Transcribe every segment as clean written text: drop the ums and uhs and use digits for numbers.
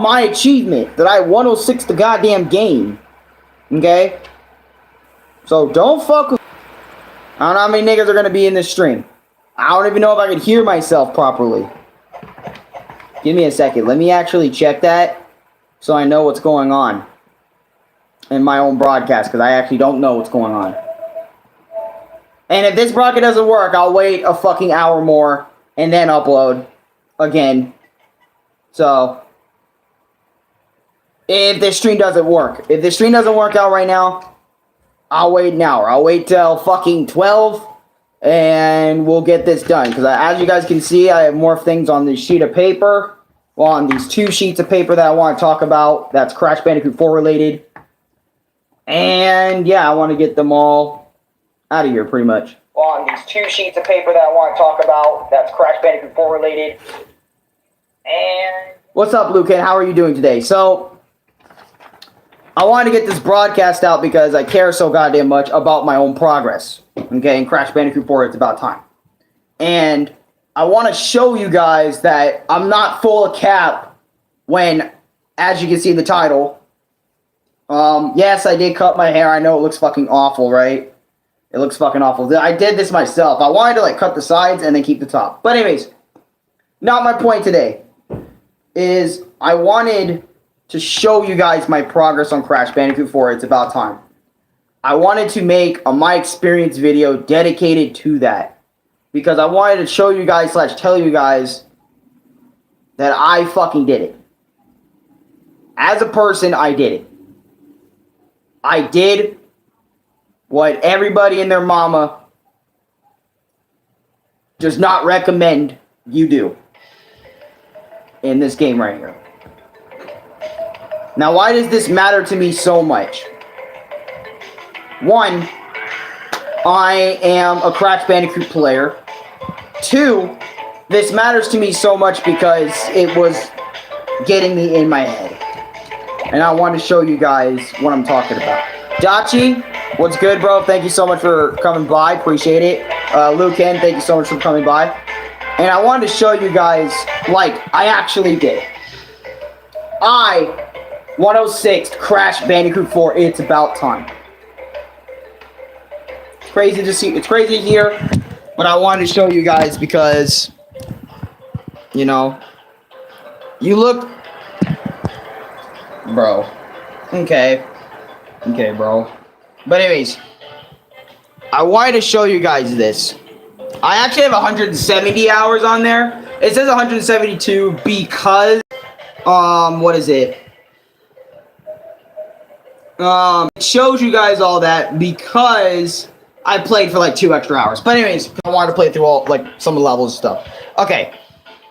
my achievement that I 106 the goddamn game. Okay? So don't fuck with. I don't know how many niggas are gonna be in this stream. I don't even know if I can hear myself properly. Give me a second. Let me actually check that so I know what's going on in my own broadcast, because I actually don't know what's going on. And if this broadcast doesn't work, I'll wait a fucking hour more and then upload again. So if this stream doesn't work out right now, I'll wait an hour. I'll wait till fucking 12 and we'll get this done. Because as you guys can see, I have more things on this sheet of paper. Well, on these 2 sheets of paper that I want to talk about. That's Crash Bandicoot 4 related. And yeah, I want to get them all out of here pretty much. Well, on these 2 sheets of paper that I want to talk about. That's Crash Bandicoot 4 related. And what's up, Lucan? How are you doing today? So I wanted to get this broadcast out because I care so goddamn much about my own progress. Okay, in Crash Bandicoot 4, it's about time. And I want to show you guys that I'm not full of cap when, as you can see in the title, yes, I did cut my hair. I know it looks fucking awful, right? It looks fucking awful. I did this myself. I wanted to, like, cut the sides and then keep the top. But anyways, not my point today. Is I wanted to show you guys my progress on Crash Bandicoot 4. It's about time. I wanted to make a my experience video dedicated to that. Because I wanted to show you guys / tell you guys that I fucking did it. As a person, I did it. I did what everybody and their mama does not recommend you do in this game right here. Now, why does this matter to me so much? One, I am a Crash Bandicoot player. 2, this matters to me so much because it was getting me in my head. And I want to show you guys what I'm talking about. Dachi, what's good, bro? Thank you so much for coming by. Appreciate it. Lucan, thank you so much for coming by. And I wanted to show you guys, like, I actually did it. I 106 Crash Bandicoot 4. It's about time. It's crazy to see. It's crazy to hear. But I wanted to show you guys because, you know, you look, bro. Okay, bro. But anyways, I wanted to show you guys this. I actually have 170 hours on there. It says 172 because, what is it? It shows you guys all that because I played for like 2 extra hours. But anyways, I wanted to play through all, like, some of the levels and stuff. Okay.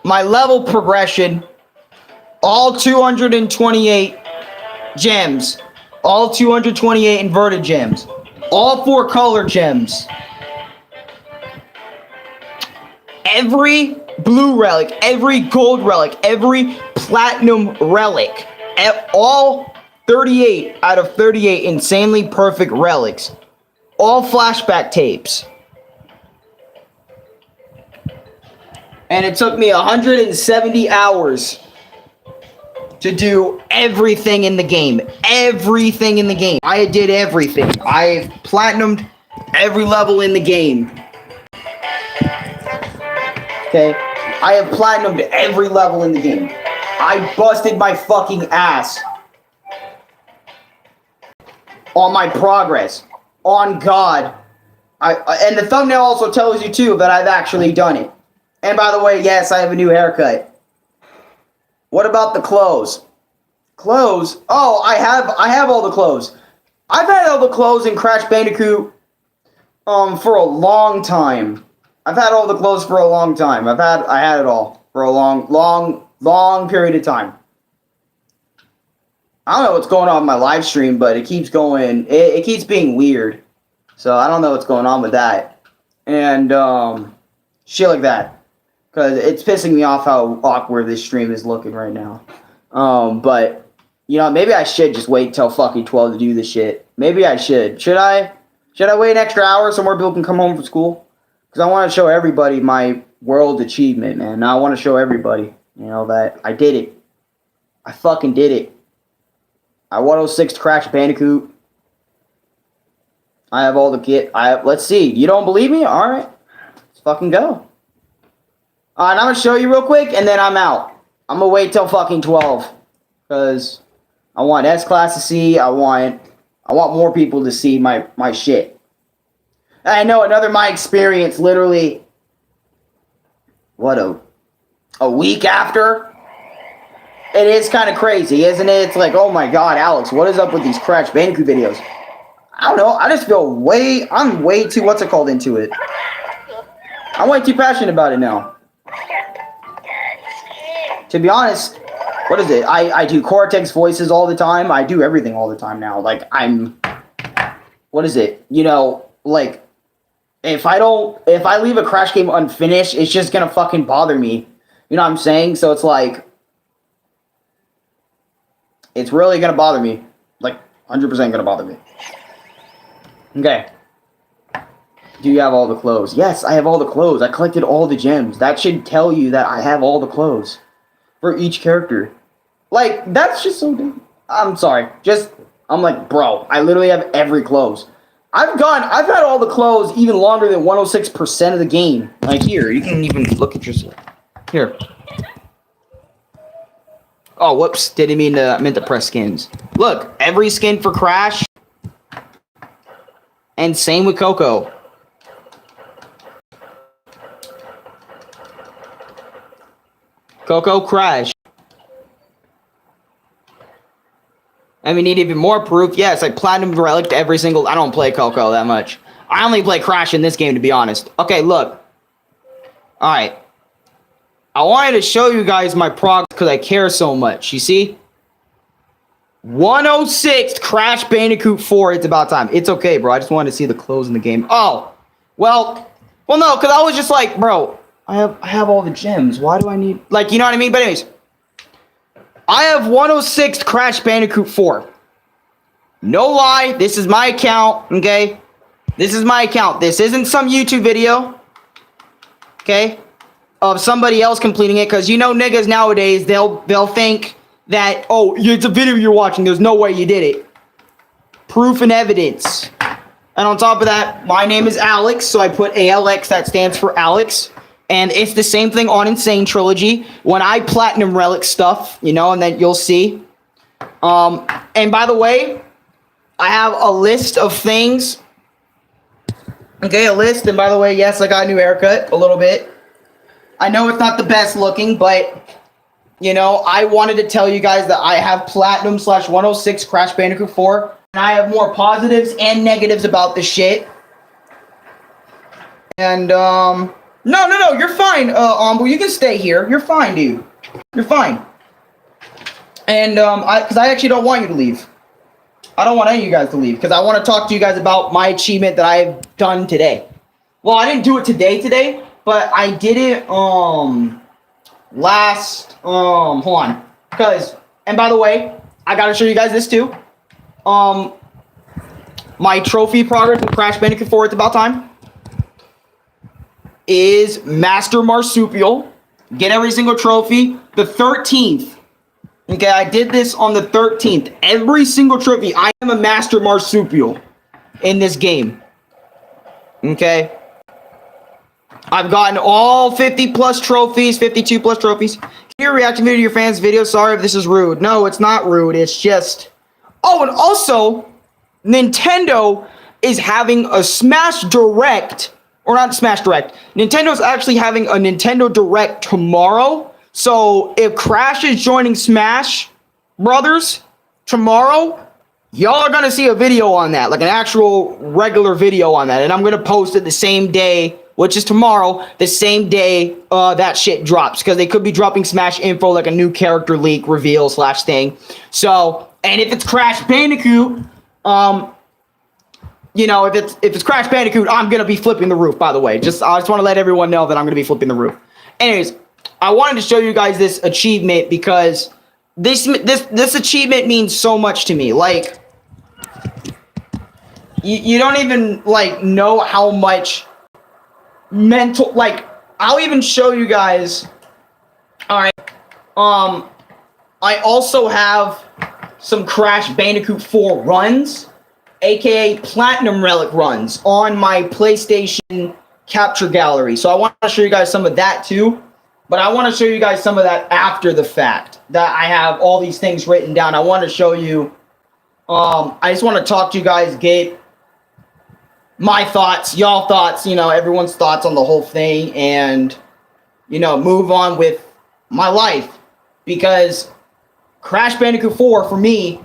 My level progression, all 228 gems. All 228 inverted gems. All 4 color gems. Every blue relic, every gold relic, every platinum relic. All 38 out of 38 insanely perfect relics. All flashback tapes. And it took me 170 hours to do everything in the game. Everything in the game. I did everything. I platinumed every level in the game. Okay? I have platinumed every level in the game. I busted my fucking ass on my progress. On God. And the thumbnail also tells you too that I've actually done it. And by the way, yes, I have a new haircut. What about the clothes? Clothes? Oh, I have all the clothes. I've had all the clothes in Crash Bandicoot for a long time. I've had all the clothes for a long time. I had it all for a long period of time. I don't know what's going on with my live stream, but it keeps going. It keeps being weird. So I don't know what's going on with that. And shit like that. Because it's pissing me off how awkward this stream is looking right now. But, you know, maybe I should just wait till fucking 12 to do this shit. Maybe I should. Should I wait an extra hour so more people can come home from school? Because I want to show everybody my world achievement, man. Now I want to show everybody, you know, that I did it. I fucking did it. I 106 Crash Bandicoot. I have all the kit. Let's see. You don't believe me? Alright. Let's fucking go. Alright, I'm gonna show you real quick, and then I'm out. I'm gonna wait till fucking 12. Because I want S-Class to see. I want more people to see my shit. And I know another my experience literally, what, a week after? It is kind of crazy, isn't it? It's like, oh my god, Alex, what is up with these Crash Bandicoot videos? I don't know, I just feel I'm way too, what's it called, into it. I'm way too passionate about it now. To be honest, what is it? I do Cortex voices all the time. I do everything all the time now. Like, what is it? You know, like, if I leave a Crash game unfinished, it's just gonna fucking bother me. You know what I'm saying? So it's like, it's really gonna bother me. Like, 100% gonna bother me. Okay. Do you have all the clothes? Yes, I have all the clothes. I collected all the gems. That should tell you that I have all the clothes for each character. Like, that's just so dumb. I'm sorry. I'm like, bro, I literally have every clothes. I've had all the clothes even longer than 106% of the game. Like, here, you can even look at yourself. Here. Oh, whoops. I meant to press skins. Look, every skin for Crash. And same with Coco. Coco, Crash. And we need even more proof. Yes, I Platinum Relic every single... I don't play Coco that much. I only play Crash in this game, to be honest. Okay, look. Alright. I wanted to show you guys my progress because I care so much. You see? 106 Crash Bandicoot 4. It's about time. It's okay, bro. I just wanted to see the clothes in the game. Oh. Well, no, because I was just like, bro, I have all the gems. Why do I need... Like, you know what I mean? But anyways. I have 106 Crash Bandicoot 4. No lie. This is my account, okay? This is my account. This isn't some YouTube video. Okay? Of somebody else completing it, because you know niggas nowadays, they'll think that, oh, it's a video you're watching, there's no way you did it. Proof and evidence. And on top of that, my name is Alex, so I put ALX, that stands for Alex. And it's the same thing on Insane Trilogy. When I Platinum Relic stuff, you know, and then you'll see. And by the way, I have a list of things. Okay, a list, and by the way, yes, I got a new haircut, a little bit. I know it's not the best looking, but, you know, I wanted to tell you guys that I have Platinum/106 Crash Bandicoot 4, and I have more positives and negatives about this shit. And, no, you're fine, Ombu, you can stay here. You're fine, dude. You're fine. And, because I actually don't want you to leave. I don't want any of you guys to leave, because I want to talk to you guys about my achievement that I've done today. Well, I didn't do it today, but I did it, hold on, because, and by the way, I gotta show you guys this too, my trophy progress with Crash Bandicoot 4, it's about time, is Master Marsupial, get every single trophy, the 13th, okay, I did this on the 13th, every single trophy, I am a Master Marsupial in this game, okay. I've gotten all 50 plus trophies, 52 plus trophies. Can you react to your fans' videos? Sorry if this is rude. No, it's not rude. It's just... Oh, and also, Nintendo is having a Smash Direct. Or not Smash Direct. Nintendo's actually having a Nintendo Direct tomorrow. So, if Crash is joining Smash Brothers tomorrow, y'all are going to see a video on that. Like an actual regular video on that. And I'm going to post it the same day, which is tomorrow, the same day that shit drops. Because they could be dropping Smash info, like a new character leak, reveal, / thing. So, and if it's Crash Bandicoot, you know, if it's Crash Bandicoot, I'm going to be flipping the roof, by the way. I just want to let everyone know that I'm going to be flipping the roof. Anyways, I wanted to show you guys this achievement because this achievement means so much to me. Like, you don't even, like, know how much... mental, like, I'll even show you guys, alright, I also have some Crash Bandicoot 4 runs, aka Platinum Relic runs, on my PlayStation capture gallery. So I want to show you guys some of that too. But I want to show you guys some of that after the fact. That I have all these things written down. I want to show you. I just want to talk to you guys, get my thoughts, y'all thoughts, everyone's thoughts on the whole thing, and, move on with my life. Because Crash Bandicoot 4, for me,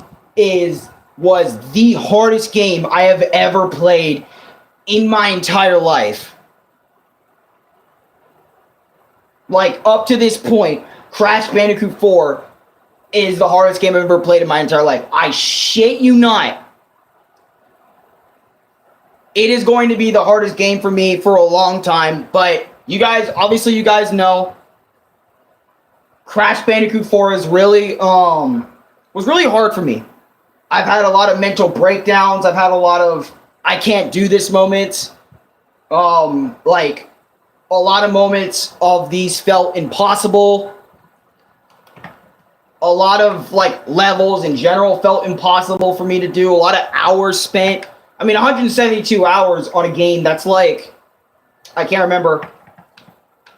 was the hardest game I have ever played in my entire life. Like, up to this point, Crash Bandicoot 4 is the hardest game I've ever played in my entire life. I shit you not. It is going to be the hardest game for me for a long time, but you guys know Crash Bandicoot 4 is really, was really hard for me. I've had a lot of mental breakdowns. I've had a lot of I can't do this moments. Like, a lot of moments of these felt impossible. A lot of, levels in general felt impossible for me to do. A lot of hours spent. 172 hours on a game that's I can't remember.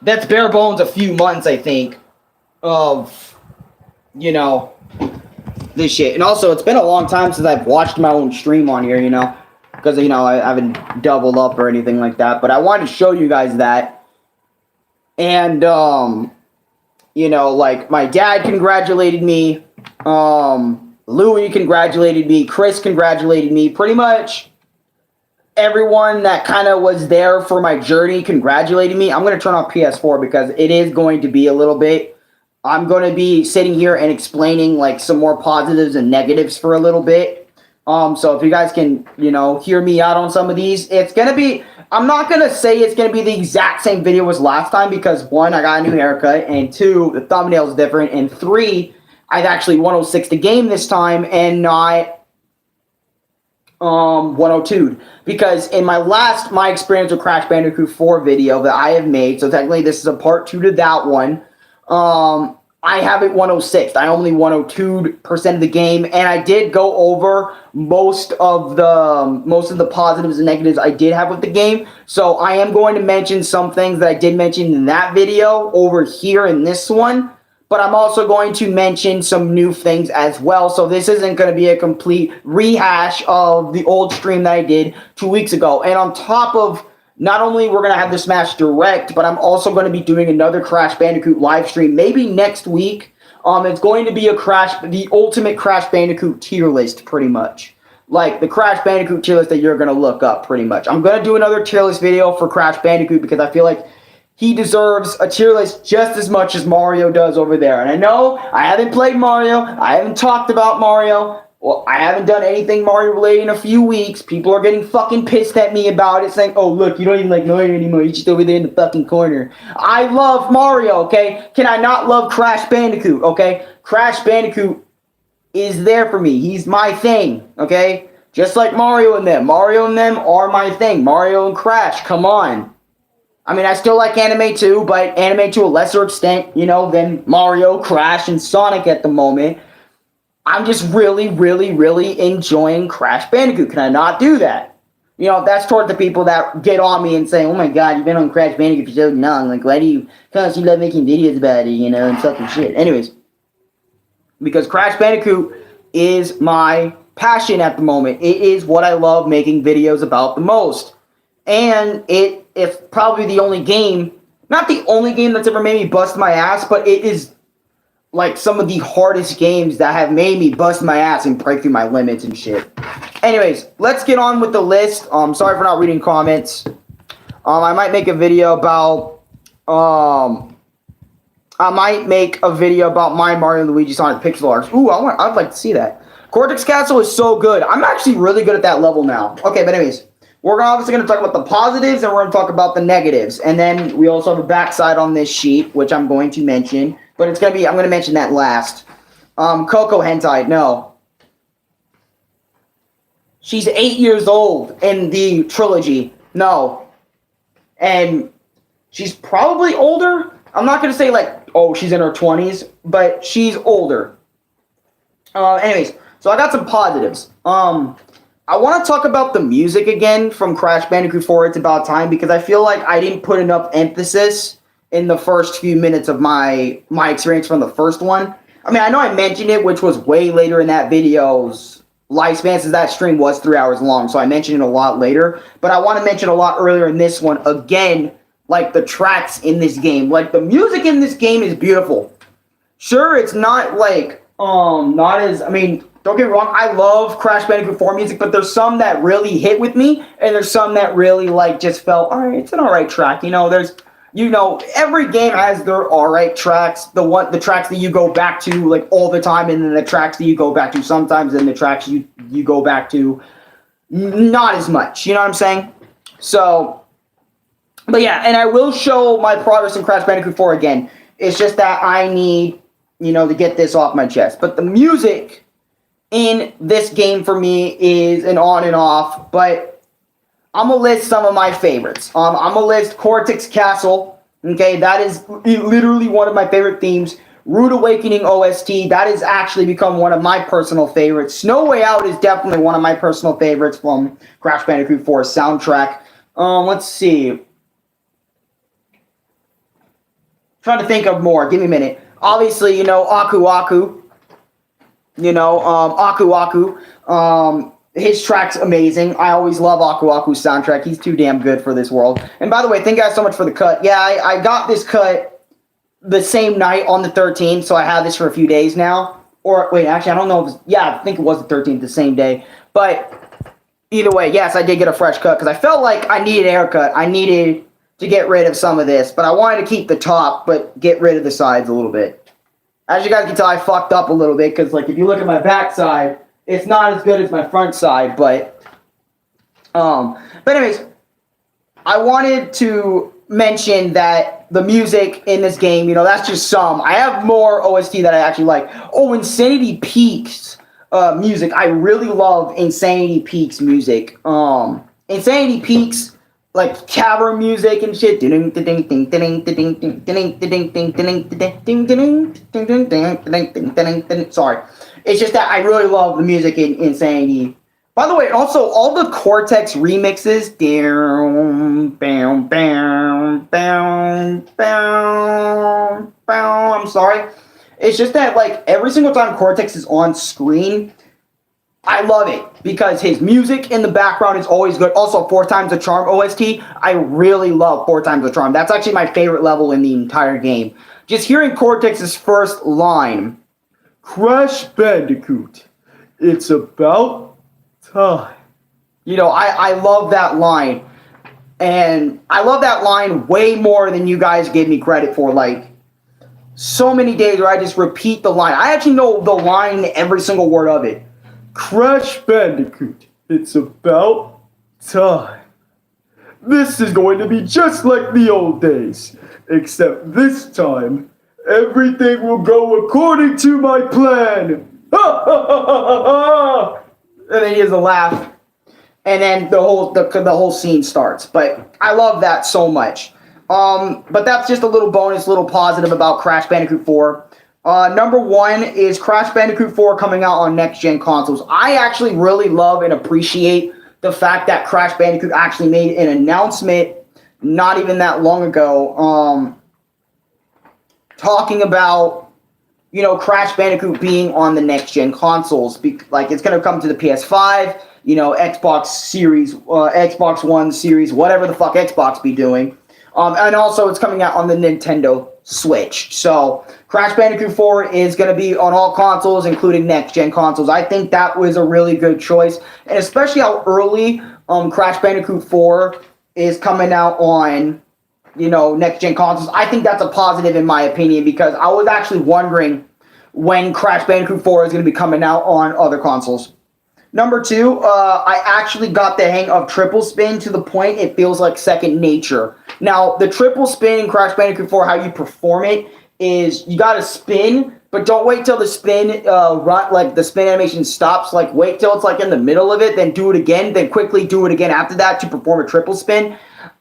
That's bare bones a few months, I think, of, this shit. And also, it's been a long time since I've watched my own stream on here, because, I haven't doubled up or anything like that. But I wanted to show you guys that. And, my dad congratulated me. Louis congratulated me. Chris congratulated me. Pretty much everyone that kind of was there for my journey congratulated me. I'm going to turn off PS4 because it is going to be a little bit. I'm going to be sitting here and explaining some more positives and negatives for a little bit. So if you guys can, hear me out on some of these, it's going to be, I'm not going to say it's going to be the exact same video as last time because 1, I got a new haircut, and 2, the thumbnail is different, and 3, I've actually 106'd the game this time and not 102'd. Because in my experience with Crash Bandicoot 4 video that I have made, so technically this is a part 2 to that one, I have it 106'd. I only 102% of the game, and I did go over most of the positives and negatives I did have with the game. So I am going to mention some things that I did mention in that video over here in this one. But I'm also going to mention some new things as well. So this isn't going to be a complete rehash of the old stream that I did 2 weeks ago. And on top of, not only we're going to have the Smash Direct, but I'm also going to be doing another Crash Bandicoot live stream, maybe next week. It's going to be the ultimate Crash Bandicoot tier list, pretty much. Like, the Crash Bandicoot tier list that you're going to look up, pretty much. I'm going to do another tier list video for Crash Bandicoot because I feel like he deserves a tier list just as much as Mario does over there. And I know I haven't played Mario. I haven't talked about Mario. Well, I haven't done anything Mario related in a few weeks. People are getting fucking pissed at me about it, saying, oh, look, you don't even like Mario anymore. You're just over there in the fucking corner. I love Mario, okay? Can I not love Crash Bandicoot, okay? Crash Bandicoot is there for me. He's my thing, okay? Just like Mario and them. Mario and them are my thing. Mario and Crash, come on. I still like anime too, but anime to a lesser extent, than Mario, Crash, and Sonic at the moment. I'm just really, really, really enjoying Crash Bandicoot. Can I not do that? That's toward the people that get on me and say, oh my god, you've been on Crash Bandicoot for so long. Like, why do you constantly love making videos about it, and fucking shit. Anyways, because Crash Bandicoot is my passion at the moment. It is what I love making videos about the most. And it's probably the only game, not the only game that's ever made me bust my ass, but it is some of the hardest games that have made me bust my ass and break through my limits and shit. Anyways, let's get on with the list. Sorry for not reading comments. I might make a video about my Mario and Luigi Sonic pixel arts. Ooh, I'd like to see that. Cortex Castle is so good. I'm actually really good at that level now. Okay, but anyways. We're obviously going to talk about the positives, and we're going to talk about the negatives. And then we also have a backside on this sheet, which I'm going to mention. But I'm going to mention that last. Coco Hentai, no. She's 8 years old in the trilogy. No. And she's probably older. I'm not going to say, she's in her 20s, but she's older. Anyways, so I got some positives. I want to talk about the music again from Crash Bandicoot 4, It's About Time, because I feel like I didn't put enough emphasis in the first few minutes of my experience from the first one. I mean, I know I mentioned it, which was way later in that video's lifespan, since that stream was 3 hours long, so I mentioned it a lot later. But I want to mention a lot earlier in this one, again, like the tracks in this game. Like, the music in this game is beautiful. Sure, it's not like, not as, I mean, don't get me wrong, I love Crash Bandicoot 4 music, but there's some that really hit with me, and there's some that really, like, just felt, alright, it's an alright track. You know, there's, you know, every game has their alright tracks, the tracks that you go back to, like, all the time, and then the tracks that you go back to sometimes, and the tracks you go back to not as much, you know what I'm saying? So, but yeah, and I will show my progress in Crash Bandicoot 4 again. It's just that I need, you know, to get this off my chest. But the music in this game for me is an on and off, but I'm going to list some of my favorites. I'm going to list Cortex Castle. Okay, that is literally one of my favorite themes. Rude Awakening OST, that has actually become one of my personal favorites. Snow Way Out is definitely one of my personal favorites from Crash Bandicoot 4's soundtrack. Let's see. Trying to think of more. Give me a minute. Obviously, you know, Aku Aku. You know, Aku Aku. His track's amazing. I always love Aku Aku's soundtrack. He's too damn good for this world. And by the way, thank you guys so much for the cut. Yeah, I got this cut the same night on the 13th, so I have this for a few days now. Or, wait, actually, I don't know if it's, yeah, I think it was the 13th, the same day. But, either way, yes, I did get a fresh cut, because I felt like I needed a haircut. I needed to get rid of some of this, but I wanted to keep the top, but get rid of the sides a little bit. As you guys can tell, I fucked up a little bit, because, like, if you look at my back side, it's not as good as my front side, but anyways, I wanted to mention that the music in this game, you know, that's just some. I have more OST that I actually like. Oh, Insanity Peaks music. I really love Insanity Peaks music. Insanity Peaks, like cavern music and shit. Sorry. It's just that I really love the music in Insanity. By the way, also, all the Cortex remixes, I'm sorry. It's just that, like, every single time Cortex is on screen, I love it, because his music in the background is always good. Also, 4 Times the Charm OST, I really love 4 Times the Charm. That's actually my favorite level in the entire game. Just hearing Cortex's first line, Crash Bandicoot, it's about time. You know, I love that line. And I love that line way more than you guys gave me credit for. Like, so many days where I just repeat the line. I actually know the line, every single word of it. Crash Bandicoot, it's about time. This is going to be just like the old days. Except this time, everything will go according to my plan. Ha ha ha ha ha! And then he has a laugh, and then the whole scene starts. But I love that so much. But that's just a little bonus, little positive about Crash Bandicoot 4. Number 1 is Crash Bandicoot 4 coming out on next-gen consoles. I actually really love and appreciate the fact that Crash Bandicoot actually made an announcement not even that long ago, talking about, you know, Crash Bandicoot being on the next-gen consoles. Like, it's going to come to the PS5, you know, Xbox Series, Xbox One Series, whatever the fuck Xbox be doing. And also, it's coming out on the Nintendo Switch. So, Crash Bandicoot 4 is going to be on all consoles, including next-gen consoles. I think that was a really good choice. And especially how early Crash Bandicoot 4 is coming out on, you know, next-gen consoles. I think that's a positive in my opinion, because I was actually wondering when Crash Bandicoot 4 is going to be coming out on other consoles. Number 2, I actually got the hang of triple spin to the point it feels like second nature. Now, the triple spin in Crash Bandicoot 4, how you perform it is you gotta spin, but don't wait till the spin like the spin animation stops. Like, wait till it's like in the middle of it, then do it again, then quickly do it again after that to perform a triple spin.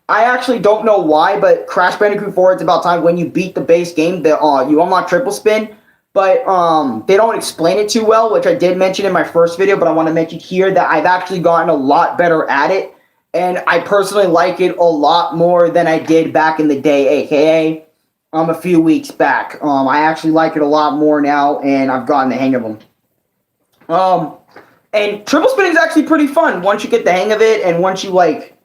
I actually don't know why, but Crash Bandicoot 4, It's About Time, when you beat the base game, you unlock triple spin. but they don't explain it too well, which I did mention in my first video, but I want to mention here that I've actually gotten a lot better at it, and I personally like it a lot more than I did back in the day, aka a few weeks back. I actually like it a lot more now, and I've gotten the hang of them. And triple spinning is actually pretty fun once you get the hang of it, and once you like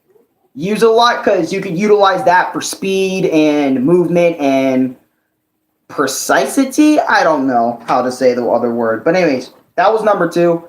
use it a lot, because you can utilize that for speed and movement and precisity. I don't know how to say the other word, but anyways, that was number 2.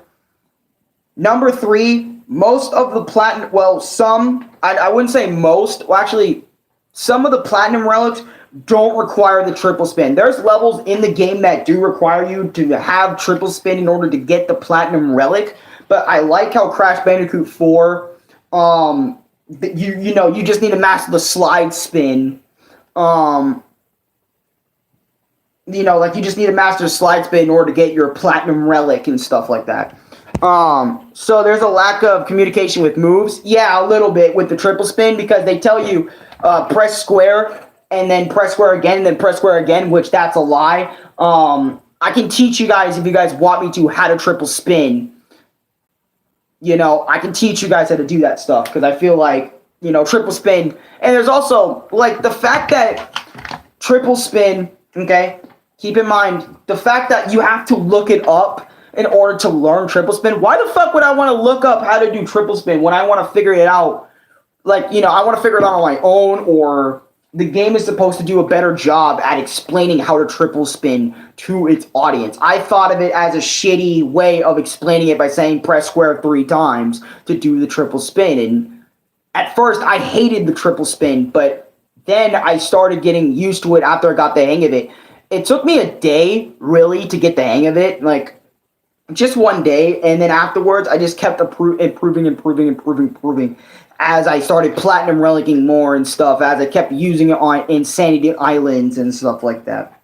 Number 3, most of the platinum, well, some, I wouldn't say most, well, actually, some of the platinum relics don't require the triple spin. There's levels in the game that do require you to have triple spin in order to get the platinum relic, but I like how Crash Bandicoot 4, you know, you just need to master the slide spin. You know, like, you just need to master slide spin in order to get your platinum relic and stuff like that. So there's a lack of communication with moves. Yeah, a little bit with the triple spin, because they tell you, press square, and then press square again, and then press square again, which that's a lie. I can teach you guys, if you guys want me to, how to triple spin. You know, I can teach you guys how to do that stuff, because I feel like, you know, triple spin, and there's also, like, the fact that triple spin, okay, keep in mind, the fact that you have to look it up in order to learn triple spin. Why the fuck would I want to look up how to do triple spin when I want to figure it out? Like, you know, I want to figure it out on my own, or the game is supposed to do a better job at explaining how to triple spin to its audience. I thought of it as a shitty way of explaining it by saying press square 3 times to do the triple spin. And at first, I hated the triple spin, but then I started getting used to it after I got the hang of it. It took me a day, really, to get the hang of it. Like, just one day, and then afterwards, I just kept improving as I started platinum relicing more and stuff, as I kept using it on Insanity Islands and stuff like that.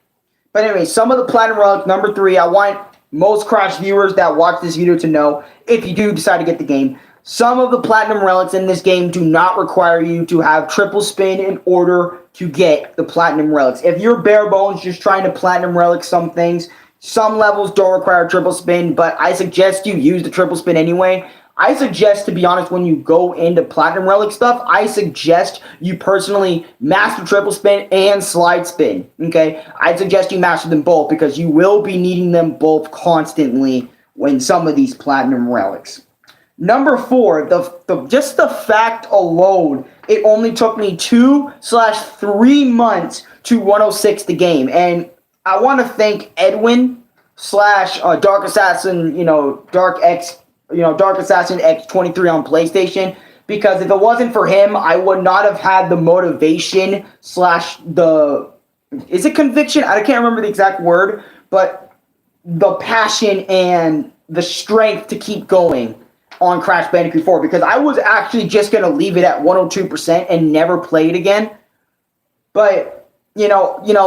But anyway, some of the platinum relics, number 3, I want most Crash viewers that watch this video to know, if you do decide to get the game, some of the platinum relics in this game do not require you to have triple spin in order to get the platinum relics. If you're bare bones just trying to platinum relic some things, some levels don't require triple spin, but I suggest you use the triple spin anyway. I suggest, to be honest, when you go into platinum relic stuff, I suggest you personally master triple spin and slide spin, okay? I suggest you master them both, because you will be needing them both constantly when some of these platinum relics. Number 4, just the fact alone, it only took me 2/3 months to 106 the game, and I want to thank Edwin / Dark Assassin, Dark Assassin X23 on PlayStation, because if it wasn't for him, I would not have had the motivation / is it conviction? I can't remember the exact word, but the passion and the strength to keep going on Crash Bandicoot 4, because I was actually just going to leave it at 102% and never play it again. But,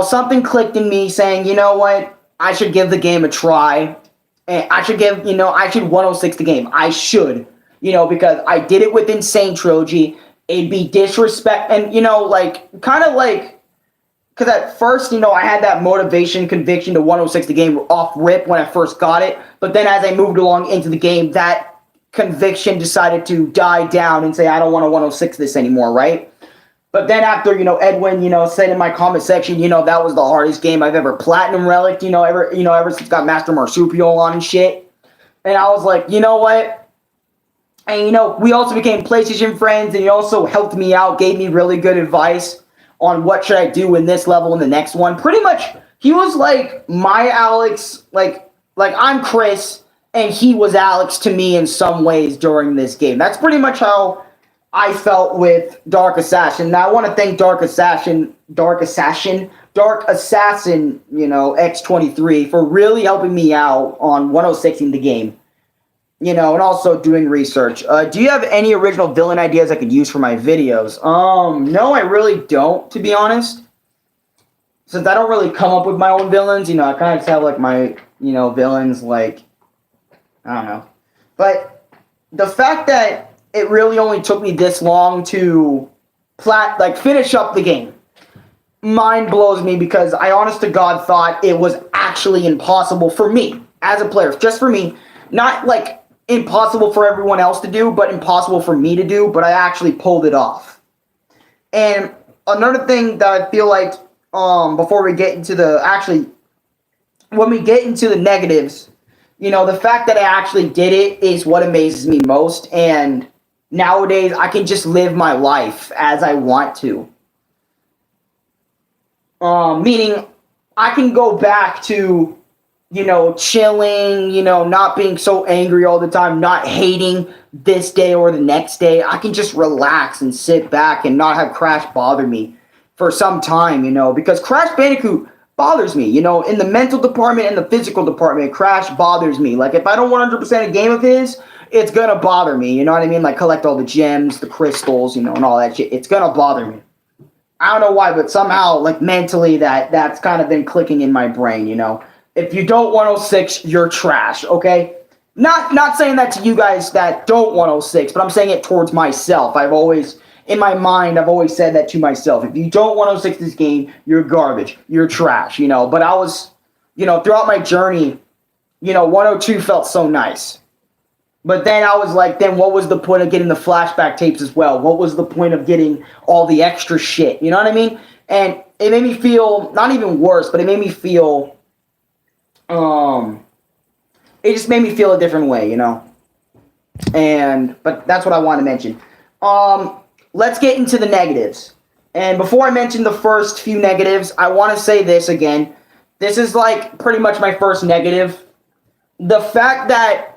something clicked in me saying, you know what, I should give the game a try. And I should 106 the game. I should, because I did it with Insane Trilogy. It'd be disrespect, and, because at first, I had that conviction to 106 the game off rip when I first got it. But then as I moved along into the game, that conviction decided to die down and say, I don't want to 106 this anymore, right? But then after, Edwin, said in my comment section, that was the hardest game I've ever platinum relic, ever since got Master Marsupial on and shit. And I was like, you know what? And, we also became PlayStation friends, and he also helped me out, gave me really good advice on what should I do in this level and the next one. Pretty much, he was like my Alex, like I'm Chris, and he was Alex to me in some ways during this game. That's pretty much how I felt with Dark Assassin. Now, I want to thank Dark Assassin, X23 for really helping me out on 106ing the game. And also doing research. Do you have any original villain ideas I could use for my videos? No, I really don't, to be honest. Since I don't really come up with my own villains, I kind of just have, my, villains, I don't know. But the fact that it really only took me this long to finish up the game. mind blows me because I honest to God thought it was actually impossible for me as a player, just for me, not like impossible for everyone else to do, but impossible for me to do, but I actually pulled it off. And another thing that I feel like, before we get into when we get into the negatives, the fact that I actually did it is what amazes me most, and nowadays I can just live my life as I want to. Meaning, I can go back to, chilling, not being so angry all the time, not hating this day or the next day. I can just relax and sit back and not have Crash bother me for some time, because Crash Bandicoot bothers me, in the mental department and the physical department. Crash bothers me. Like, if I don't 100% a game of his, it's gonna bother me, you know what I mean? Like, collect all the gems, the crystals, and all that shit. It's gonna bother me. I don't know why, but somehow, like, mentally, that's kind of been clicking in my brain, If you don't 106, you're trash, okay? Not saying that to you guys that don't 106, but I'm saying it towards myself. In my mind, I've always said that to myself. If you don't 106 this game, you're garbage. You're trash, But I was, throughout my journey, 102 felt so nice. But then I was like, then what was the point of getting the flashback tapes as well? What was the point of getting all the extra shit? You know what I mean? And it made me feel, not even worse, but it made me feel, it just made me feel a different way, But that's what I want to mention. Let's get into the negatives. And before I mention the first few negatives, I want to say this again. This is like pretty much my first negative. The fact that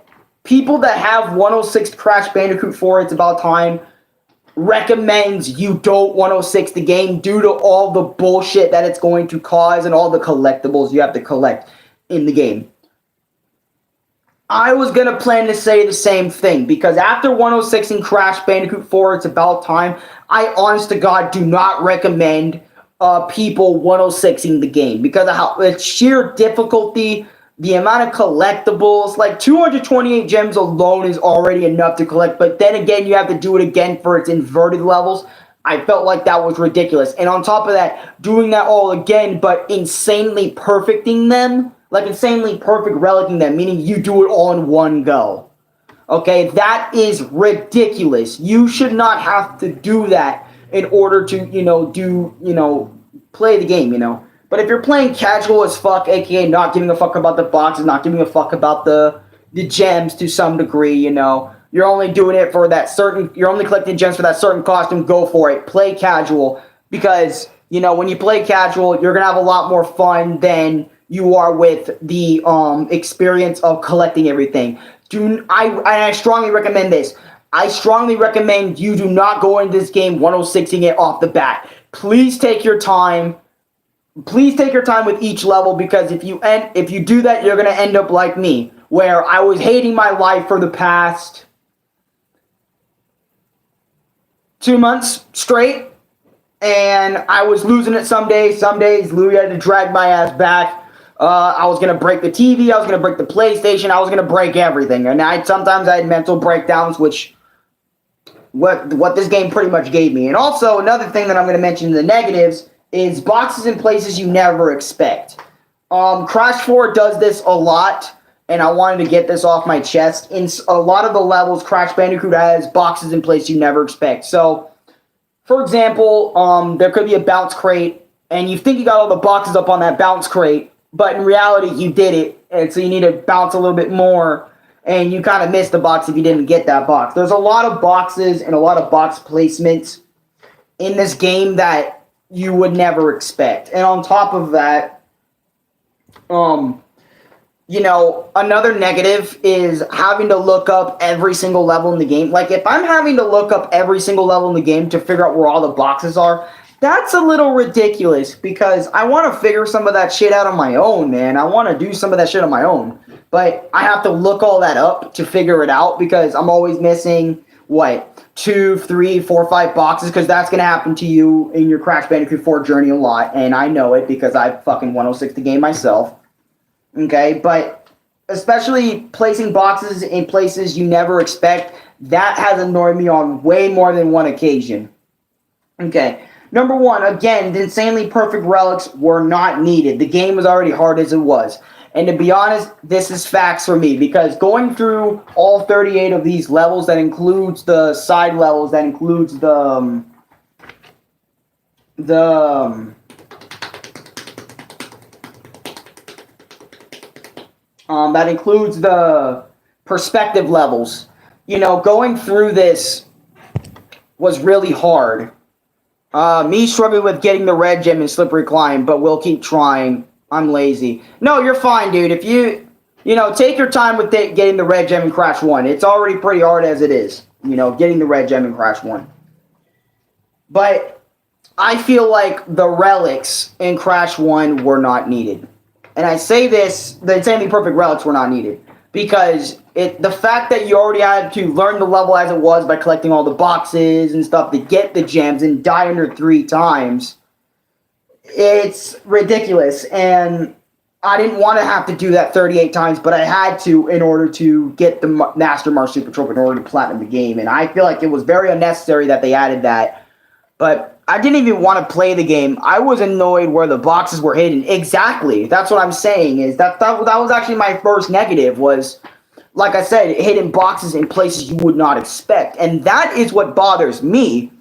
people that have 106 Crash Bandicoot 4, It's About Time, recommends you don't 106 the game due to all the bullshit that it's going to cause and all the collectibles you have to collect in the game. I was going to plan to say the same thing, because after 106 in Crash Bandicoot 4, It's About Time, I honest to God do not recommend people 106ing the game because of how its sheer difficulty, the amount of collectibles, like 228 gems alone is already enough to collect, but then again, you have to do it again for its inverted levels. I felt like that was ridiculous. And on top of that, doing that all again, but insanely perfecting them, like insanely perfect relicing them, meaning you do it all in one go. Okay, that is ridiculous. You should not have to do that in order to, play the game, But if you're playing casual as fuck, aka not giving a fuck about the boxes, not giving a fuck about the gems to some degree, you're only doing it for you're only collecting gems for that certain costume, go for it. Play casual, because, when you play casual, you're gonna have a lot more fun than you are with the experience of collecting everything. I strongly recommend this. I strongly recommend you do not go into this game 106ing it off the bat. Please take your time. Please take your time with each level, because if you do that, you're going to end up like me, where I was hating my life for the past 2 months straight, and I was losing it some days. Some days, Louis had to drag my ass back. I was going to break the TV, I was going to break the PlayStation, I was going to break everything. And sometimes I had mental breakdowns, which what this game pretty much gave me. And also, another thing that I'm going to mention in the negatives is boxes in places you never expect. Crash 4 does this a lot, and I wanted to get this off my chest. In a lot of the levels, Crash Bandicoot has boxes in places you never expect. So, for example, there could be a bounce crate, and you think you got all the boxes up on that bounce crate, but in reality, you did it, and so you need to bounce a little bit more, and you kind of missed the box if you didn't get that box. There's a lot of boxes and a lot of box placements in this game that you would never expect. And on top of that, another negative is having to look up every single level in the game. Like, if I'm having to look up every single level in the game to figure out where all the boxes are, that's a little ridiculous, because I want to figure some of that shit out on my own, man. I want to do some of that shit on my own. But I have to look all that up to figure it out, because I'm always missing, 2, 3, 4, 5 boxes, because that's going to happen to you in your Crash Bandicoot 4 journey a lot, and I know it because I fucking 106 the game myself. Okay, but especially placing boxes in places you never expect, that has annoyed me on way more than one occasion. Okay, Number one, again, the insanely perfect relics were not needed. The game was already hard as it was. And to be honest, this is facts for me, because going through all 38 of these levels, that includes the side levels, that includes that includes the perspective levels. You know, going through this was really hard. Me struggling with getting the red gem in Slippery Climb, but we'll keep trying. I'm lazy. No, you're fine, dude. If you take your time with getting the red gem in Crash 1. It's already pretty hard as it is, getting the red gem in Crash 1. But I feel like the relics in Crash 1 were not needed. And I say this, the insanely perfect relics were not needed. Because the fact that you already had to learn the level as it was by collecting all the boxes and stuff to get the gems and die under 3 times, it's ridiculous. And I didn't want to have to do that 38 times, but I had to in order to get the Master Marsupial Trophy, in order to platinum the game. And I feel like it was very unnecessary that they added that. But I didn't even want to play the game. I was annoyed where the boxes were hidden. Exactly. That's what I'm saying. Is that was actually my first negative, was, like I said, hidden boxes in places you would not expect. And that is what bothers me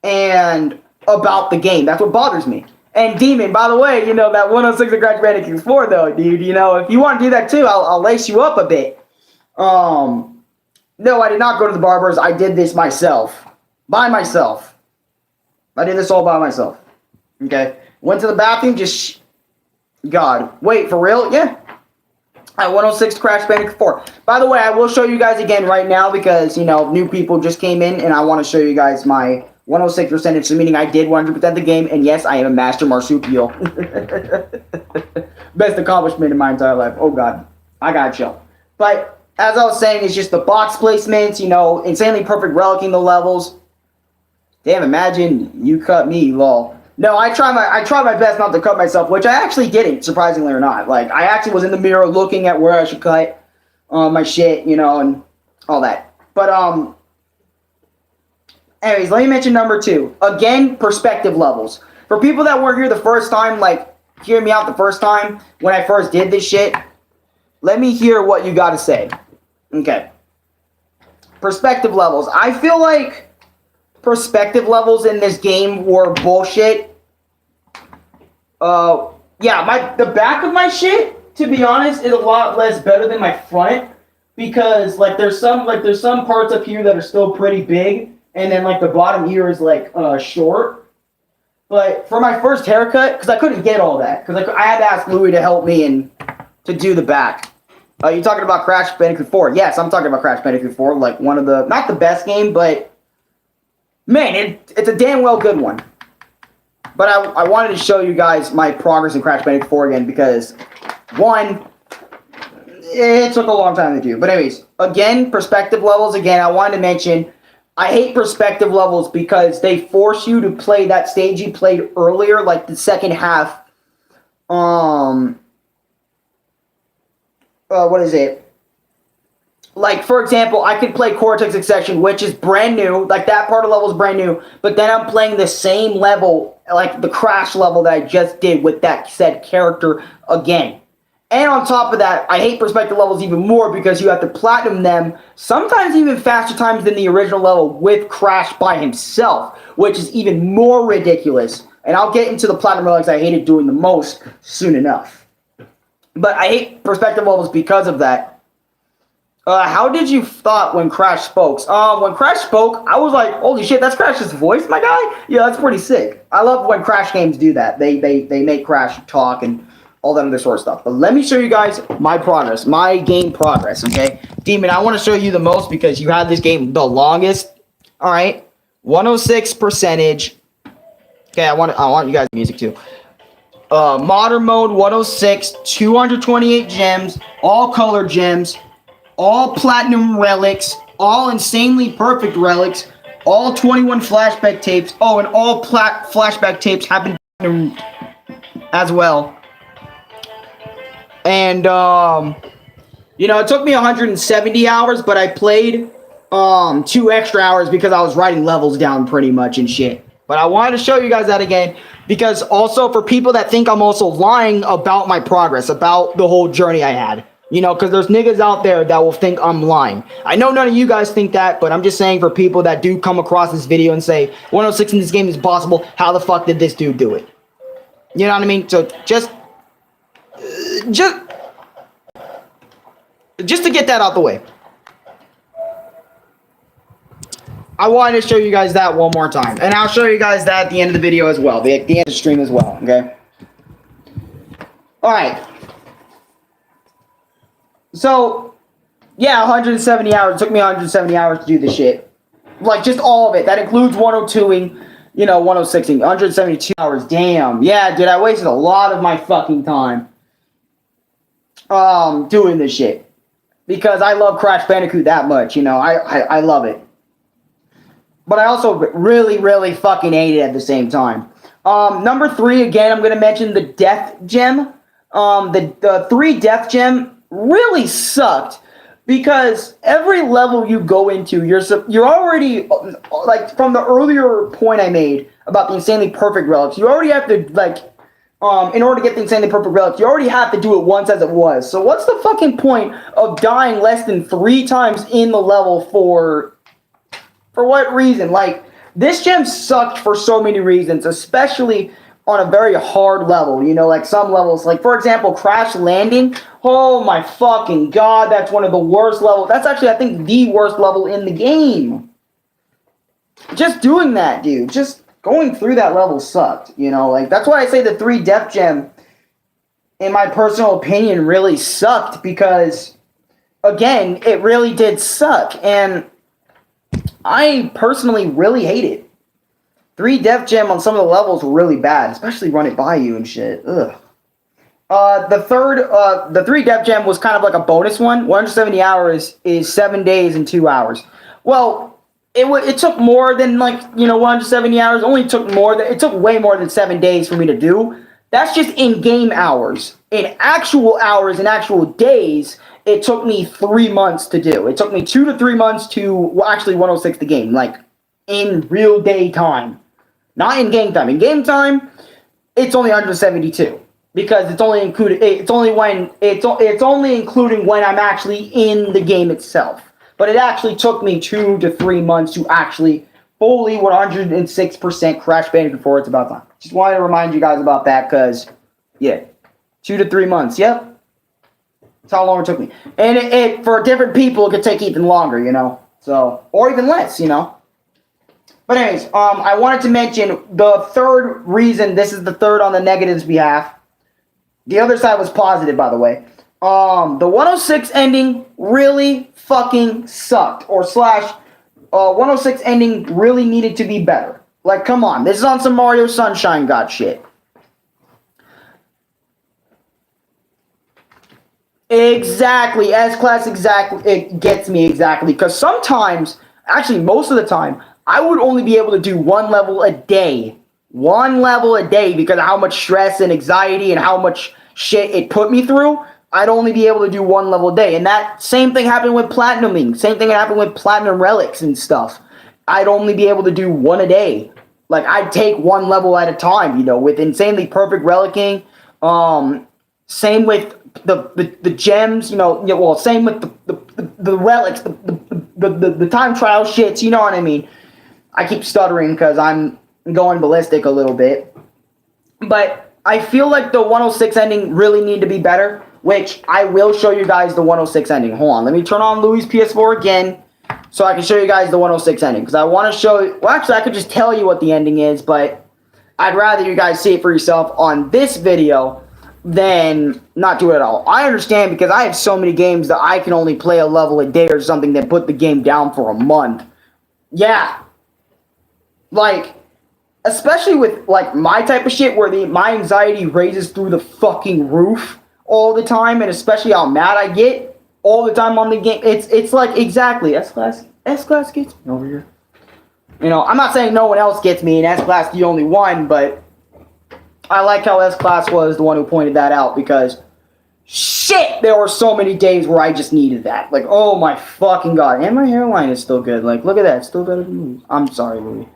and about the game. That's what bothers me. And Demon, by the way, that 106 of Crash Bandicoot 4, though, dude, if you want to do that too, I'll lace you up a bit. No, I did not go to the barbers. I did this myself. By myself. I did this all by myself. Okay? Went to the bathroom, God. Wait, for real? Yeah. At 106 Crash Bandicoot 4. By the way, I will show you guys again right now because, new people just came in and I want to show you guys my 106 percentage, so meaning I did 100% the game, and yes, I am a Master Marsupial. Best accomplishment in my entire life. Oh, God. I gotta chill. But, as I was saying, it's just the box placements, insanely perfect relicing the levels. Damn, imagine you cut me, lol. No, I try my best not to cut myself, which I actually didn't, surprisingly or not. Like, I actually was in the mirror looking at where I should cut my shit, and all that. But, anyways, let me mention number 2. Again, perspective levels. For people that weren't here the first time, like, hear me out the first time, when I first did this shit, let me hear what you gotta say. Okay. Perspective levels. I feel like perspective levels in this game were bullshit. Yeah, the back of my shit, to be honest, is a lot less better than my front, because there's some parts up here that are still pretty big, and then the bottom ear is short. But for my first haircut, because I couldn't get all that, because I had to ask Louis to help me and to do the back. You talking about Crash Bandicoot 4? Yes, I'm talking about Crash Bandicoot 4, one of the, not the best game, but man, it's a damn well good one. But I wanted to show you guys my progress in Crash Bandicoot 4 again, because, one, it took a long time to do. But anyways, again, perspective levels, again, I wanted to mention, I hate perspective levels because they force you to play that stage you played earlier, like the second half. What is it? For example, I could play Cortex Succession, which is brand new. That part of the level is brand new. But then I'm playing the same level, the Crash level that I just did with that said character again. And on top of that, I hate perspective levels even more because you have to platinum them, sometimes even faster times than the original level with Crash by himself, which is even more ridiculous. And I'll get into the Platinum Relics I hated doing the most soon enough. But I hate perspective levels because of that. How did you thought when Crash spoke? When Crash spoke, I was like, holy shit, that's Crash's voice, my guy? Yeah, that's pretty sick. I love when Crash games do that. They make Crash talk and all that other sort of stuff. But let me show you guys my progress, my game progress, okay? Demon, I want to show you the most because you had this game the longest. All right, 106 percentage. Okay, I want you guys music too. Modern mode 106, 228 gems, all color gems, all platinum relics, all insanely perfect relics, all 21 flashback tapes. Oh, and all flashback tapes have been platinum as well. And it took me 170 hours, but I played 2 extra hours because I was writing levels down pretty much and shit. But I wanted to show you guys that again, because also for people that think I'm also lying about my progress, about the whole journey I had. You know, because there's niggas out there that will think I'm lying. I know none of you guys think that, but I'm just saying for people that do come across this video and say 106 in this game is possible, how the fuck did this dude do it? You know what I mean? So just to get that out the way, I wanted to show you guys that one more time. And I'll show you guys that at the end of the video as well. The end of the stream as well, okay? Alright. So, yeah, 170 hours. It took me 170 hours to do this shit. Like, just all of it. That includes 102ing, you know, 106ing. 172 hours. Damn. Yeah, dude, I wasted a lot of my fucking time doing this shit. Because I love Crash Bandicoot that much, you know. I love it. But I also really, really fucking hate it at the same time. Number 3, again, I'm going to mention the Death Gem. The 3 Death Gem really sucked. Because every level you go into, you're already, like, from the earlier point I made about the Insanely Perfect Relics, you already have to, like, in order to get the Insanely Perfect Relics, you already have to do it once as it was. So what's the fucking point of dying less than 3 times in the level for what reason? Like, this gem sucked for so many reasons, especially on a very hard level. You know, like some levels, like, for example, Crash Landing. Oh my fucking god, that's one of the worst levels. That's actually, I think, the worst level in the game. Just doing that, dude. Just going through that level sucked, you know? Like, that's why I say the 3 Death Gem, in my personal opinion, really sucked. Because, again, it really did suck. And I personally really hate it. 3 Death Gem on some of the levels were really bad, especially Run It By You and shit. Ugh. The 3 Death Gem was kind of like a bonus one. 170 hours is 7 days and 2 hours. Well, it took more than, like, you know, 170 hours. It took way more than 7 days for me to do. That's just in-game hours. In actual hours and actual days, it took me 3 months to do. It took me 2 to 3 months to actually 106 the game, like in real day time, not in game time. In game time, it's only 172 because it's only including when I'm actually in the game itself. But it actually took me 2 to 3 months to actually fully 106% Crash Bandicoot before it's about time. Just wanted to remind you guys about that because, yeah, 2 to 3 months. Yep. That's how long it took me. And it for different people, it could take even longer, you know. So, or even less, you know. But anyways, I wanted to mention the third reason. This is the third on the negatives behalf. The other side was positive, by the way. The 106 ending really fucking sucked. Or slash, 106 ending really needed to be better. Like, come on. This is on some Mario Sunshine God shit. Exactly, S-Class, exactly, it gets me exactly, because sometimes, actually most of the time, I would only be able to do 1 level a day. 1 level a day because of how much stress and anxiety and how much shit it put me through. I'd only be able to do 1 level a day, and that same thing happened with Platinuming, same thing happened with Platinum Relics and stuff. I'd only be able to do 1 a day. Like, I'd take 1 level at a time, you know, with Insanely Perfect Relicing, same with the gems, you know, well, same with the relics, the time trial shits, you know what I mean? I keep stuttering because I'm going ballistic a little bit. But I feel like the 106 ending really need to be better, which I will show you guys the 106 ending. Hold on, let me turn on Louis' PS4 again so I can show you guys the 106 ending. Because I want to show you, well, actually, I could just tell you what the ending is, but I'd rather you guys see it for yourself on this video than not do it at all. I understand because I have so many games that I can only play a level a day or something that put the game down for a month. Yeah. Like, especially with, like, my type of shit where my anxiety raises through the fucking roof all the time, and especially how mad I get all the time on the game. It's like, exactly, S-Class gets me over here. You know, I'm not saying no one else gets me, and S-Class the only one, but I like how S-Class was the one who pointed that out, because shit, there were so many days where I just needed that. Like, oh my fucking god. And my hairline is still good. Like, look at that. It's still better than me. I'm sorry, Louis.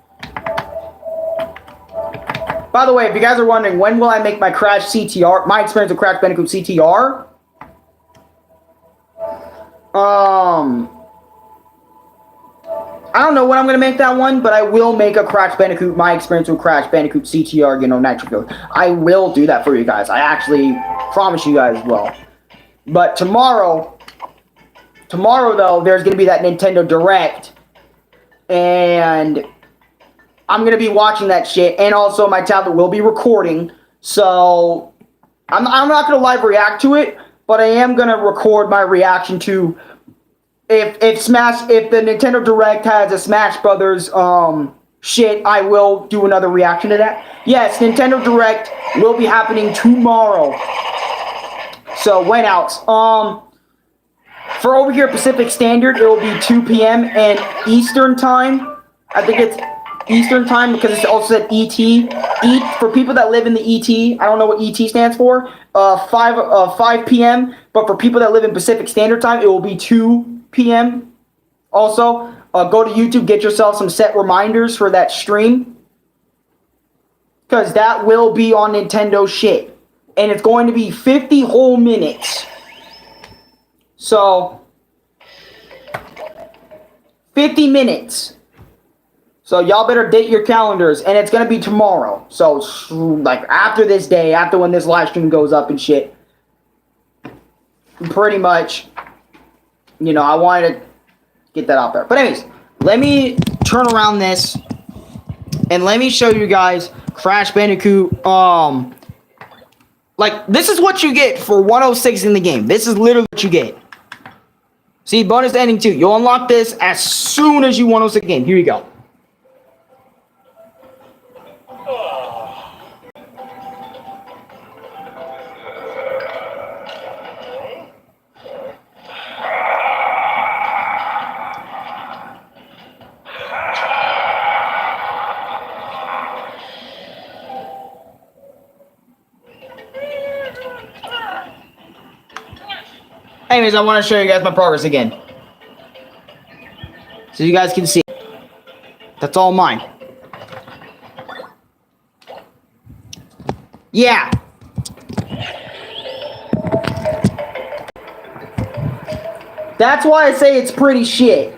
By the way, if you guys are wondering, when will I make my Crash CTR, my experience with Crash Bandicoot CTR? I don't know when I'm going to make that one, but I will make a Crash Bandicoot, my experience with Crash Bandicoot CTR, Nitro. I will do that for you guys. I actually promise you guys will. But tomorrow though, there's going to be that Nintendo Direct, and I'm going to be watching that shit, and also my tablet will be recording, so I'm not going to live react to it, but I am going to record my reaction to if the Nintendo Direct has a Smash Brothers shit, I will do another reaction to that. Yes, Nintendo Direct will be happening tomorrow. So when else? For over here Pacific Standard, it will be 2 p.m. and Eastern Time. I think it's Eastern Time because it's also said ET. For people that live in the ET, I don't know what ET stands for. 5 p.m. But for people that live in Pacific Standard Time, it will be 2 p.m. Also, go to YouTube, get yourself some set reminders for that stream, because that will be on Nintendo shit, and it's going to be 50 whole minutes. So 50 minutes. So y'all better date your calendars, and it's gonna be tomorrow. So like after this day, after when this live stream goes up and shit, pretty much. I wanted to get that out there. But anyways, let me turn around this and let me show you guys Crash Bandicoot. Like, this is what you get for 106 in the game. This is literally what you get. See, bonus ending 2. You'll unlock this as soon as you 106 the game. Here you go. Anyways, I want to show you guys my progress again, so you guys can see. That's all mine. Yeah. That's why I say it's pretty shit.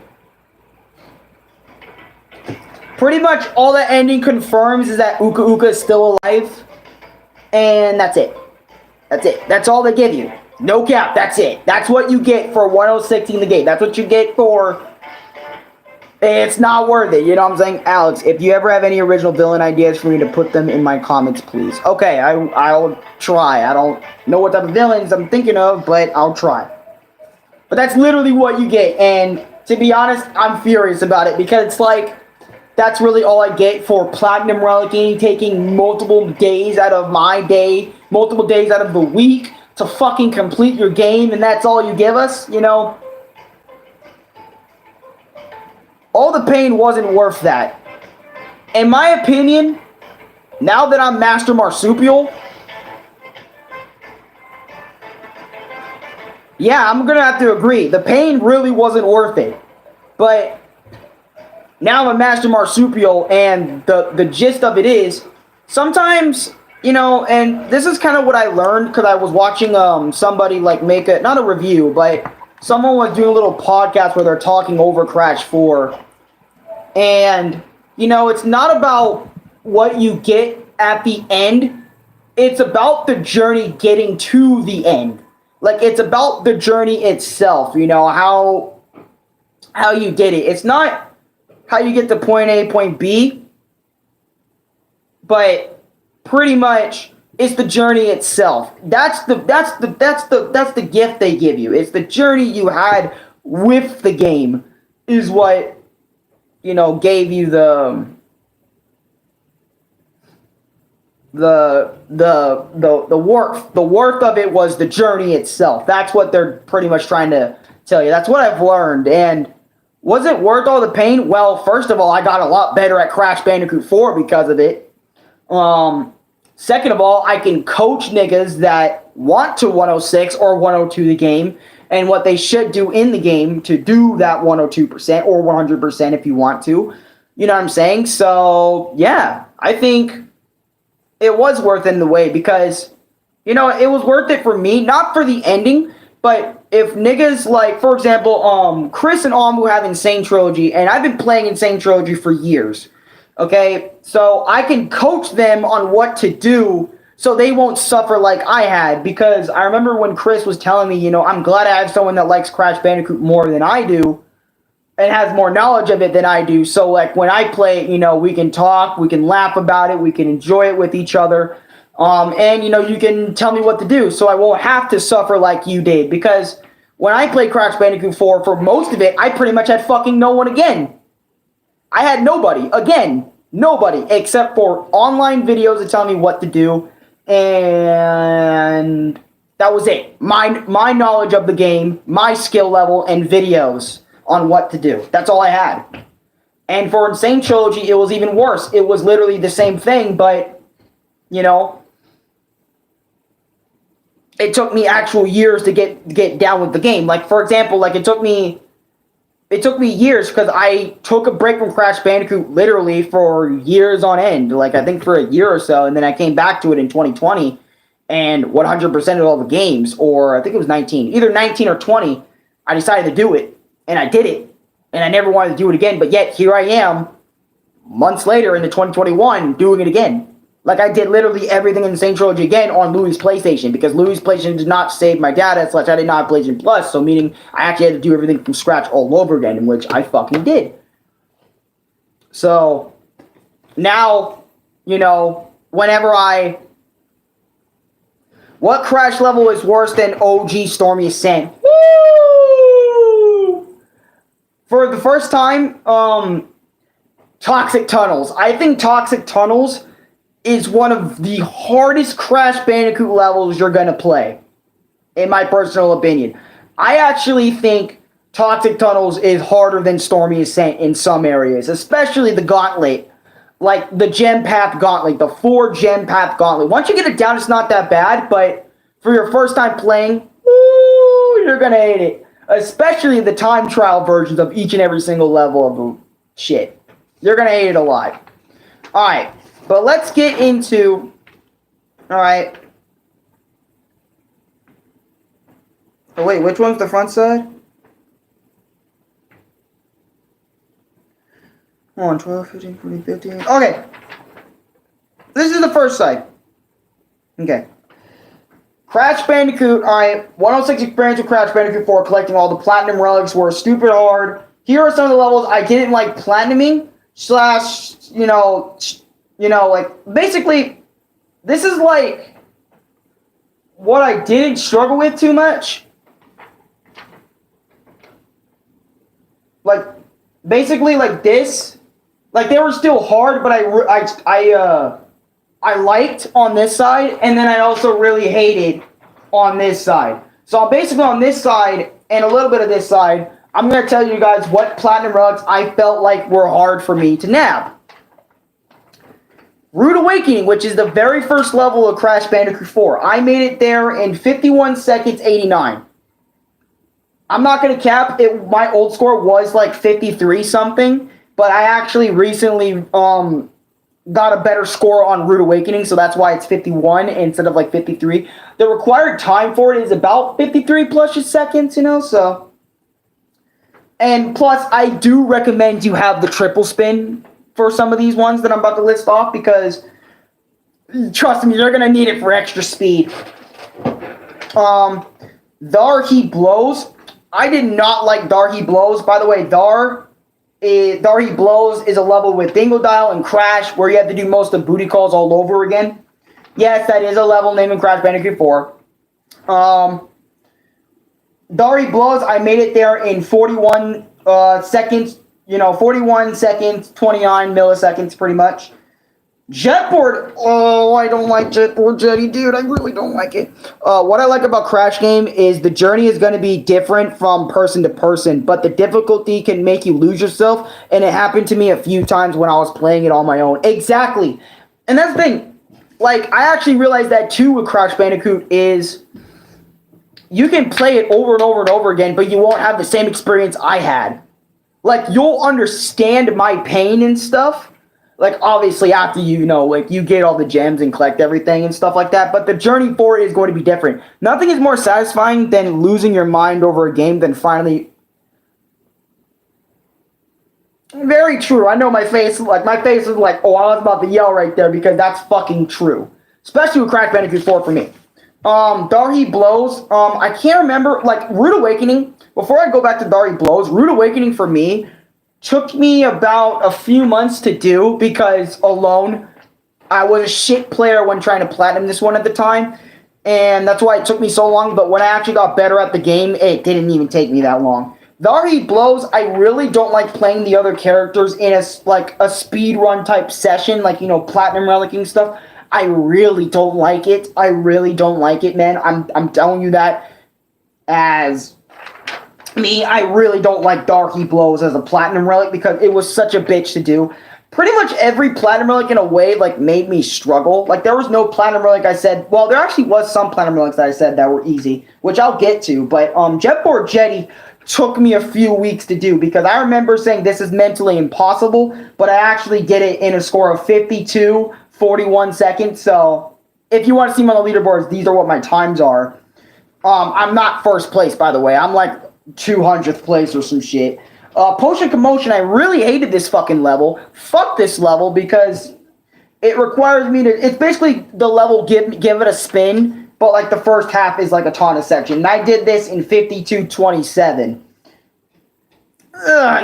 Pretty much all the ending confirms is that Uka Uka is still alive. And that's it. That's it. That's all they give you. No cap, that's it. That's what you get for 106 in the game. That's what you get for... It's not worth it, you know what I'm saying? Alex, if you ever have any original villain ideas for me to put them in my comments, please. Okay, I'll try. I don't know what type of villains I'm thinking of, but I'll try. But that's literally what you get, and to be honest, I'm furious about it, because it's like, that's really all I get for Platinum Relics, taking multiple days out of my day, multiple days out of the week, to fucking complete your game, and that's all you give us, you know? All the pain wasn't worth that. In my opinion, now that I'm Master Marsupial, yeah, I'm gonna have to agree. The pain really wasn't worth it. But now I'm a Master Marsupial, and the gist of it is, sometimes... You know, and this is kind of what I learned, because I was watching somebody like make a, not a review, but someone was doing a little podcast where they're talking over Crash 4. And, you know, it's not about what you get at the end. It's about the journey getting to the end. Like, it's about the journey itself, you know, how you get it. It's not how you get to point A, point B, but... pretty much, it's the journey itself. That's the gift they give you. It's the journey you had with the game is what, you know, gave you the worth. The worth of it was the journey itself. That's what they're pretty much trying to tell you. That's what I've learned. And was it worth all the pain? Well, first of all, I got a lot better at Crash Bandicoot 4 because of it. Second of all, I can coach niggas that want to 106 or 102 the game, and what they should do in the game to do that 102% or 100% if you want to. You know what I'm saying? So, yeah, I think it was worth it in the way because, you know, it was worth it for me, not for the ending, but if niggas like, for example, Chris and Amu have Insane Trilogy, and I've been playing Insane Trilogy for years, okay? So I can coach them on what to do so they won't suffer like I had, because I remember when Chris was telling me, you know, I'm glad I have someone that likes Crash Bandicoot more than I do, and has more knowledge of it than I do. So, like, when I play it, you know, we can talk, we can laugh about it, we can enjoy it with each other. And, you know, you can tell me what to do so I won't have to suffer like you did. Because when I played Crash Bandicoot 4, for most of it, I pretty much had fucking no one again. I had nobody. Again, nobody. Except for online videos that tell me what to do. And that was it. My knowledge of the game, my skill level, and videos on what to do. That's all I had. And for Insane Trilogy, it was even worse. It was literally the same thing, but, you know, it took me actual years to get down with the game. Like, for example, like, it took me years because I took a break from Crash Bandicoot literally for years on end. Like, I think for a year or so, and then I came back to it in 2020, and 100% of all the games, or I think it was 19, either 19 or 20, I decided to do it. And I did it, and I never wanted to do it again, but yet here I am, months later into 2021, doing it again. Like, I did literally everything in the Insane Trilogy again on Louis' PlayStation, because Louis' PlayStation did not save my data, / I did not have PlayStation Plus, so meaning I actually had to do everything from scratch all over again, in which I fucking did. So, now, you know, whenever what Crash level is worse than OG Stormy Ascent? For the first time, Toxic Tunnels. I think Toxic Tunnels is one of the hardest Crash Bandicoot levels you're going to play, in my personal opinion. I actually think Toxic Tunnels is harder than Stormy Ascent in some areas, especially the Gauntlet. Like, the Gem Path Gauntlet, the 4 Gem Path Gauntlet. Once you get it down, it's not that bad, but for your first time playing, woo, you're going to hate it. Especially the time trial versions of each and every single level of the shit. You're going to hate it a lot. Alright, but let's get into... Alright. Oh wait, which one's the front side? Hold on, 12, 15, 14, 15... Okay. This is the first side. Okay. Crash Bandicoot, alright, 106 experience with Crash Bandicoot 4, collecting all the Platinum Relics were stupid hard. Here are some of the levels I didn't like platinuming, / you know, like, basically, this is, like, what I didn't struggle with too much. Like, basically, like this, like, they were still hard, but I liked on this side, and then I also really hated on this side. So basically on this side, and a little bit of this side, I'm going to tell you guys what Platinum Relics I felt like were hard for me to nab. Rude Awakening, which is the very first level of Crash Bandicoot 4. I made it there in 51 seconds 89. I'm not going to cap it. My old score was like 53 something, but I actually recently got a better score on Rude Awakening, so that's why it's 51 instead of like 53. The required time for it is about 53 plus seconds, you know, so. And plus, I do recommend you have the triple spin for some of these ones that I'm about to list off, because trust me, you're going to need it for extra speed. Dar He Blows. I did not like Dar He Blows. By the way, Dar He Blows is a level with Dingodile and Crash where you have to do most of booty calls all over again. Yes, that is a level named in Crash Bandicoot 4. Dar He Blows, I made it there in 41 seconds. You know, 41 seconds, 29 milliseconds, pretty much. Jetboard. Oh, I don't like Jetboard Jetty, dude. I really don't like it. What I like about Crash game is the journey is going to be different from person to person, but the difficulty can make you lose yourself, and it happened to me a few times when I was playing it on my own. Exactly. And that's the thing. Like, I actually realized that, too, with Crash Bandicoot is you can play it over and over and over again, but you won't have the same experience I had. Like, you'll understand my pain and stuff. like, obviously, after like, you get all the gems and collect everything and stuff like that, but the journey forward is going to be different. Nothing is more satisfying than losing your mind over a game than finally... Very true. I know my face is like, oh, I was about to yell right there because that's fucking true. Especially with Crash Bandicoot 4 for me. Darhy Blows, I can't remember, like, Rude Awakening, before I go back to Darhy Blows, Rude Awakening for me took me about a few months to do because, alone, I was a shit player when trying to platinum this one at the time, and that's why it took me so long, but when I actually got better at the game, it didn't even take me that long. Darhy Blows, I really don't like playing the other characters in a speed run type session, like, Platinum Relicing stuff. I really don't like it. I really don't like it, man. I'm telling you that as me. I really don't like Darhy Blows as a Platinum Relic because it was such a bitch to do. Pretty much every Platinum Relic in a way, like, made me struggle. Like, there was no Platinum Relic I said... Well, there actually was some Platinum Relics that I said that were easy, which I'll get to. But Jetboard Jetty took me a few weeks to do because I remember saying this is mentally impossible, but I actually did it in a score of 52:41 seconds. So if you want to see me on the leaderboards, these are what my times are. I'm not first place, by the way. I'm like 200th place or some shit. Potion Commotion, I really hated this fucking level. Fuck this level because it requires me to... It's basically the level give it a spin, but, like, the first half is, like, a taunt section. And I did this in 52:27.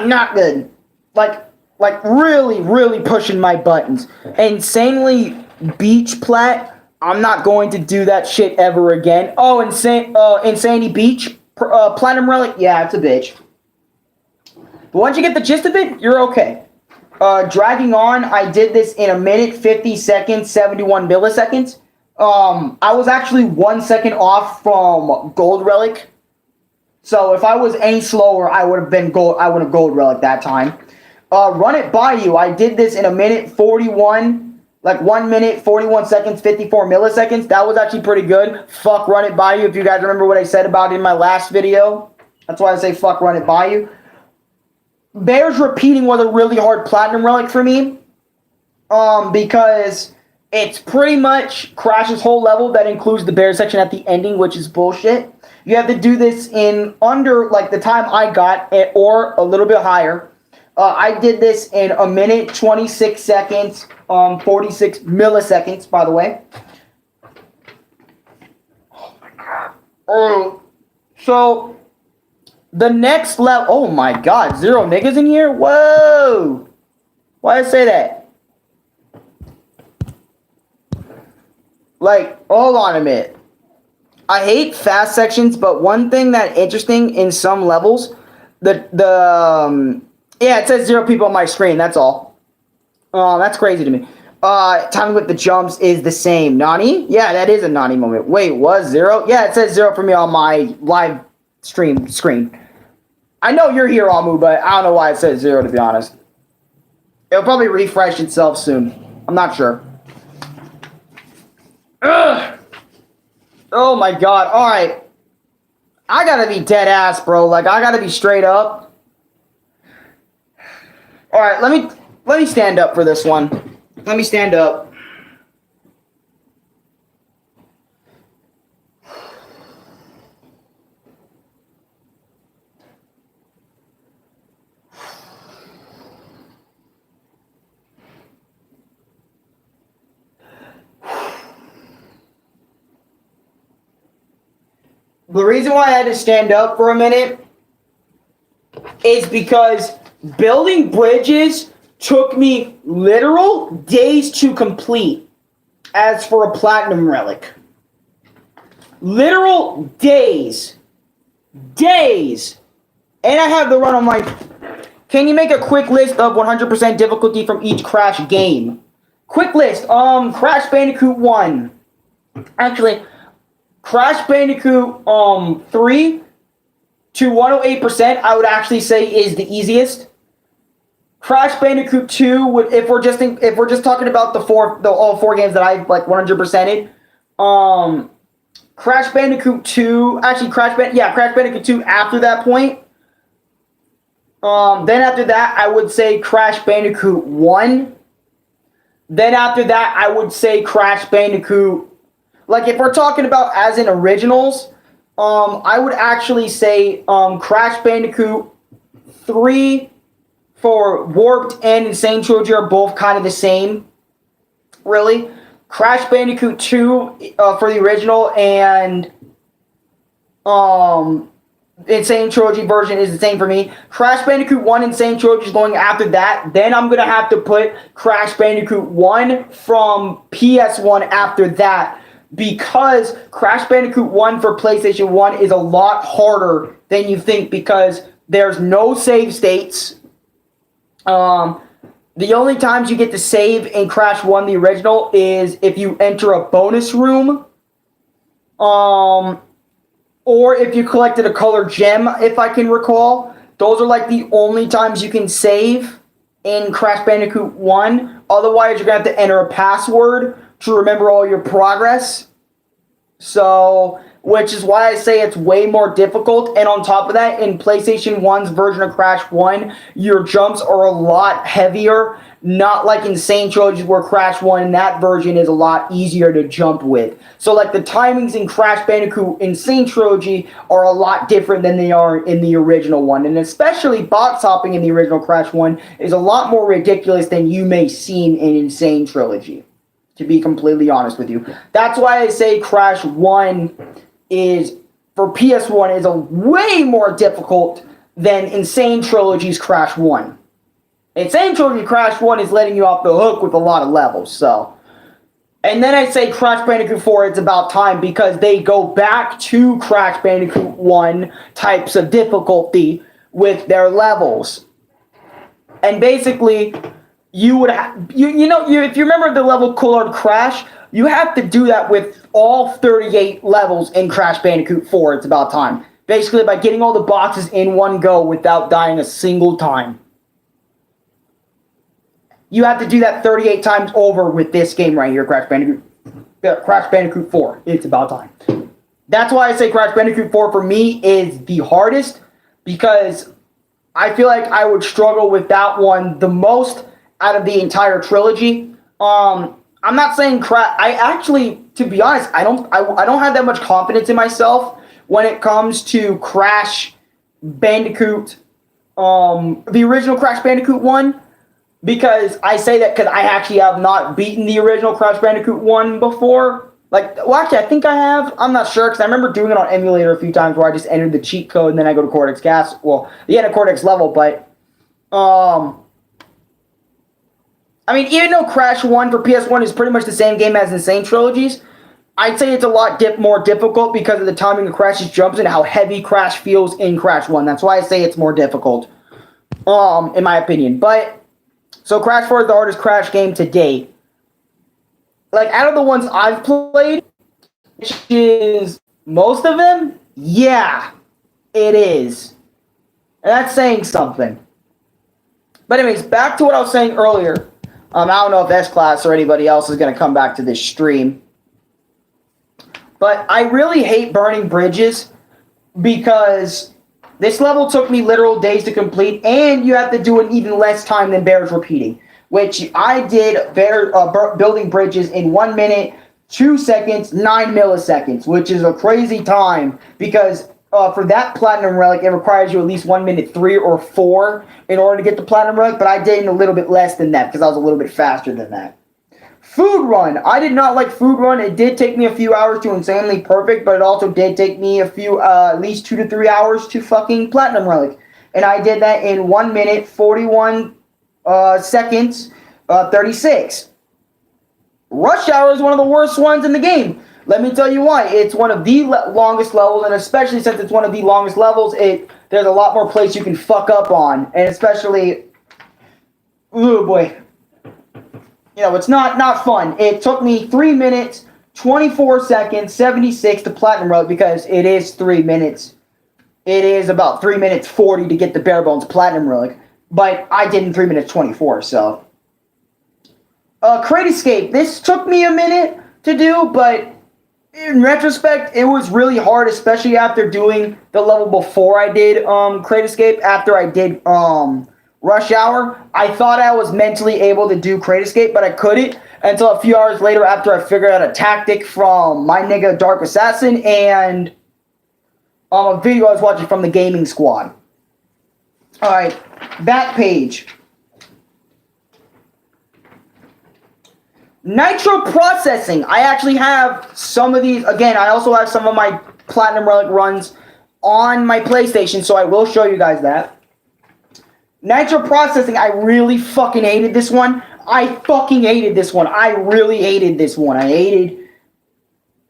Not good. Like, really, really pushing my buttons. Insanely Beach Plat. I'm not going to do that shit ever again. Oh, Insanity Beach. Platinum Relic. Yeah, it's a bitch. But once you get the gist of it, you're okay. Dragging On, I did this in 1 minute, 50 seconds, 71 milliseconds. I was actually 1 second off from Gold Relic. So if I was any slower, I would have Gold Relic that time. Run It By You, I did this in 1 minute 41, like 1 minute 41 seconds, 54 milliseconds. That was actually pretty good. Fuck Run It By You, if you guys remember what I said about it in my last video. That's why I say fuck Run It By You. Bears Repeating was a really hard Platinum Relic for me. Because it's pretty much Crash's whole level that includes the bear section at the ending, which is bullshit. You have to do this in under, like, the time I got, or a little bit higher. I did this in 1 minute, 26 seconds, 46 milliseconds, by the way. Oh, my God. So, the next level... Oh, my God. 0 niggas in here? Whoa! Why did I say that? Like, hold on a minute. I hate fast sections, but one thing that's interesting in some levels, yeah, it says 0 people on my screen, that's all. That's crazy to me. Timing with the jumps is the same. Nani? Yeah, that is a Nani moment. Wait, was 0? Yeah, it says 0 for me on my live stream screen. I know you're here, Amu, but I don't know why it says 0, to be honest. It'll probably refresh itself soon. I'm not sure. Ugh. Oh my God. Alright. I gotta be dead ass, bro. Like, I gotta be straight up. Alright, let me stand up for this one. Let me stand up. The reason why I had to stand up for a minute is because building bridges took me literal days to complete as for a Platinum Relic. Literal days. Days. And I have the run on my... Can you make a quick list of 100% difficulty from each Crash game? Quick list. Crash Bandicoot 1. Actually... Crash Bandicoot 3 to 108%, I would actually say is the easiest. Crash Bandicoot 2 would, if we're just talking about all four games that I've like 100%ed. Crash Bandicoot 2, actually Crash Bandicoot 2 after that point. Then after that, I would say Crash Bandicoot 1 Then after that, I would say Crash Bandicoot. Like, if we're talking about as in originals, I would actually say Crash Bandicoot 3 for Warped and Insane Trilogy are both kind of the same, really. Crash Bandicoot 2 for the original and Insane Trilogy version is the same for me. Crash Bandicoot 1 Insane Trilogy is going after that. Then I'm going to have to put Crash Bandicoot 1 from PS1 after that, because Crash Bandicoot 1 for PlayStation 1 is a lot harder than you think, because there's no save states. The only times you get to save in Crash 1, the original, is if you enter a bonus room. Or if you collected a colored gem, if I can recall. Those are like the only times you can save in Crash Bandicoot 1. Otherwise, you're going to have to enter a password to remember all your progress. So, which is why I say it's way more difficult. And on top of that, in PlayStation 1's version of Crash 1, your jumps are a lot heavier. Not like Insane Trilogy, where Crash 1 in that version is a lot easier to jump with. So, like, the timings in Crash Bandicoot Insane Trilogy are a lot different than they are in the original one. And especially box hopping in the original Crash 1 is a lot more ridiculous than you may seem in Insane Trilogy, to be completely honest with you. That's why I say Crash 1 is, for PS1, is a way more difficult than Insane Trilogy's Crash 1. Insane Trilogy Crash 1 is letting you off the hook with a lot of levels, so. And then I say Crash Bandicoot 4, it's about time, because they go back to Crash Bandicoot 1 types of difficulty with their levels. And basically, you would have, if you remember the level Colored Crash, you have to do that with all 38 levels in Crash Bandicoot 4, it's about time. Basically, by getting all the boxes in one go without dying a single time. You have to do that 38 times over with this game right here, Crash Bandicoot 4. It's about time. That's why I say Crash Bandicoot 4 for me is the hardest, because I feel like I would struggle with that one the most out of the entire trilogy. I'm not saying I actually, to be honest, I don't have that much confidence in myself when it comes to Crash Bandicoot, the original Crash Bandicoot 1. Because I say that because I actually have not beaten the original Crash Bandicoot 1 before. Actually, I think I have. I'm not sure, because I remember doing it on emulator a few times where I just entered the cheat code and then I go to Cortex Gas. Well, the end of Cortex level, but... I mean, even though Crash 1 for PS1 is pretty much the same game as Insane Trilogies, I'd say it's a lot more difficult because of the timing of Crash's jumps and how heavy Crash feels in Crash 1. That's why I say it's more difficult, in my opinion. But... So Crash 4 is the hardest Crash game to date. Like, out of the ones I've played, which is most of them, yeah, it is. And that's saying something. But anyways, back to what I was saying earlier. I don't know if S-Class or anybody else is going to come back to this stream. But I really hate burning bridges, because this level took me literal days to complete, and you have to do it even less time than bears repeating, which I did building bridges in 1 minute, 2 seconds, 9 milliseconds, which is a crazy time, because for that Platinum Relic, it requires you at least 1 minute 3 or 4 in order to get the Platinum Relic, but I did in a little bit less than that, because I was a little bit faster than that. Food Run. I did not like Food Run. It did take me a few hours to Insanely Perfect, but it also did take me a few, at least 2 to 3 hours to fucking Platinum Relic. And I did that in 1 minute, 41 seconds, 36. Rush Hour is one of the worst ones in the game. Let me tell you why. It's one of the longest levels, and especially since it's one of the longest levels, there's a lot more places you can fuck up on. And especially, oh boy. It's not fun. It took me 3 minutes, 24 seconds, 76 to Platinum Relic, because it is 3 minutes. It is about 3 minutes 40 to get the bare bones Platinum Relic. But I did in 3 minutes 24, so. Crate Escape. This took me a minute to do, but in retrospect, it was really hard, especially after doing the level before I did Crate Escape, after I did Rush Hour, I thought I was mentally able to do Crate Escape, but I couldn't until a few hours later after I figured out a tactic from my nigga Dark Assassin and a video I was watching from the Gaming Squad. Alright, back page. Nitro processing. I actually have some of these. Again, I also have some of my Platinum Relic runs on my PlayStation, so I will show you guys that. Nitro processing, I really fucking hated this one. I fucking hated this one. I really hated this one. I hated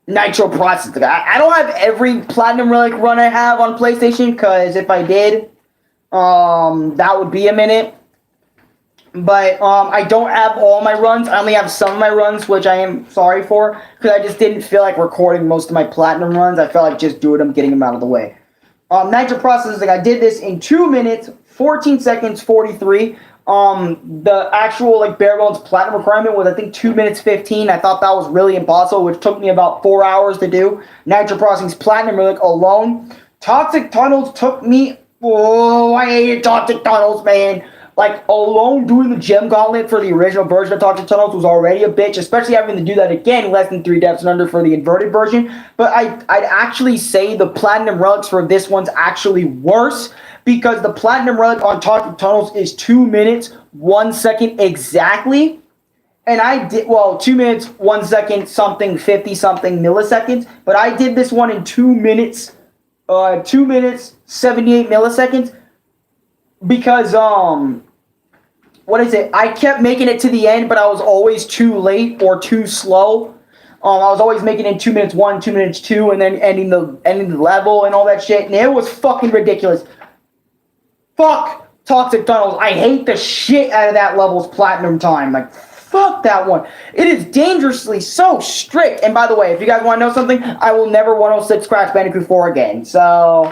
Nitro processing. I don't have every Platinum Relic run I have on PlayStation, because if I did, that would be a minute. But I don't have all my runs. I only have some of my runs, which I am sorry for, because I just didn't feel like recording most of my Platinum runs. I felt like just doing them, getting them out of the way. Nitro processing, I did this in 2 minutes, 14 seconds, 43. The actual like bare bones Platinum requirement was I think 2 minutes 15. I thought that was really impossible, which took me about 4 hours to do. Nitro processing's Platinum Relic alone. Toxic Tunnels took me. Oh, I hated Toxic Tunnels, man. Like, alone doing the gem gauntlet for the original version of Toxic Tunnels was already a bitch, especially having to do that again less than 3 depths and under for the inverted version. But I'd actually say the Platinum Relics for this one's actually worse, because the Platinum Relic on Toxic Tunnels is 2 minutes, 1 second exactly. And I did, 2 minutes, 1 second, something, 50 something milliseconds. But I did this one in 2 minutes, 2 minutes, 78 milliseconds. Because, I kept making it to the end, but I was always too late or too slow. I was always making it in 2 minutes 1, 2 minutes 2, and then ending the level and all that shit. And it was fucking ridiculous. Fuck Toxic Tunnels. I hate the shit out of that level's platinum time. Like, fuck that one. It is dangerously so strict. And by the way, if you guys want to know something, I will never 106 Crash Bandicoot 4 again. So,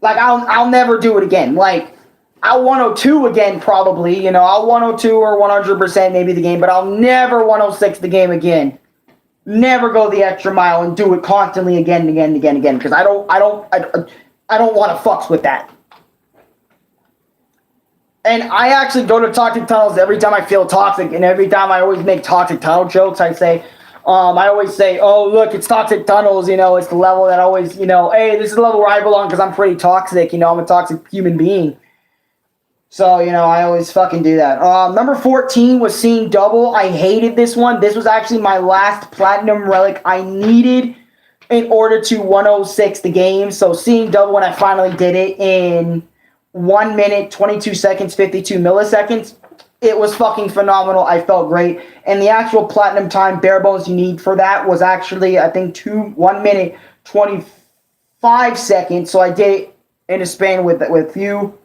like, I'll never do it again. Like, I'll 102 again, probably. You know, I'll 102 or 100% maybe the game, but I'll never 106 the game again. Never go the extra mile and do it constantly again and again and again and again, because I don't want to fucks with that. And I actually go to Toxic Tunnels every time I feel toxic, and every time I always make Toxic Tunnel jokes. I always say, oh, look, it's Toxic Tunnels, you know, it's the level that always, you know, hey, this is the level where I belong because I'm pretty toxic, you know, I'm a toxic human being. So, you know, I always fucking do that. Number 14 was Seeing Double. I hated this one. This was actually my last Platinum Relic I needed in order to 106 the game. So, Seeing Double, when I finally did it in 1 minute, 22 seconds, 52 milliseconds, it was fucking phenomenal. I felt great. And the actual Platinum time, bare bones you need for that was actually, I think, 1 minute, 25 seconds. So, I did it in a span with few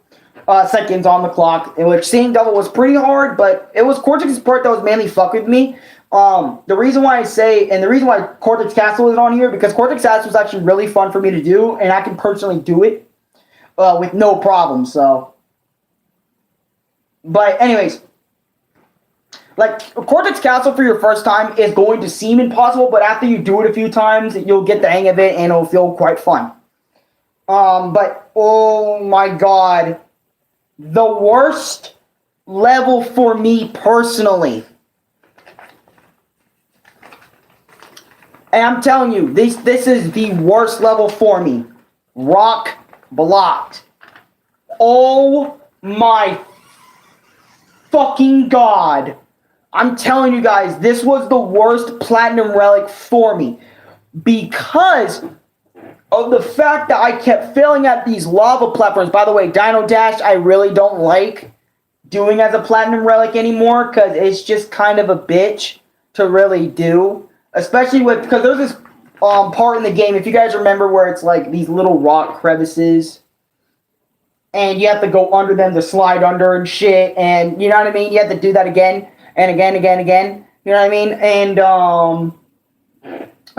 seconds on the clock, in which Seeing Double was pretty hard, but it was Cortex's part that was mainly fuck with me. The reason why I say, and the reason why Cortex Castle isn't on here, because Cortex Castle was actually really fun for me to do, and I can personally do it with no problem, so. But anyways, like, Cortex Castle for your first time is going to seem impossible, but after you do it a few times, you'll get the hang of it, and it'll feel quite fun. But, oh my god, the worst level for me personally. And I'm telling you, this is the worst level for me. Rock Blocked. Oh my fucking god. I'm telling you guys, this was the worst Platinum Relic for me. Because of the fact that I kept failing at these lava platforms. By the way, Dino Dash I really don't like doing as a Platinum Relic anymore, because it's just kind of a bitch to really do. Especially because there's this part in the game, if you guys remember, where it's like these little rock crevices, and you have to go under them to slide under and shit, and you know what I mean? You have to do that again, and again, again. You know what I mean? And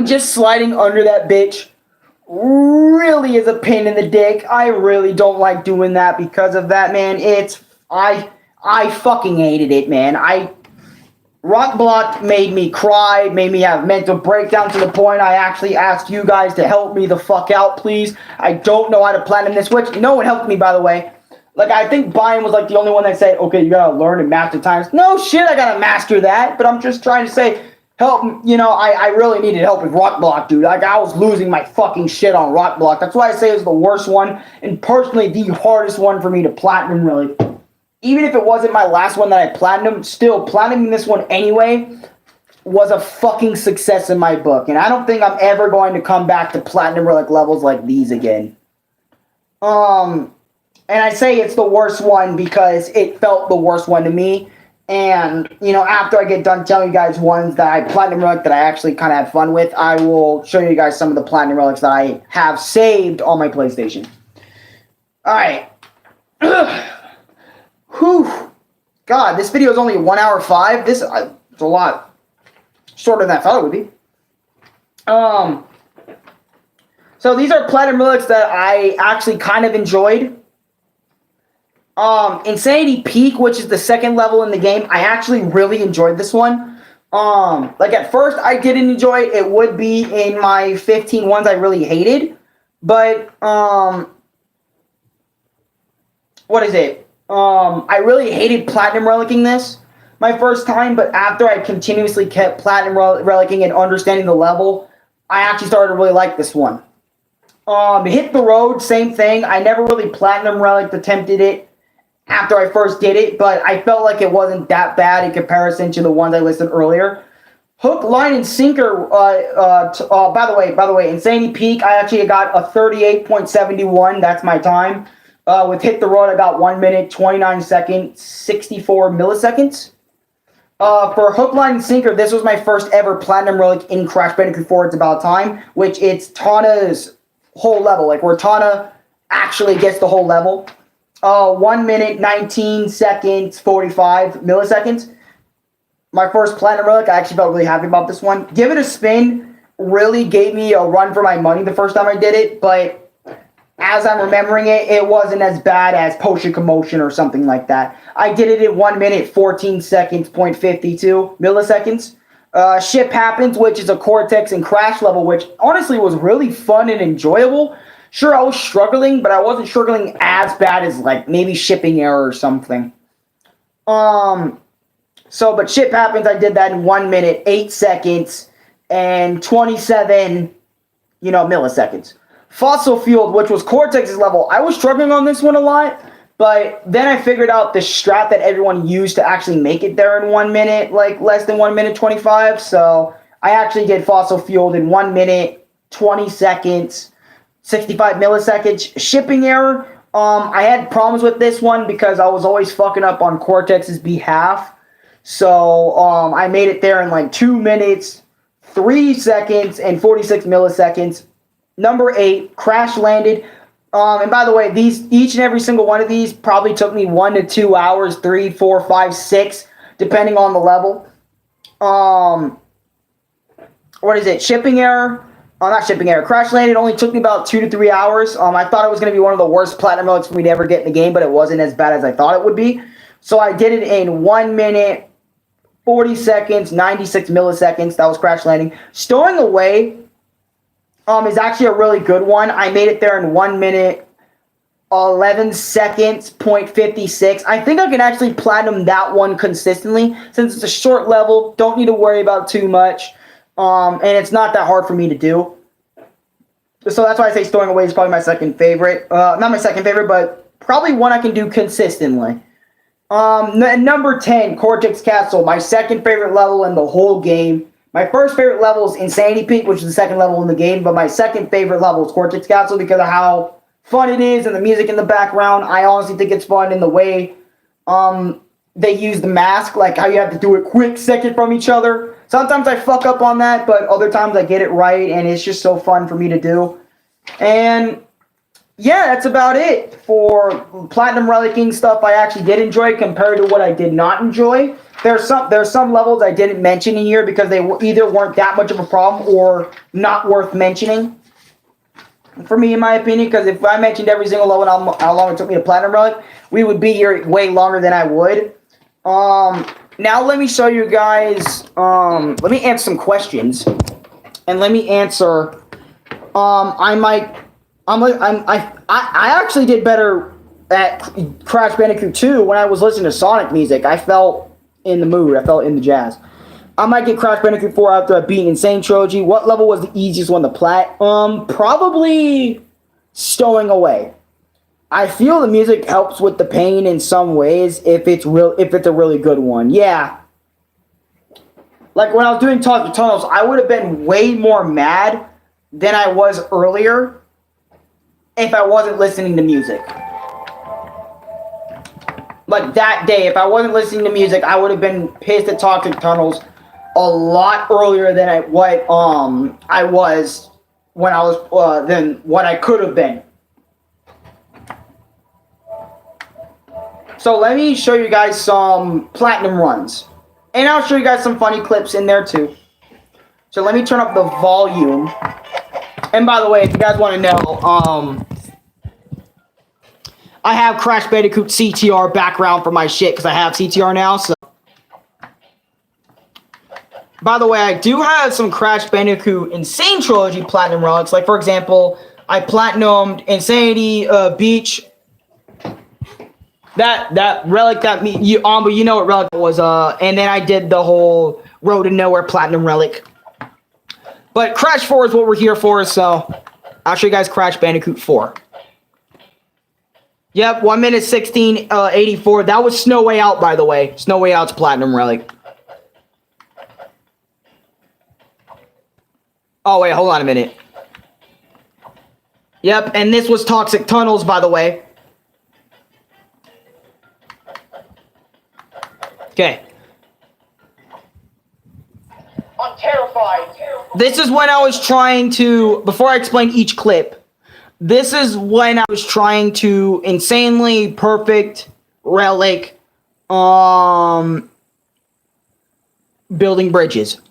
just sliding under that bitch really is a pain in the dick. I really don't like doing that because of that, man. I fucking hated it, man. Rock Block made me cry, made me have mental breakdown to the point I actually asked you guys to help me the fuck out, please. I don't know how to platinum this Switch. No one helped me, by the way. Like, I think Brian was like the only one that said, okay, you gotta learn and master times. No shit, I gotta master that, but I'm just trying to say, help, you know, I really needed help with Rock Block, dude. Like, I was losing my fucking shit on Rock Block. That's why I say it was the worst one, and personally the hardest one for me to platinum, really. Even if it wasn't my last one that I platinumed, still, platinuming this one anyway was a fucking success in my book. And I don't think I'm ever going to come back to Platinum Relic levels like these again. And I say it's the worst one because it felt the worst one to me. And, you know, after I get done telling you guys ones that I Platinum Relic that I actually kind of had fun with, I will show you guys some of the Platinum Relics that I have saved on my PlayStation. Alright. Whew. God, this video is only 1 hour 5. This it's a lot shorter than I thought it would be. So these are Platinum Relics that I actually kind of enjoyed. Insanity Peak, which is the second level in the game, I actually really enjoyed this one. Like at first I didn't enjoy it. It would be in my 15 ones I really hated. But what is it? I really hated Platinum Relicing this my first time, but after I continuously kept Platinum Relicing and understanding the level, I actually started to really like this one. Hit the Road, same thing. I never really Platinum Relic attempted it after I first did it, but I felt like it wasn't that bad in comparison to the ones I listed earlier. Hook, Line, and Sinker, by the way, Insanity Peak, I actually got a 38.71, that's my time. With Hit the Road, I got 1 minute, 29 seconds, 64 milliseconds. For Hook, Line, and Sinker, this was my first ever Platinum Relic in Crash Bandicoot 4, It's About Time, which it's Tana's whole level, like where Tana actually gets the whole level. 1 minute, 19 seconds, 45 milliseconds. My first Platinum Relic, I actually felt really happy about this one. Give It a Spin really gave me a run for my money the first time I did it, but as I'm remembering it, it wasn't as bad as Potion Commotion or something like that. I did it in 1 minute, 14 seconds, 0.52 milliseconds. Ship Happens, which is a Cortex and Crash level, which honestly was really fun and enjoyable. Sure, I was struggling, but I wasn't struggling as bad as, like, maybe Shipping Error or something. But Ship Happens, I did that in 1 minute, 8 seconds, and 27, milliseconds. Fossil Fueled, which was Cortex's level, I was struggling on this one a lot, but then I figured out the strat that everyone used to actually make it there in 1 minute, like less than 1 minute 25, so I actually did Fossil Fueled in 1 minute, 20 seconds, 65 milliseconds. Shipping Error, I had problems with this one because I was always fucking up on Cortex's behalf, so I made it there in like 2 minutes, 3 seconds, and 46 milliseconds. Number 8, Crash Landed. And by the way, each and every single one of these probably took me 1 to 2 hours, 3, 4, 5, 6, depending on the level. What is it? Shipping Error. Not Shipping Error. Crash Landed only took me about 2 to 3 hours. I thought it was going to be one of the worst Platinum Relics for me to ever get in the game, but it wasn't as bad as I thought it would be. So I did it in 1 minute, 40 seconds, 96 milliseconds. That was Crash Landing. Stowing Away is actually a really good one. I made it there in 1 minute, 11 seconds, 0.56. I think I can actually platinum that one consistently since it's a short level. Don't need to worry about too much. And it's not that hard for me to do. So that's why I say Stowing Away is probably my second favorite. Not my second favorite, but probably one I can do consistently. Number 10, Cortex Castle, my second favorite level in the whole game. My first favorite level is Insanity Peak, which is the second level in the game, but my second favorite level is Cortex Castle because of how fun it is and the music in the background. I honestly think it's fun in the way they use the mask, like how you have to do it quick second from each other. Sometimes I fuck up on that, but other times I get it right, and it's just so fun for me to do. And yeah, that's about it for Platinum Relicing stuff I actually did enjoy compared to what I did not enjoy. There's some levels I didn't mention in here because they either weren't that much of a problem or not worth mentioning. For me, in my opinion, because if I mentioned every single level and how long it took me to Platinum Relic, we would be here way longer than I would. Now let me show you guys. Let me answer some questions, and let me answer. I actually did better at Crash Bandicoot 2 when I was listening to Sonic music. I felt in the mood. I felt in the jazz. I might get Crash Bandicoot 4 after I beat Insane Trilogy. What level was the easiest one to plat? Probably Stowing Away. I feel the music helps with the pain in some ways if it's a really good one. Yeah. Like when I was doing Talk to Tunnels, I would have been way more mad than I was earlier if I wasn't listening to music. Like that day, if I wasn't listening to music, I would have been pissed at Talk to Tunnels a lot earlier than I was when I was than what I could have been. So let me show you guys some platinum runs. And I'll show you guys some funny clips in there too. So let me turn up the volume. And by the way, if you guys want to know, I have Crash Bandicoot CTR background for my shit because I have CTR now. So, by the way, I do have some Crash Bandicoot Insane Trilogy Platinum Relics. Like, for example, I platinumed Insanity Beach. That relic that you know what relic it was, and then I did the whole Road to Nowhere Platinum Relic. But Crash 4 is what we're here for, so I'll show you guys Crash Bandicoot 4. Yep, 1 minute 16:84. That was Snow Way Out, by the way. Snow Way Out's Platinum Relic. Oh wait, hold on a minute. Yep, and this was Toxic Tunnels, by the way. Okay. I'm terrified. This is when I was trying to, before I explain each clip, this is when I was trying to insanely perfect relic building bridges.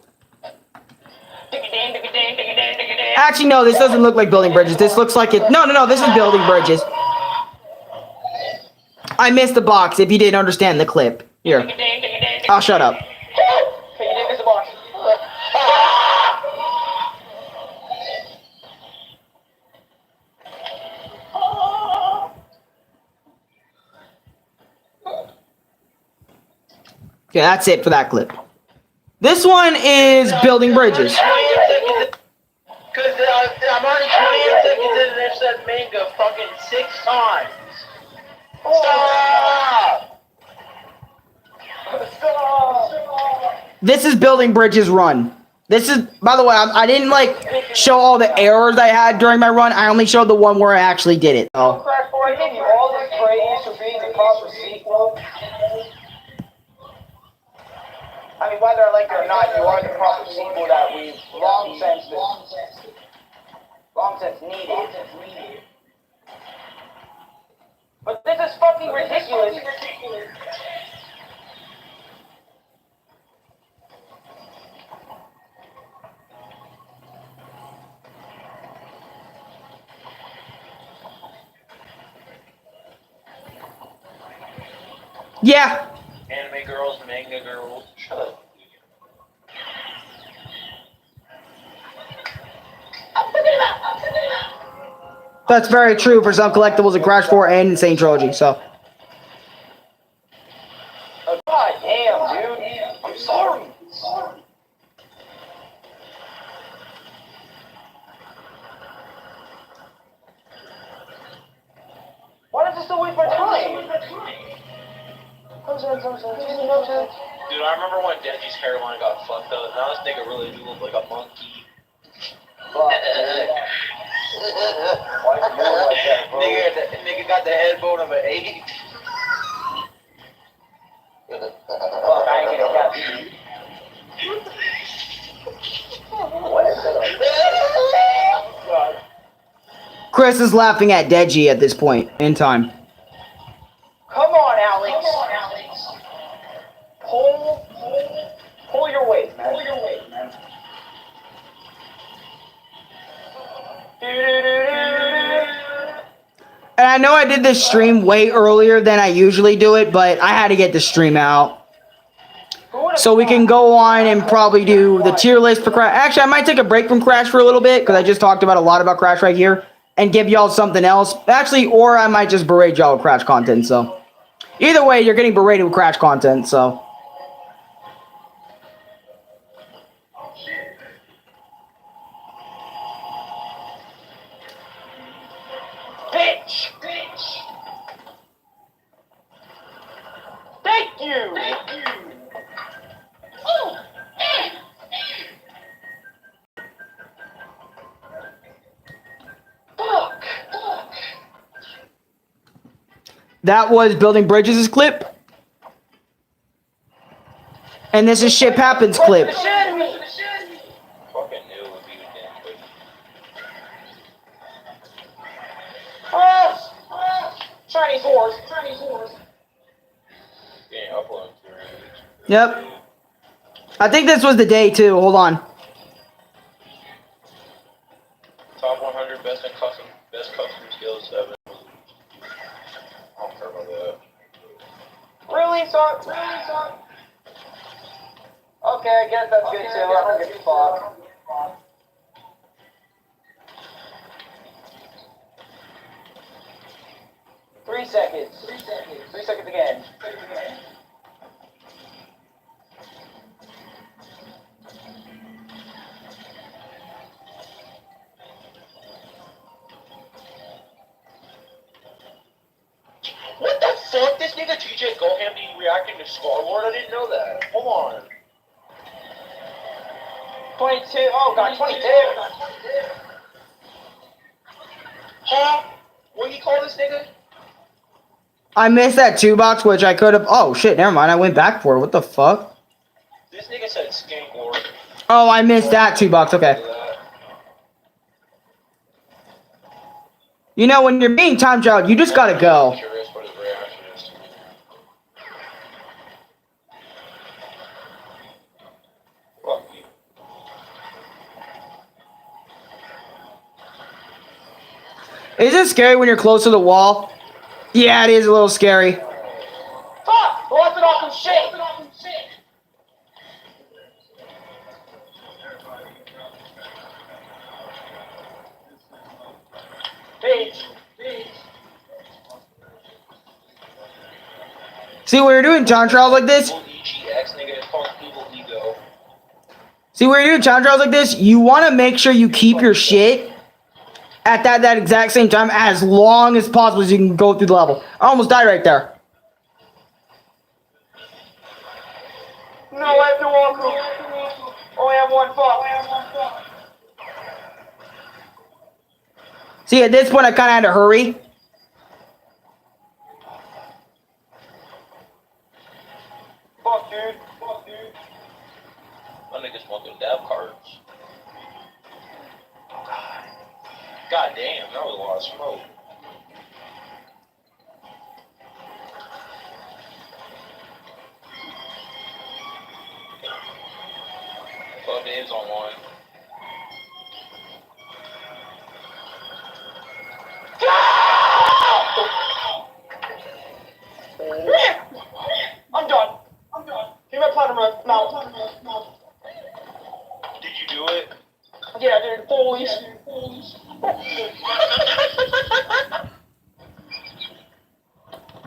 Actually, no, this doesn't look like building bridges. This looks like it. No, this is building bridges. I missed the box if you didn't understand the clip. Here. I'll shut up. Okay, that's it for that clip. This one is building bridges. Because I'm already 28 seconds in and they've said manga fucking 6 times. Stop! This is building bridges run. This is, by the way, I didn't like show all the errors I had during my run. I only showed the one where I actually did it. Oh. Crash 4, I give you all this praise for being the proper sequel. I mean, whether I like it or not, you are the proper sequel that we've long since needed. But this is fucking ridiculous. Yeah. Anime girls, manga girls, shut up. That's very true for some collectibles in Crash 4 and Insane Trilogy, so. Oh, God damn, dude. I'm sorry. Why does this still waste my time? Dude, I remember when Denji's hairline got fucked up. Now this nigga really do look like a monkey. Fuck, why you doing like that, bro? Nigga got the head bone of an 8. Fuck, I ain't gonna catch you. What is it? God. Chris is laughing at Deji at this point in time. Come on, Alex. Pull your weight, man. And I know I did this stream way earlier than I usually do it, but I had to get the stream out. so we can go on and probably do the tier list for Crash. Actually, I might take a break from Crash for a little bit because I just talked about a lot about Crash right here and give y'all something else. Actually, or I might just berate y'all with Crash content. So either way, you're getting berated with Crash content. So. Bitch! Thank you! Oh! Fuck! That was Building Bridges' clip. And this is Ship Happens clip. Fucking knew it would be damn quick. Chinese horse. Yeah, upload. Yep. I think this was the day too. Hold on. Top 100 best custom skills ever. I don't care about that. Really, son? Okay, I guess that's good too. I don't give a fuck. Three seconds. 3 seconds again. What the fuck? This nigga TJ Goham be reacting to Star-Lord? I didn't know that. Hold on. 22. Oh god, 22. Huh? What do you call this nigga? I missed that 2-box, which I could have. Oh shit! Never mind. I went back for it. What the fuck? This nigga said Skank Lord. Oh, I missed that 2-box. Okay. You know, when you're being time traveled, you just gotta go. Curious what his reaction is. Fuck you. Is it scary when you're close to the wall? Yeah, it is a little scary. Fuck! Lost it off some shit! Bitch! See, when you're doing time trials like this. EGX, nigga, it's called Evil Ego. See, when you're doing time trials like this, you want to make sure you keep your shit at that exact same time as long as possible so you can go through the level. I almost died right there. No, I have to walk. Only have one fuck. See, at this point, I kind of had to hurry. Fuck, dude. My niggas want them dab cards. God damn, that was a lot of smoke. Fuck, Dave's online. I'm done. Give me my platinum relic. No. Did you do it? Yeah, dude. Holy shit.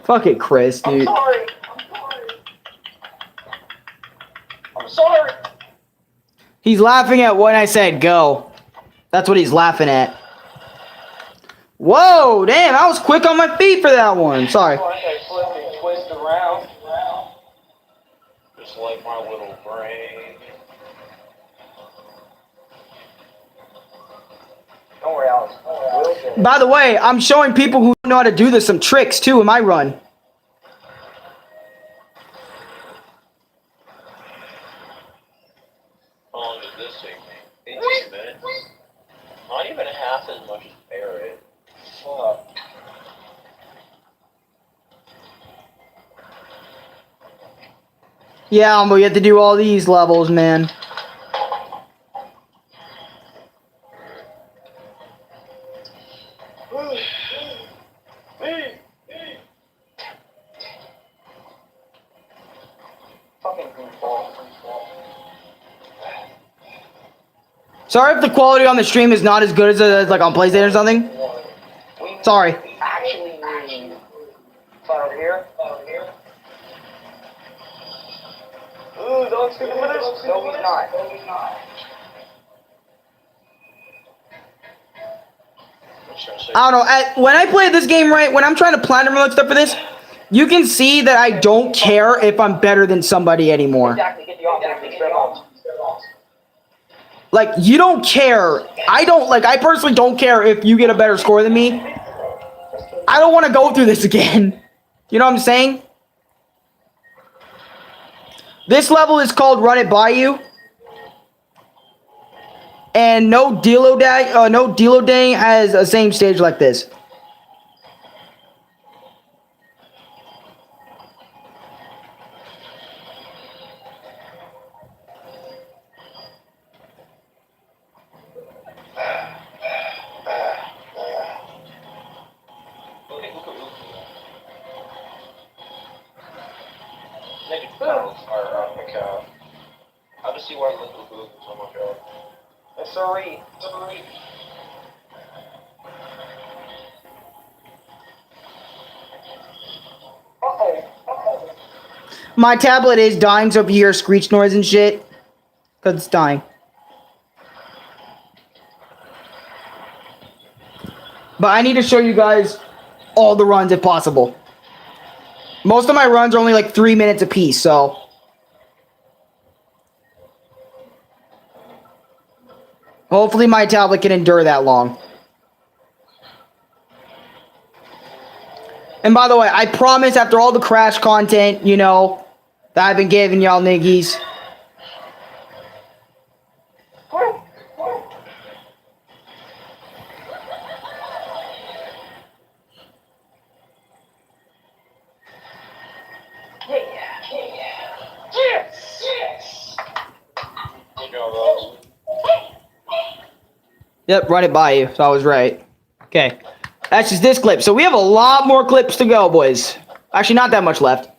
Fuck it, Chris, dude. I'm sorry. He's laughing at when I said go. That's what he's laughing at. Whoa, damn, I was quick on my feet for that one. Sorry. Twist around. Just like my little brain. Don't worry, Alex. By the way, I'm showing people who know how to do this some tricks too in my run. How long did this take me? 18 minutes? Not even half as much as Barrett. Fuck. Yeah, but you have to do all these levels, man. Fucking goofball. Sorry if the quality on the stream is not as good as like on PlayStation or something. Sorry. Actually, over here. Ooh, dog's gonna with us? No, he's not. I don't know. When I play this game, right, when I'm trying to Platinum Relics stuff for this, you can see that I don't care if I'm better than somebody anymore. Exactly, get the offense. Like, you don't care. I personally don't care if you get a better score than me. I don't want to go through this again. You know what I'm saying? This level is called Run It By You. And no Dealo Dang has a same stage like this. I'll just see where I'm looking for so much. Sorry. My tablet is dying, so if you hear screech noise and shit, because it's dying. But I need to show you guys all the runs if possible. Most of my runs are only like 3 minutes apiece, so... hopefully my tablet can endure that long. And by the way, I promise after all the Crash content, you know, that I've been giving y'all niggies. Yep, Run It By You, so I was right. Okay, that's just this clip. So we have a lot more clips to go, boys. Actually, not that much left.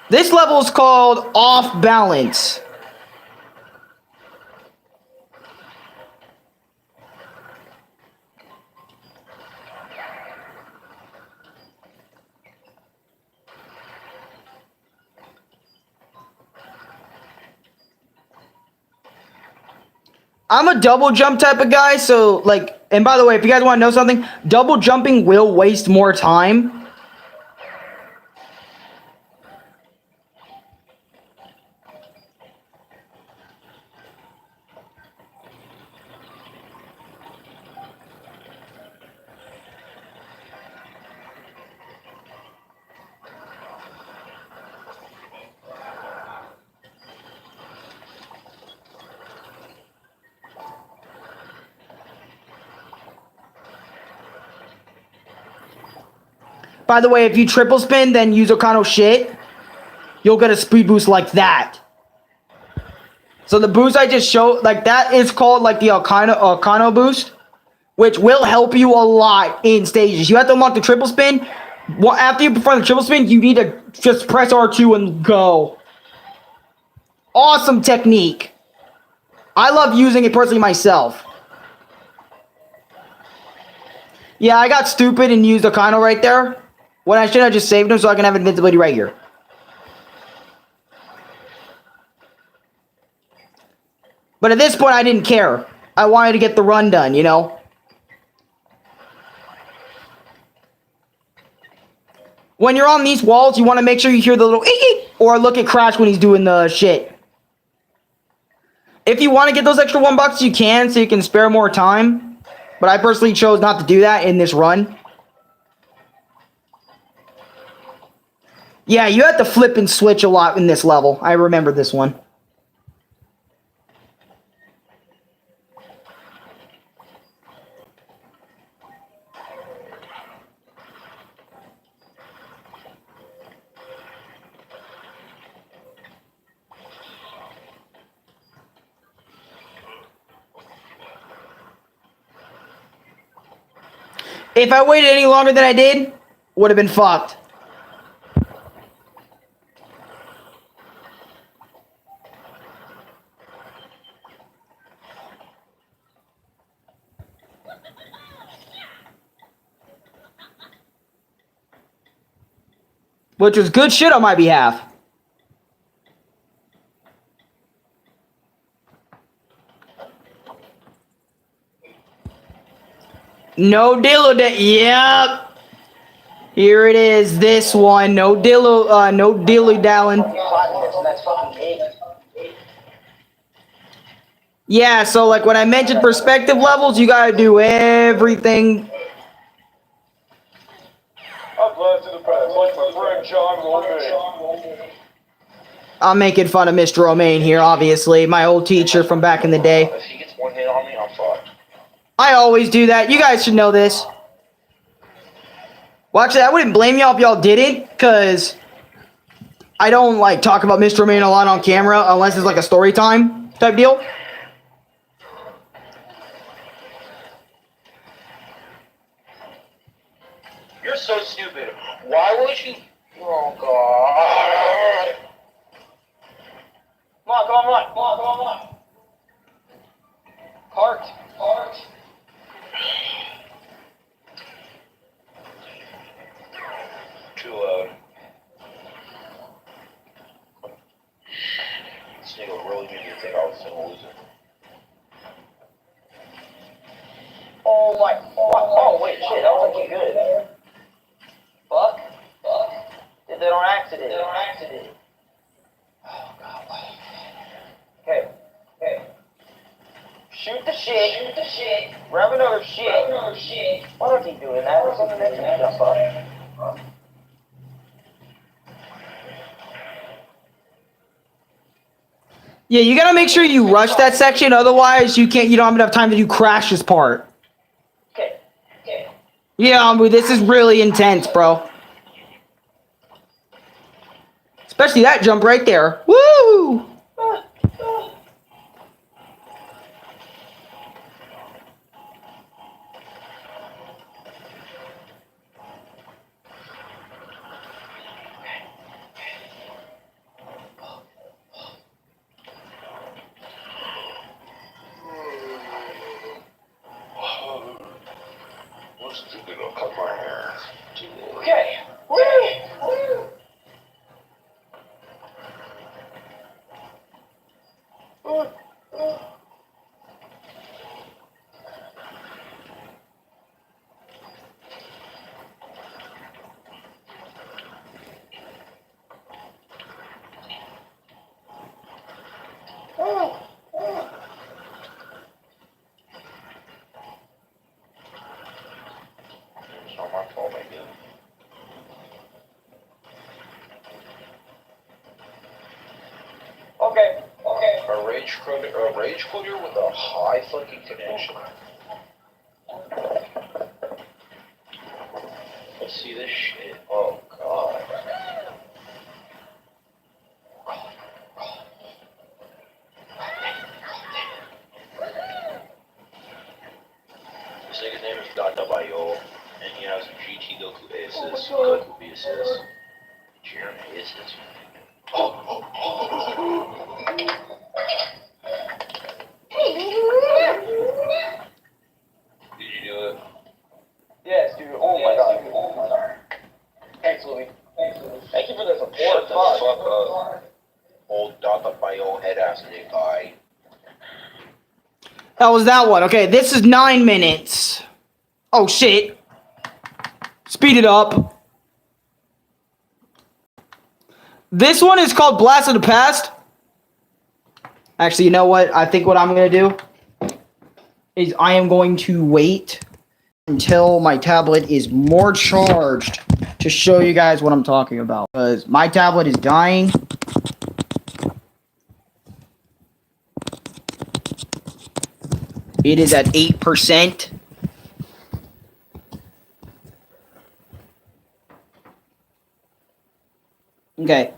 This level is called Off Balance. I'm a double jump type of guy, so like, and by the way, if you guys want to know something, double jumping will waste more time. By the way, if you triple spin, then use Okano shit, you'll get a speed boost like that. So the boost I just showed, like that is called like the Okano boost, which will help you a lot in stages. You have to unlock the triple spin. After you perform the triple spin, you need to just press R2 and go. Awesome technique. I love using it personally myself. Yeah, I got stupid and used Okano right there. When I should have just saved him so I can have invincibility right here. But at this point, I didn't care. I wanted to get the run done, you know? When you're on these walls, you want to make sure you hear the little ee or look at Crash when he's doing the shit. If you want to get those extra $1, you can, so you can spare more time. But I personally chose not to do that in this run. Yeah, you have to flip and switch a lot in this level. I remember this one. If I waited any longer than I did, would have been fucked. which was good shit on my behalf. No dillo day. Yep. Here it is. This one. No dillo. No dilly dallying. Yeah. So like when I mentioned perspective levels, you gotta do everything. I'm glad to the past, like my friend John Romaine. I'm making fun of Mr. Romaine here, obviously. My old teacher from back in the day. If he gets one hit on me, I'm fucked. I always do that. You guys should know this. Well, actually, I wouldn't blame y'all if y'all didn't, because I don't, like, talk about Mr. Romaine a lot on camera unless it's, like, a story time type deal. You're so stupid. Why would you? Oh, God. Come on. Cart. Too loud. This nigga really made me think I was gonna lose it. Oh, wait, shit, that was looking good. Fuck. Did that on accident. Oh, God. Okay. Shoot the shit. Grab another shit. Why don't keep doing that? There's something that can jump up. Yeah, you gotta make sure you rush that section, otherwise you don't have enough time to do Crash's part. Okay. Yeah, this is really intense, bro. Especially that jump right there. Woo! Okay. It's not my fault, I guess. Okay. A rage quitter with a high fucking connection. Let's see this shit. Oh, God. This nigga's name is Dada.io, and he has GT Goku Aces, Goku B Aces, Jeremy Aces. Did you do it? Yes, dude. Oh my God. Excellent. Thank you for the support. Shut the fuck up. Old Dada.io head ass nigga guy. That was that one. Okay, this is 9 minutes. Oh, shit. Speed it up. This one is called Blast of the Past. Actually, you know what? I think what I'm going to do is I am going to wait until my tablet is more charged to show you guys what I'm talking about. Because my tablet is dying. It is at 8%. Okay.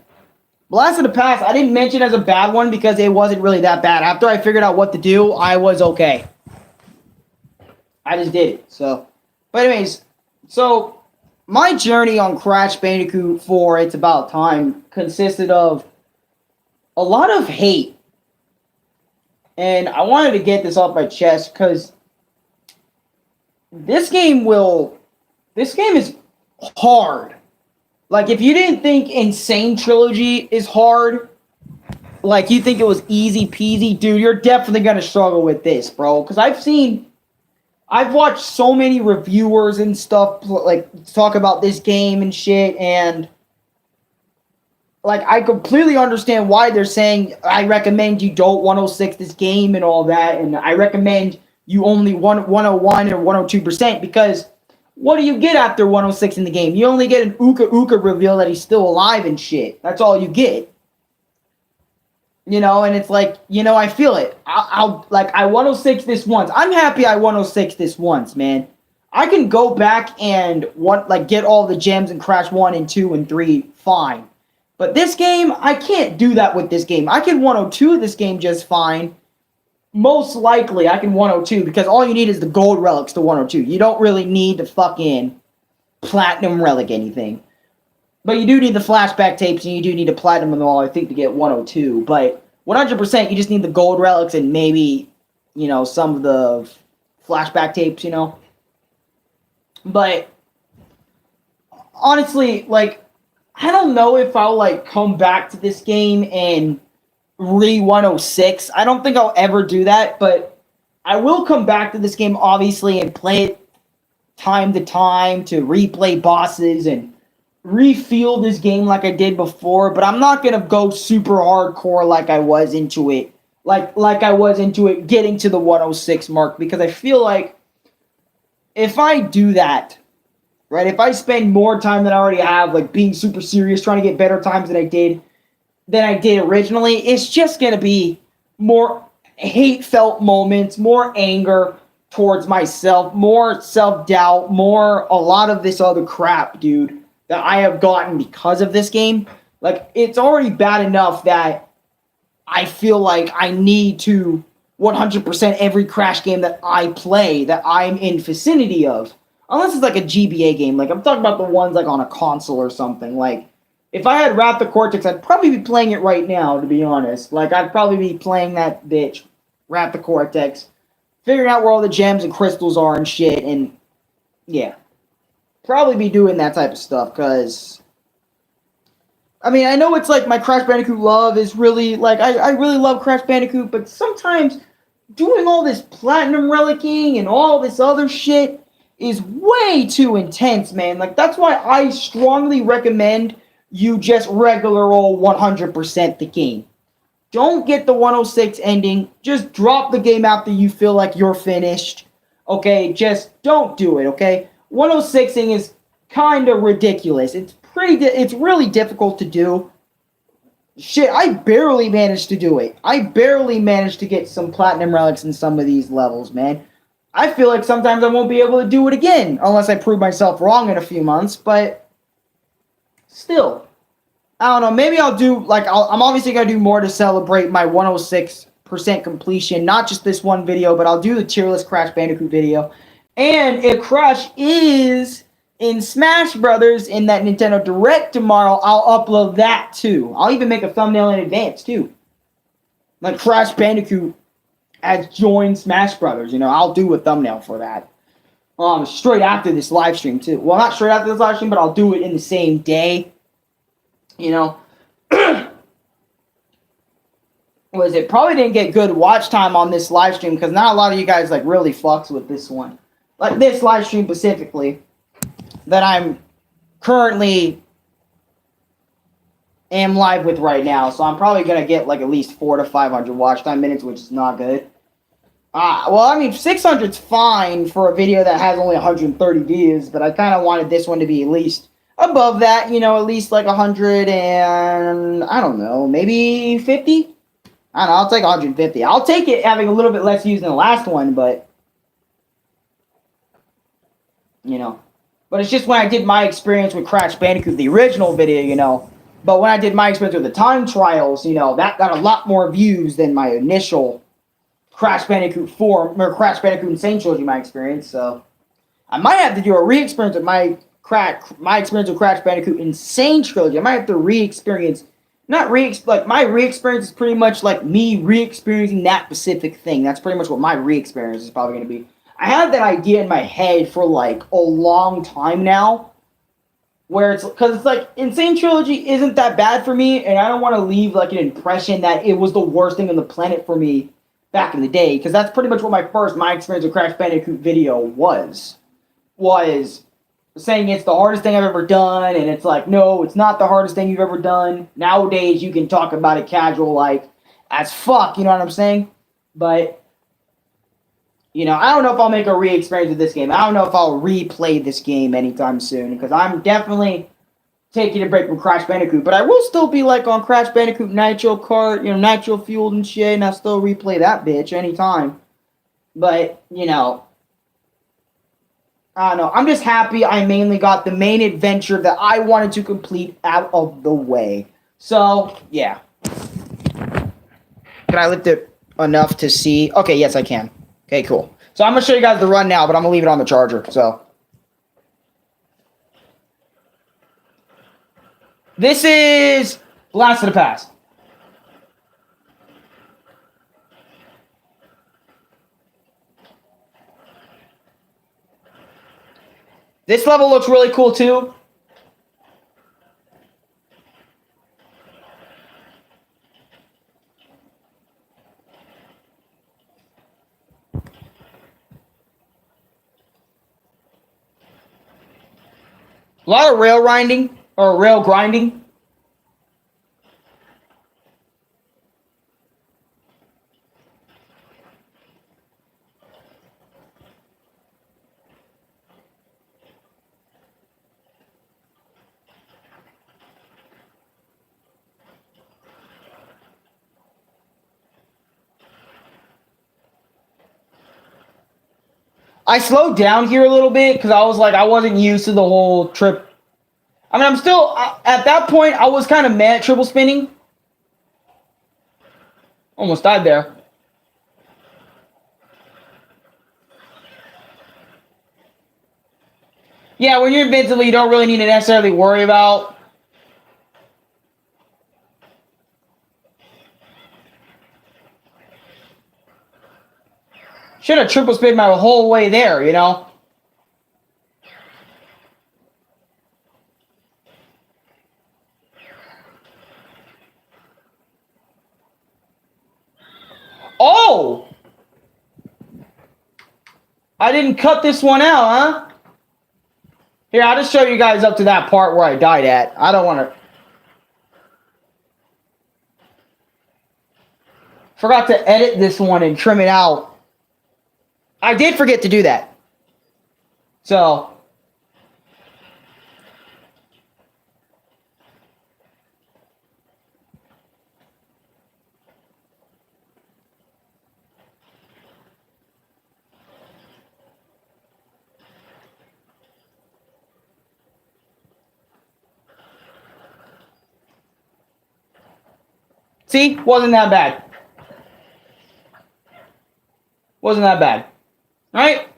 Blast of the Past, I didn't mention as a bad one because it wasn't really that bad. After I figured out what to do, I was okay. I just did it. So, but anyways, so my journey on Crash Bandicoot 4, It's About Time, consisted of a lot of hate. And I wanted to get this off my chest because this game is hard. Like, if you didn't think Insane Trilogy is hard, like, you think it was easy peasy, dude, you're definitely gonna struggle with this, bro. Because I've watched so many reviewers and stuff, like, talk about this game and shit, and, like, I completely understand why they're saying, I recommend you don't 106 this game and all that, and I recommend you only 101 or 102%, because what do you get after 106 in the game? You only get an Uka Uka reveal that he's still alive and shit. That's all you get. You know, and it's like, you know, I feel it. I 106 this once. I'm happy I 106 this once, man. I can go back and get all the gems and Crash 1 and 2 and 3, fine. But this game, I can't do that with this game. I can 102 this game just fine. Most likely, I can 102 because all you need is the gold relics to 102. You don't really need to fucking platinum relic anything. But you do need the flashback tapes and you do need a platinum and all, I think, to get 102. But 100%, you just need the gold relics and maybe, you know, some of the flashback tapes, you know. But honestly, like, I don't know if I'll, like, come back to this game and re-106. I don't think I'll ever do that, but I will come back to this game, obviously, and play it time to time to replay bosses and refeel this game like I did before, but I'm not gonna go super hardcore like I was into it. Like I was into it getting to the 106 mark, because I feel like if I do that, right, if I spend more time than I already have, like being super serious, trying to get better times than I did originally, it's just going to be more hate-felt moments, more anger towards myself, more self-doubt, more a lot of this other crap, dude, that I have gotten because of this game. Like, it's already bad enough that I feel like I need to 100% every Crash game that I play, that I'm in vicinity of. Unless it's like a GBA game. Like, I'm talking about the ones like on a console or something. Like, if I had Wrath of Cortex, I'd probably be playing it right now, to be honest. Like, I'd probably be playing that bitch, Wrath of Cortex, figuring out where all the gems and crystals are and shit, and, yeah. Probably be doing that type of stuff, because, I mean, I know it's like my Crash Bandicoot love is really, like, I really love Crash Bandicoot, but sometimes doing all this platinum relicking and all this other shit is way too intense, man. Like, that's why I strongly recommend you just regular old 100% the game. Don't get the 106 ending. Just drop the game after you feel like you're finished. Okay? Just don't do it, okay? 106ing is kind of ridiculous. It's really difficult to do. Shit, I barely managed to do it. I barely managed to get some platinum relics in some of these levels, man. I feel like sometimes I won't be able to do it again unless I prove myself wrong in a few months, but still, I don't know. Maybe I'll do, like, I'm obviously going to do more to celebrate my 106% completion. Not just this one video, but I'll do the tier list Crash Bandicoot video. And if Crash is in Smash Brothers in that Nintendo Direct tomorrow, I'll upload that too. I'll even make a thumbnail in advance too. Like Crash Bandicoot has joined Smash Brothers. You know, I'll do a thumbnail for that. Straight after this live stream too. Well, not straight after this live stream, but I'll do it in the same day. You know, probably didn't get good watch time on this live stream because not a lot of you guys like really fucks with this one, like this live stream specifically that I'm currently am live with right now. So I'm probably gonna get like at least 400 to 500 watch time minutes, which is not good. Well, I mean, 600's fine for a video that has only 130 views, but I kind of wanted this one to be at least above that, you know, at least like 100 and, I don't know, maybe 50? I don't know, I'll take 150. I'll take it having a little bit less views than the last one, but, you know. But it's just when I did my experience with Crash Bandicoot, the original video, you know. But when I did my experience with the time trials, you know, that got a lot more views than my initial Crash Bandicoot 4, or Crash Bandicoot Insane Trilogy, my experience, so. I might have to do a re-experience with my experience with Crash Bandicoot Insane Trilogy. I might have to re-experience, my re-experience is pretty much like me re-experiencing that specific thing. That's pretty much what my re-experience is probably going to be. I had that idea in my head for like a long time now, where it's because it's like Insane Trilogy isn't that bad for me, and I don't want to leave like an impression that it was the worst thing on the planet for me back in the day, because that's pretty much what my experience with Crash Bandicoot video was saying it's the hardest thing I've ever done, and it's like, no, it's not the hardest thing you've ever done. Nowadays, you can talk about it casual, like, as fuck, you know what I'm saying? But, you know, I don't know if I'll make a re-experience of this game. I don't know if I'll replay this game anytime soon, because I'm definitely taking a break from Crash Bandicoot, but I will still be, like, on Crash Bandicoot Nitro Kart, you know, Nitro Fueled and shit, and I'll still replay that bitch anytime. But, you know, I don't know. I'm just happy I mainly got the main adventure that I wanted to complete out of the way. So, yeah. Can I lift it enough to see? Okay, yes, I can. Okay, cool. So I'm going to show you guys the run now, but I'm going to leave it on the charger. So, this is Blast of the Past. This level looks really cool, too. A lot of rail grinding, or rail grinding. I slowed down here a little bit because I was like, I wasn't used to the whole trip. I mean, I'm still, at that point, I was kind of mad at triple spinning. Almost died there. Yeah, when you're invincible, you don't really need to necessarily worry about. Should have triple spin my whole way there, you know? Oh! I didn't cut this one out, huh? Here, I'll just show you guys up to that part where I died at. I don't want to... Forgot to edit this one and trim it out. I did forget to do that. So... See? Wasn't that bad. Wasn't that bad. Right?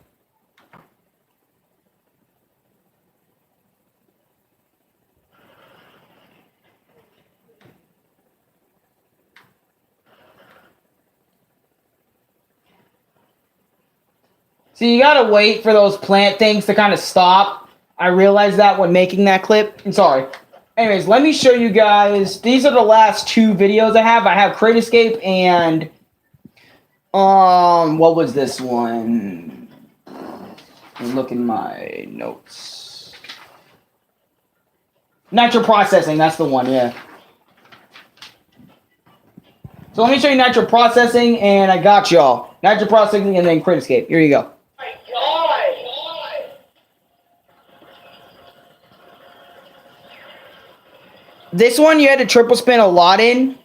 So you gotta wait for those plant things to kind of stop. I realized that when making that clip. I'm sorry. Anyways, let me show you guys. These are the last two videos I have. I have Crate Escape and what was this one? Look in my notes. Nitro Processing, that's the one, yeah. So let me show you Nitro Processing, and I got y'all. Nitro Processing and then Crate Escape. Here you go. My God! This one you had to triple spin a lot in.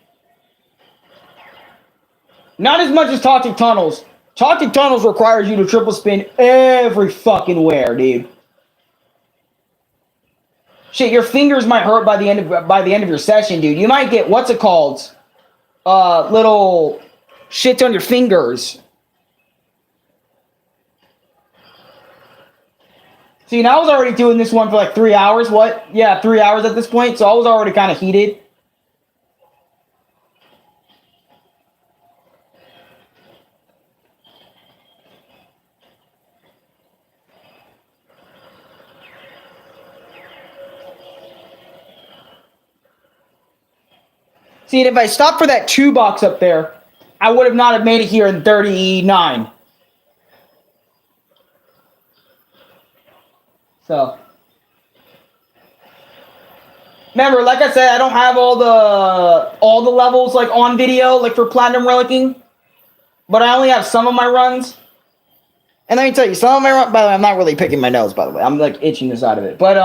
Not as much as Toxic Tunnels. Toxic Tunnels requires you to triple spin every fucking where, dude. Shit, your fingers might hurt by the end of your session, dude. You might get what's it called? Little shits on your fingers. See, and I was already doing this one for like 3 hours. What? Yeah, 3 hours at this point. So I was already kind of heated. See, if I stopped for that 2 box up there, I would have not have made it here in 39. So, remember, like I said, I don't have all the levels like on video, like for Platinum Relicing, but I only have some of my runs. And let me tell you, some of my runs, by the way, I'm not really picking my nose, by the way. I'm like itching the side of it. But,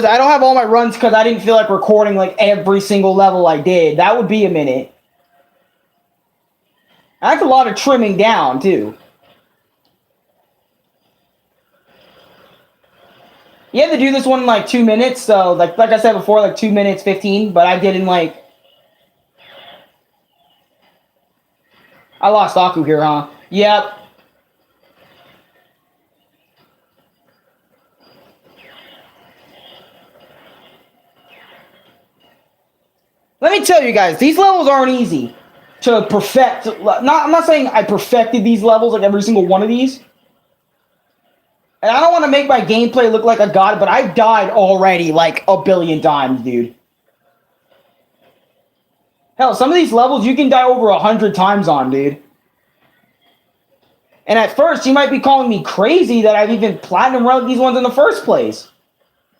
I don't have all my runs because I didn't feel like recording like every single level I did. That would be a minute. That's a lot of trimming down, too. You have to do this one in like 2 minutes, so like I said before, like 2 minutes 15, but I did in like... I lost Aku here, huh? Yep. Let me tell you guys, these levels aren't easy to perfect. I'm not saying I perfected these levels, like every single one of these. And I don't want to make my gameplay look like a god, but I've died already like a billion times, dude. Hell, some of these levels you can die over 100 times on, dude. And at first, you might be calling me crazy that I've even Platinum Relic these ones in the first place.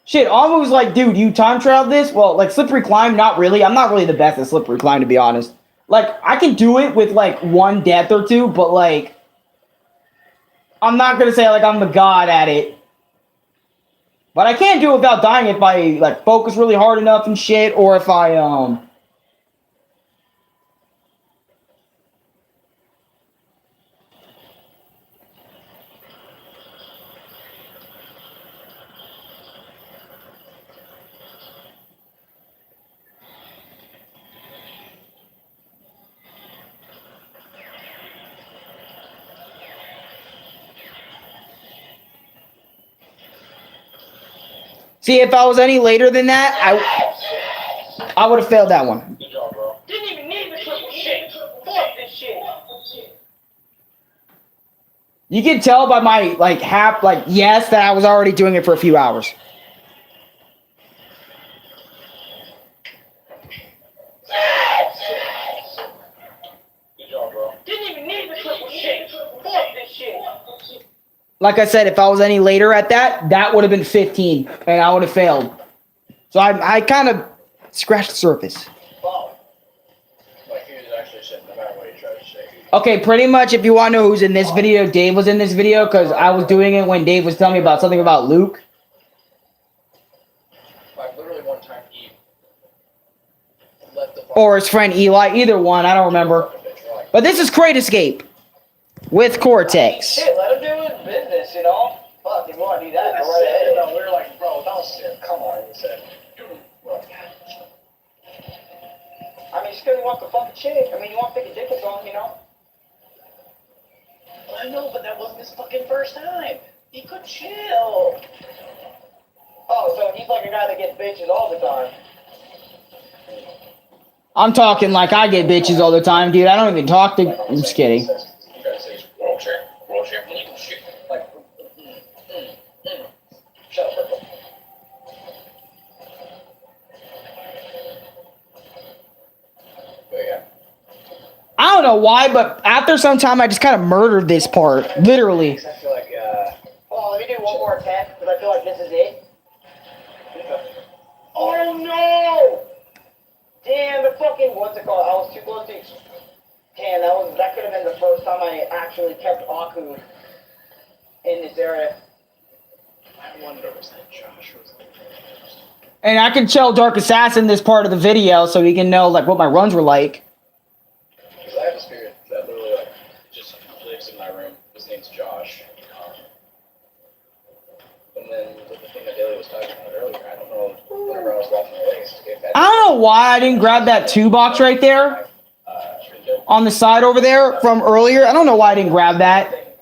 Shit, Amu was like, dude, you time traveled this? Well, like, Slippery Climb, not really. I'm not really the best at Slippery Climb, to be honest. Like, I can do it with, like, 1 death or 2, but, like, I'm not gonna say, like, I'm the god at it. But I can do it without dying if I, like, focus really hard enough and shit, or if I, See, if I was any later than that, I would have failed that one. Good job, bro. Didn't even need the triple shit. Fuck this shit. You can tell by my, like, yes, that I was already doing it for a few hours. Good job, bro. Didn't even need the triple shit. Fuck this shit. Like I said, if I was any later at that, that would have been 15, and I would have failed. So I kind of scratched the surface. Wow. Like, he was actually saying, no matter what he tried to say. Okay, pretty much, if you want to know who's in this video, Dave was in this video, because I was doing it when Dave was telling me about something about Luke. Like, literally one time, he left the... Or his friend Eli, either one, I don't remember. But this is Crate Escape with Cortex. Shit, let him do his business, you know? Fuck, if you want to do that, go right ahead. We were like, bro, don't sit. Come on, he said. Look. I mean, just because he wants to fuck a chick. I mean, you want to pick a dick or something, you know? I know, but that wasn't his fucking first time. He could chill. Oh, so he's like a guy that gets bitches all the time. I'm talking like I get bitches all the time, dude. I don't even talk to... I'm just kidding. You gotta say, wheelchair, and you can shoot. Like, shut up, Purple. But yeah. I don't know why, but after some time, I just kind of murdered this part. Literally. I feel like, hold on, let me do one more attack, because I feel like this is it. Oh no! Damn, the fucking, what's it called? I was too close to... Damn, that could have been the first time I actually kept Aku in this area. I wonder, was that Josh or was that... And I can tell Dark Assassin this part of the video so he can know, like, what my runs were like. Because I have a spirit that literally, like, just lives in my room. His name's Josh. And then the thing that Daly was talking about earlier, I don't know, whenever I was watching the race, I don't know why I didn't grab that 2 box right there on the side over there from earlier. I don't know why I didn't grab that.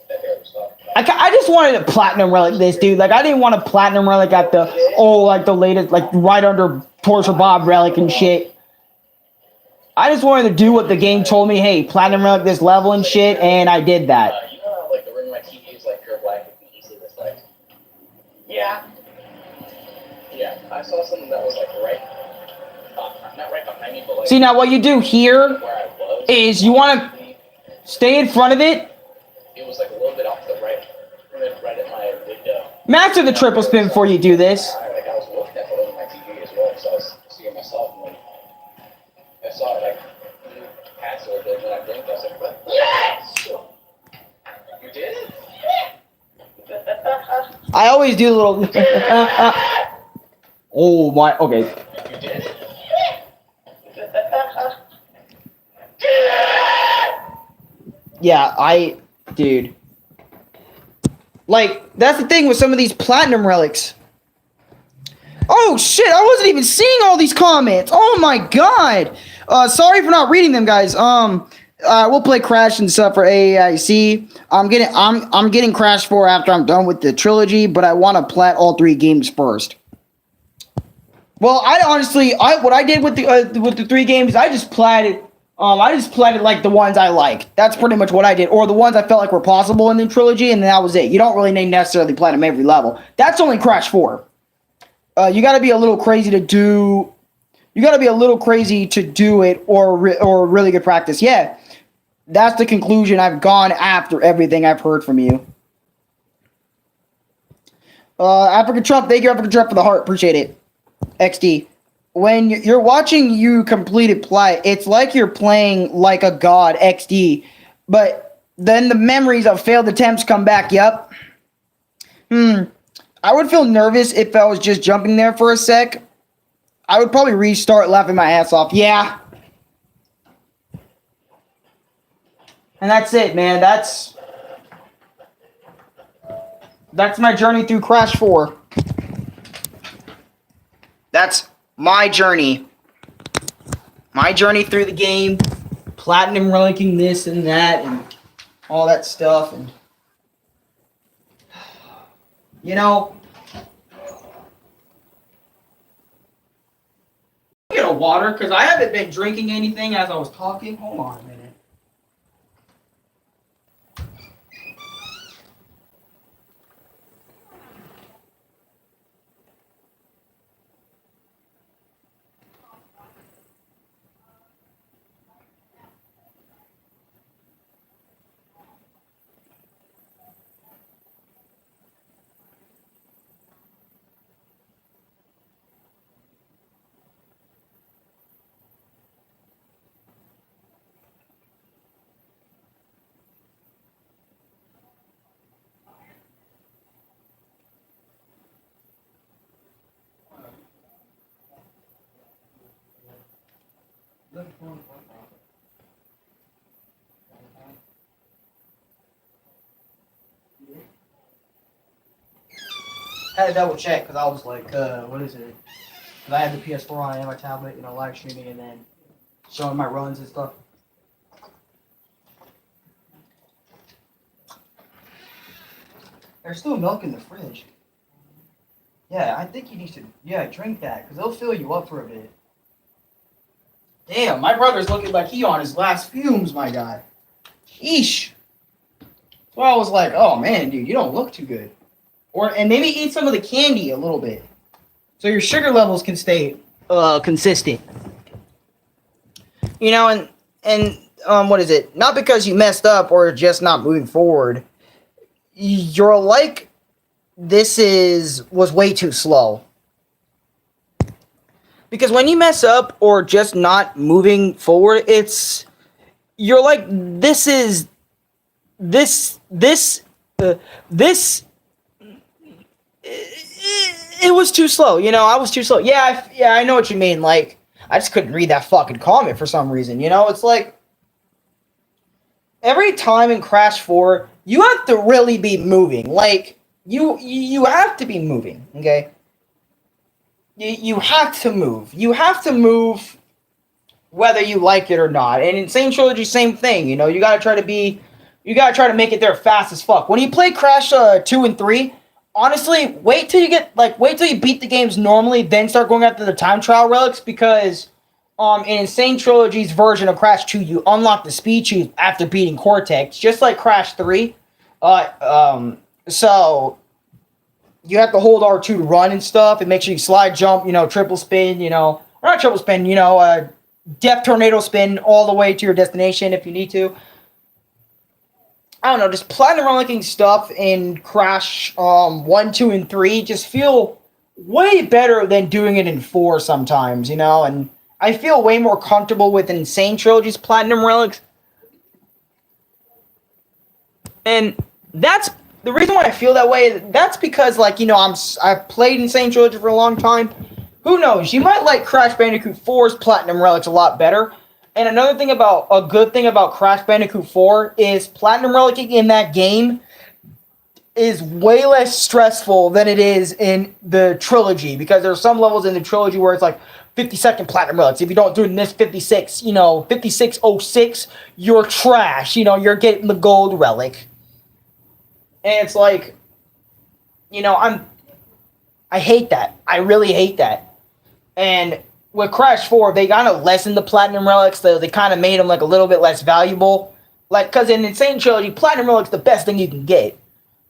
I just wanted a Platinum Relic this, dude. Like, I didn't want a Platinum Relic at the, like, the latest, like, right under Torture Bob Relic and shit. I just wanted to do what the game told me, hey, Platinum Relic this level and shit, and I did that. You know how, like, the ring of my TV is, like, pure black and easily reflect? Yeah. Yeah, I saw something that was, like, right Not right behind me, but like. See, now what you do here is you want to stay in front of it. It was like a little bit off the right at my window. Master the triple spin before you do this. Like I was looking at the my TV as well, so I was seeing myself and like I saw it like pass a little bit, and then I blinked. I was like, "What? Yes! You did it?" I always do the little. Oh my. Okay. You did it. Yeah, dude. Like, that's the thing with some of these Platinum Relics. Oh, shit, I wasn't even seeing all these comments. Oh, my God. Sorry for not reading them, guys. We'll play Crash and stuff for AAIC. I'm getting Crash 4 after I'm done with the trilogy, but I want to plat all 3 games first. Well, what I did with the 3 games, I just platted like the ones I like. That's pretty much what I did, or the ones I felt like were possible in the trilogy, and that was it. You don't really need necessarily platinum every level. That's only Crash 4. You got to be a little crazy to do. You got to be a little crazy to do it, or really good practice. Yeah, that's the conclusion I've gone after everything I've heard from you. Africa Trump, thank you, Africa Trump, for the heart. Appreciate it. XD. When you're watching you complete a play, it's like you're playing like a god, XD. But then the memories of failed attempts come back, yep. I would feel nervous if I was just jumping there for a sec. I would probably restart laughing my ass off. Yeah. And that's it, man. That's my journey through Crash 4. That's my journey. My journey through the game. Platinum relicking this and that and all that stuff. And you know, get a water because I haven't been drinking anything as I was talking. Hold on a minute. I had to double check because I was like, what is it? Because I had the PS4 on and my tablet, live streaming and then showing my runs and stuff. There's still milk in the fridge. Yeah, I think you need to, drink that because it'll fill you up for a bit. Damn, my brother's looking like he on his last fumes, my guy. Sheesh. So I was like, oh man, dude, you don't look too good. And maybe eat some of the candy a little bit, so your sugar levels can stay consistent. And what is it? Not because you messed up or just not moving forward. You're like, was way too slow. Because when you mess up or just not moving forward, you're like, this. It was too slow, I was too slow. Yeah, I know what you mean. Like, I just couldn't read that fucking comment for some reason, It's like, every time in Crash 4, you have to really be moving. Like, you have to be moving, okay? You have to move. You have to move whether you like it or not. And Insane Trilogy, same thing, you gotta try to make it there fast as fuck. When you play Crash 2 and 3, honestly, wait till you beat the games normally, then start going after the time trial relics, because in Insane Trilogy's version of Crash 2, you unlock the speed tube after beating Cortex, just like Crash 3. So you have to hold R2 to run and stuff. It makes sure you slide, jump, triple spin, or not triple spin, you know, death tornado spin all the way to your destination if you need to. I don't know, just platinum relicing stuff in Crash 1, 2, and 3 just feel way better than doing it in 4 sometimes, you know, and I feel way more comfortable with Insane Trilogy's Platinum Relics. And that's the reason why I feel that way. That's because, like, you know, I've played Insane Trilogy for a long time. Who knows? You might like Crash Bandicoot 4's Platinum Relics a lot better. And another thing about, a good thing about Crash Bandicoot 4 is Platinum Relicing in that game is way less stressful than it is in the trilogy, because there are some levels in the trilogy where it's like 50-second Platinum Relics. If you don't do it in this 56, you know, 5606, you're trash. You know, you're getting the gold relic. And it's like, you know, I hate that. I really hate that. And with Crash 4, they kind of lessened the Platinum Relics. They kind of made them like a little bit less valuable. Like, because in Insane Trilogy, Platinum Relics the best thing you can get.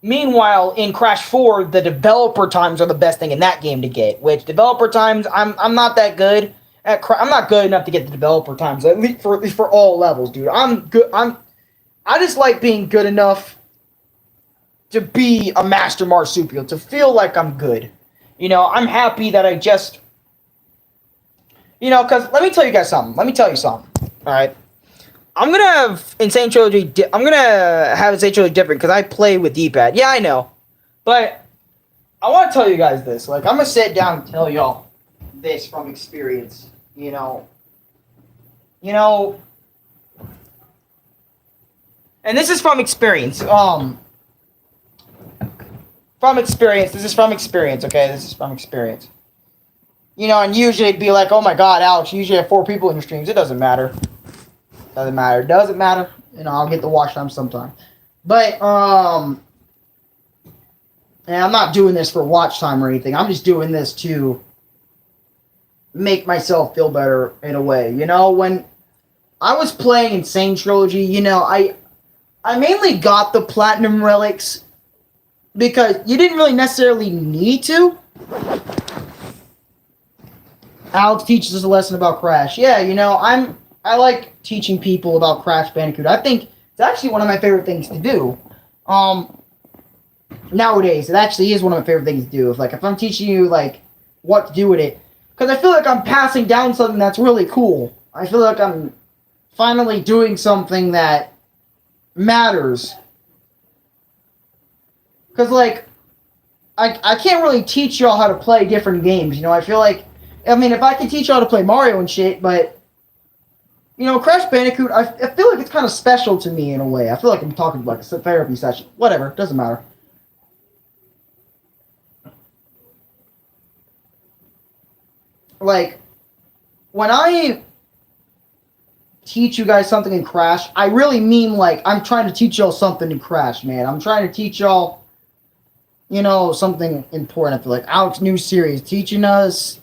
Meanwhile, in Crash 4, the developer times are the best thing in that game to get. Which developer times, I'm not that good at. I'm not good enough to get the developer times, at least for all levels, dude. I'm good. I just like being good enough to be a master marsupial, to feel like I'm good. You know, I'm happy that I just, you know, because let me tell you guys something. Let me tell you something. All right. I'm going to have Insane Trilogy different because I play with D-pad. Yeah, I know. But I want to tell you guys this. Like, I'm going to sit down and tell y'all this from experience. You know. And this is from experience. From experience. This is from experience, okay? This is from experience. You know, and usually it'd be like, oh my god, Alex, you usually have 4 people in your streams. It doesn't matter. Doesn't matter. You know, I'll get the watch time sometime. But, and I'm not doing this for watch time or anything. I'm just doing this to make myself feel better in a way. You know, when I was playing Insane Trilogy, you know, I mainly got the Platinum Relics because you didn't really necessarily need to. Alex teaches us a lesson about Crash. Yeah, you know, I like teaching people about Crash Bandicoot. I think it's actually one of my favorite things to do. Nowadays, it actually is one of my favorite things to do. If I'm teaching you, like, what to do with it. Because I feel like I'm passing down something that's really cool. I feel like I'm finally doing something that matters. Because, like, I can't really teach y'all how to play different games, you know? I feel like, I mean, if I can teach y'all how to play Mario and shit, but, you know, Crash Bandicoot, I feel like it's kind of special to me in a way. I feel like I'm talking about like a therapy session. Whatever, doesn't matter. Like, when I teach you guys something in Crash, I really mean, like, I'm trying to teach y'all something in Crash, man. I'm trying to teach y'all, you know, something important. I feel like Alex new series teaching us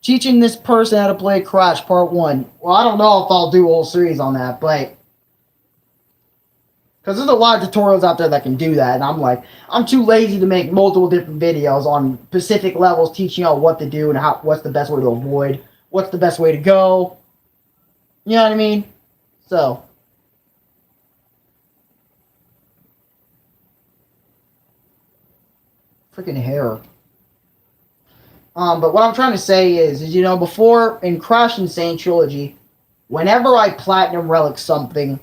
teaching this person how to play Crash Part 1. Well, I don't know if I'll do a whole series on that, but because there's a lot of tutorials out there that can do that, and I'm like, I'm too lazy to make multiple different videos on specific levels teaching y'all what to do and what's the best way to avoid, what's the best way to go. You know what I mean? So, freaking hair. But what I'm trying to say is, you know, before in Crash Insane Trilogy, whenever I Platinum Relic something,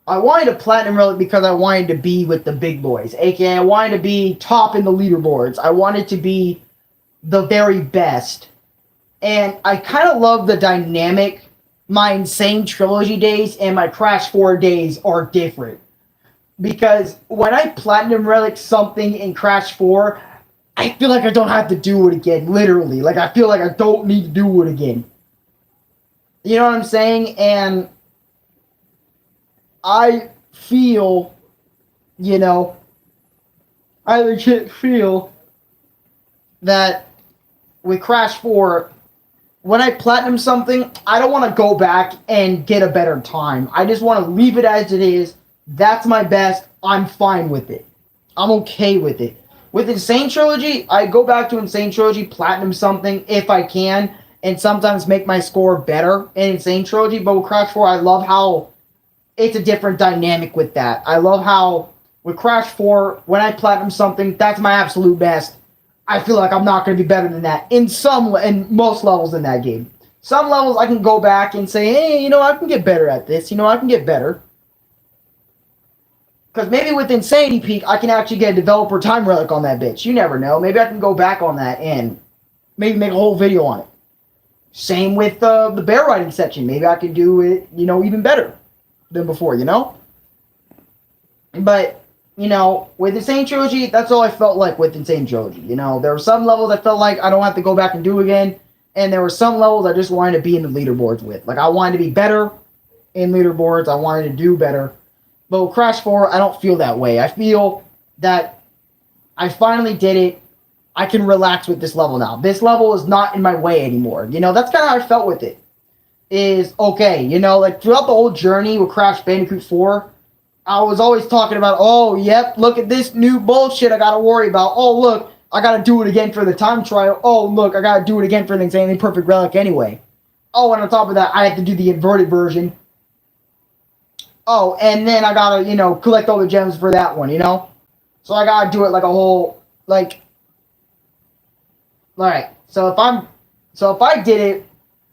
I wanted a Platinum Relic because I wanted to be with the big boys. AKA, I wanted to be top in the leaderboards. I wanted to be the very best. And I kind of love the dynamic. My Insane Trilogy days and my Crash 4 days are different. Because when I Platinum Relic something in Crash 4, I feel like I don't have to do it again, literally. Like, I feel like I don't need to do it again. You know what I'm saying? And I feel, you know, I legit feel that with Crash 4, when I Platinum something, I don't want to go back and get a better time. I just want to leave it as it is. That's my best. I'm fine with it. I'm okay with it. With Insane Trilogy, I go back to Insane Trilogy, platinum something if I can, and sometimes make my score better in Insane Trilogy. But with Crash 4, I love how it's a different dynamic with that. I love how with Crash 4, when I platinum something, that's my absolute best. I feel like I'm not going to be better than that in most levels in that game. Some levels I can go back and say, hey, you know, I can get better at this. You know, I can get better. Because maybe with Insanity Peak, I can actually get a developer time relic on that bitch. You never know. Maybe I can go back on that and maybe make a whole video on it. Same with the bear riding section. Maybe I can do it, you know, even better than before, you know? But, you know, with Insane Trilogy, that's all I felt like with Insane Trilogy. You know, there were some levels I felt like I don't have to go back and do again. And there were some levels I just wanted to be in the leaderboards with. Like, I wanted to be better in leaderboards. I wanted to do better. But with Crash 4, I don't feel that way. I feel that I finally did it. I can relax with this level now. This level is not in my way anymore. You know, that's kind of how I felt with it. Is, okay, you know, like, throughout the whole journey with Crash Bandicoot 4, I was always talking about, oh, yep, look at this new bullshit I gotta worry about. Oh, look, I gotta do it again for the time trial. Oh, look, I gotta do it again for the Insane Perfect Relic anyway. Oh, and on top of that, I have to do the inverted version. Oh, and then I gotta, you know, collect all the gems for that one, you know? So I gotta do it like a whole, like... Alright, so if I did it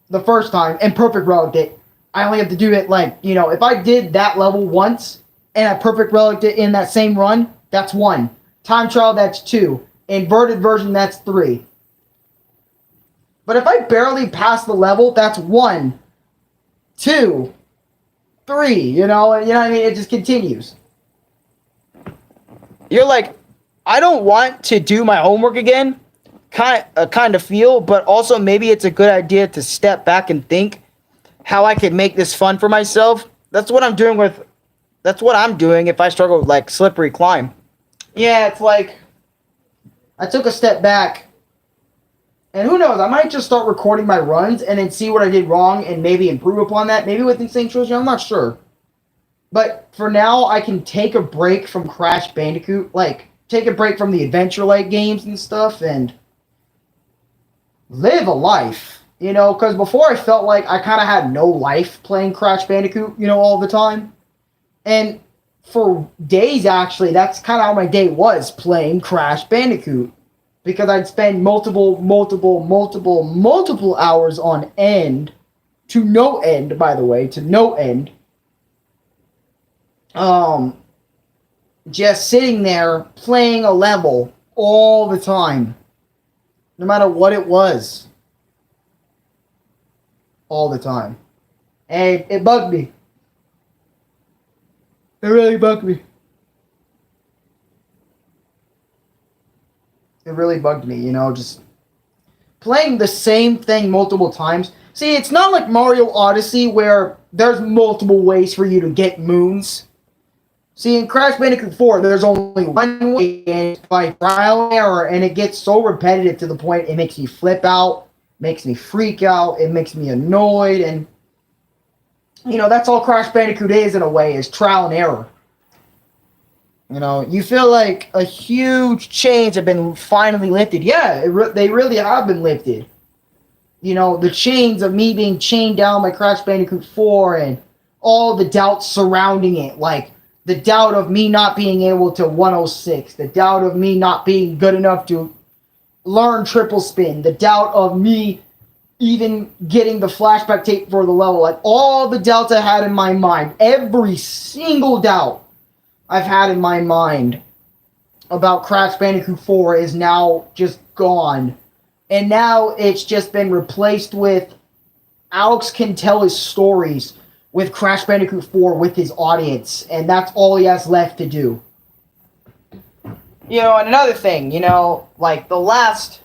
the first time, and Perfect Relic it, I only have to do it, like, you know, if I did that level once, and I Perfect Relic it in that same run, that's 1. Time trial, that's 2. Inverted version, that's 3. But if I barely pass the level, that's 1, 2, 3, you know what I mean? It just continues. You're like, I don't want to do my homework again, kind of feel, but also maybe it's a good idea to step back and think how I could make this fun for myself. That's what I'm doing if I struggle with, like, slippery climb. Yeah, it's like, I took a step back, and who knows, I might just start recording my runs and then see what I did wrong and maybe improve upon that. Maybe with Insane Trilogy, I'm not sure. But for now, I can take a break from Crash Bandicoot, like, take a break from the adventure-like games and stuff, and live a life, you know, because before I felt like I kind of had no life playing Crash Bandicoot, you know, all the time. And for days, actually, that's kind of how my day was, playing Crash Bandicoot. Because I'd spend multiple hours on end, to no end, by the way, to no end, just sitting there playing a level all the time. No matter what it was. All the time. And it bugged me. It really bugged me. It really bugged me, you know, just playing the same thing multiple times. See, it's not like Mario Odyssey where there's multiple ways for you to get moons. See, in Crash Bandicoot 4, there's only one way, and it's by trial and error, and it gets so repetitive to the point it makes me flip out, makes me freak out, it makes me annoyed, and, you know, that's all Crash Bandicoot is in a way, is trial and error. You know, you feel like a huge chains have been finally lifted. Yeah, they really have been lifted. You know, the chains of me being chained down by Crash Bandicoot 4 and all the doubts surrounding it, like, the doubt of me not being able to 106. The doubt of me not being good enough to learn triple spin. The doubt of me even getting the flashback tape for the level. Like, all the doubts I had in my mind. Every single doubt I've had in my mind about Crash Bandicoot 4 is now just gone. And now it's just been replaced with Alex can tell his stories with Crash Bandicoot 4 with his audience, and that's all he has left to do. You know, and another thing, you know, like the last,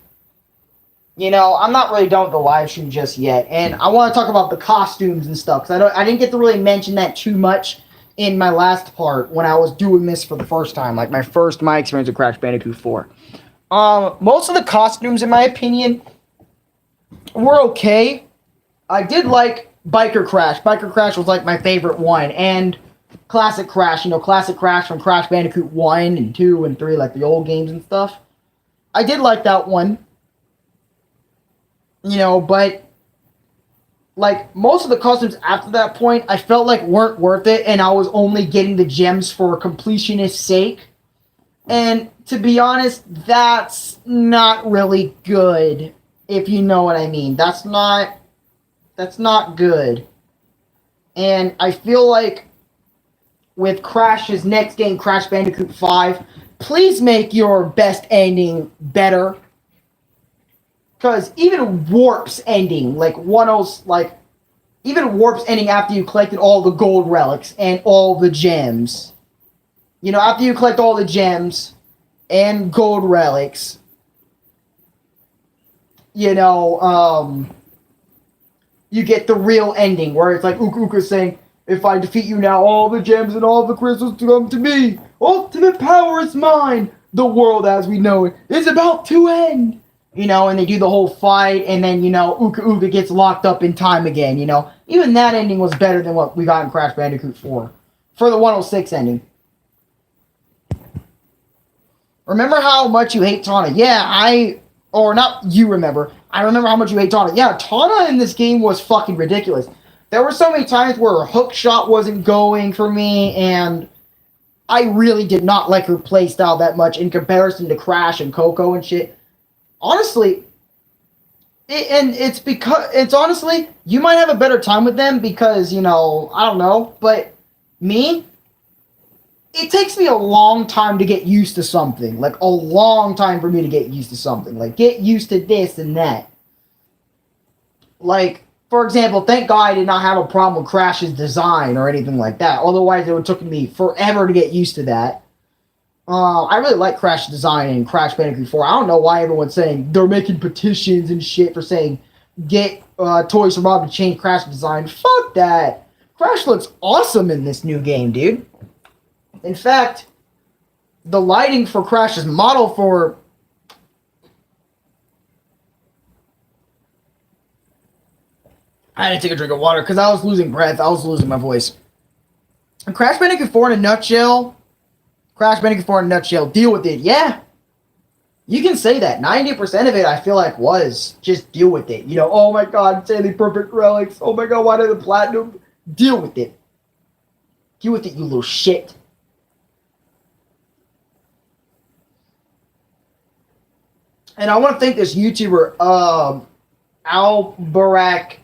you know, I'm not really done with the live stream just yet, and I want to talk about the costumes and stuff, because I didn't get to really mention that too much in my last part when I was doing this for the first time, like my experience with Crash Bandicoot 4. Most of the costumes, in my opinion, were okay. I did like Biker Crash. Biker Crash was like my favorite one, and classic Crash, classic Crash from Crash Bandicoot 1 and 2 and 3, like the old games and stuff. I did like that one. But like most of the customs after that point, I felt like weren't worth it, and I was only getting the gems for completionist sake. And to be honest, that's not really good, if you know what I mean. That's not good. And I feel like with Crash's next game, Crash Bandicoot 5, please make your best ending better. Because even Warp's ending, even Warp's ending after you collected all the gold relics and all the gems. After you collect all the gems and gold relics, you get the real ending where it's like Uka Uka saying, if I defeat you now, all the gems and all the crystals come to me. Ultimate power is mine. The world as we know it is about to end. And they do the whole fight, and then, Uka Uka gets locked up in time again, Even that ending was better than what we got in Crash Bandicoot 4. For the 106 ending. Remember how much you hate Tawna? Yeah, or not you remember. I remember how much you hate Tawna. Yeah, Tawna in this game was fucking ridiculous. There were so many times where her hook shot wasn't going for me, and I really did not like her playstyle that much in comparison to Crash and Coco and shit. Honestly, it's honestly, you might have a better time with them because, I don't know, but me, it takes me a long time to get used to something. Like, a long time for me to get used to something. Like, get used to this and that. Like, for example, thank God I did not have a problem with Crash's design or anything like that. Otherwise, it would have taken me forever to get used to that. I really like Crash design in Crash Bandicoot 4. I don't know why everyone's saying they're making petitions and shit for saying get Toys for Bob to change Crash design. Fuck that. Crash looks awesome in this new game, dude. In fact, the lighting for Crash's model for... I had to take a drink of water because I was losing breath. I was losing my voice. And Crash Bandicoot 4 in a nutshell... Crash Bandicoot 4 in a nutshell, deal with it. Yeah, you can say that. 90% of it, I feel like, was just deal with it. Oh my god, say the Perfect Relics. Oh my god, why did the Platinum? Deal with it. Deal with it, you little shit. And I want to thank this YouTuber, Al Barak.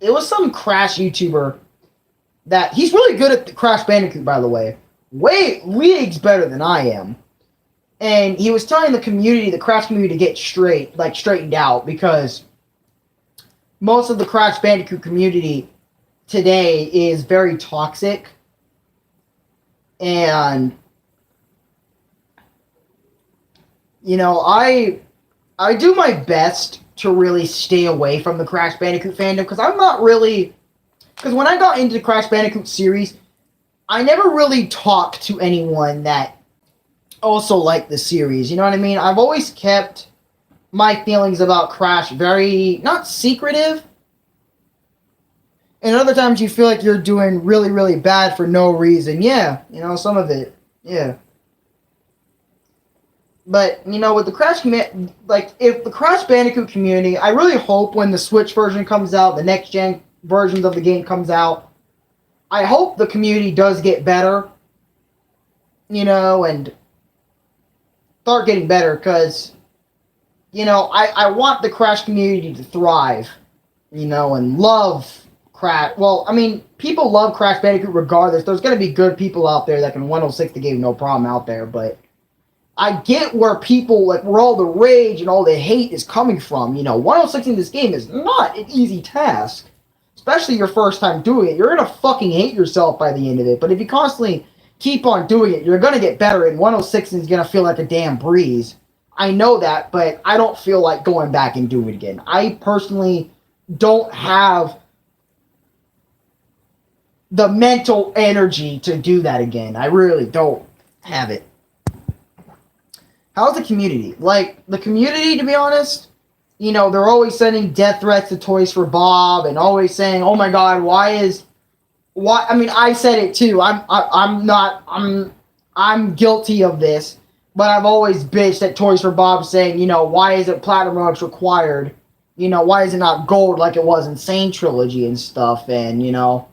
It was some Crash YouTuber that... He's really good at the Crash Bandicoot, by the way. Way leagues better than I am. And he was telling the community, the Crash community, to get straightened out, because most of the Crash Bandicoot community today is very toxic. And I do my best to really stay away from the Crash Bandicoot fandom, because I'm not really... Because when I got into the Crash Bandicoot series, I never really talked to anyone that also liked the series, you know what I mean? I've always kept my feelings about Crash very, not secretive. And other times you feel like you're doing really, really bad for no reason. Yeah, some of it, yeah. But, with the Crash community, if the Crash Bandicoot community, I really hope when the Switch version comes out, the next-gen versions of the game comes out, I hope the community does get better, and start getting better, because, I want the Crash community to thrive, and love Crash. Well, I mean, people love Crash Bandicoot regardless. There's going to be good people out there that can 106 the game no problem out there, but I get where people, where all the rage and all the hate is coming from. 106 in this game is not an easy task. Especially your first time doing it. You're going to fucking hate yourself by the end of it. But if you constantly keep on doing it, you're going to get better, and 106 is going to feel like a damn breeze. I know that, but I don't feel like going back and doing it again. I personally don't have the mental energy to do that again. I really don't have it. How's the community? The community, to be honest... they're always sending death threats to Toys for Bob and always saying, oh my god, why is why? I mean, I said it too. I'm guilty of this, but I've always bitched at Toys for Bob saying, you know, why isn't Platinum Relics required? You know, why is it not gold like it was in Insane Trilogy and stuff? And you know,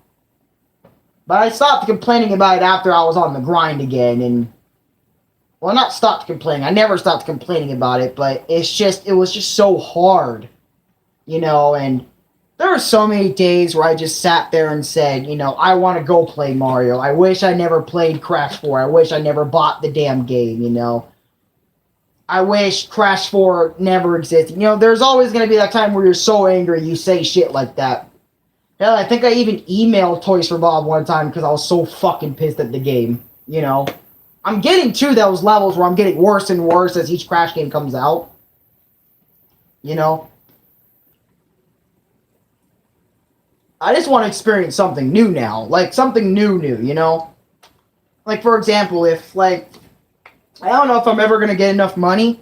but I stopped complaining about it after I was on the grind again, and well, not stopped complaining. I never stopped complaining about it, but it was just so hard, you know, and there were so many days where I just sat there and said, you know, I want to go play Mario. I wish I never played Crash 4. I wish I never bought the damn game, you know. I wish Crash 4 never existed. You know, there's always going to be that time where you're so angry you say shit like that. Hell, I think I even emailed Toys for Bob one time because I was so fucking pissed at the game, you know. I'm getting to those levels where I'm getting worse and worse as each Crash game comes out. You know. I just want to experience something new now. Like, something new, you know? Like, for example, if, like, I don't know if I'm ever going to get enough money,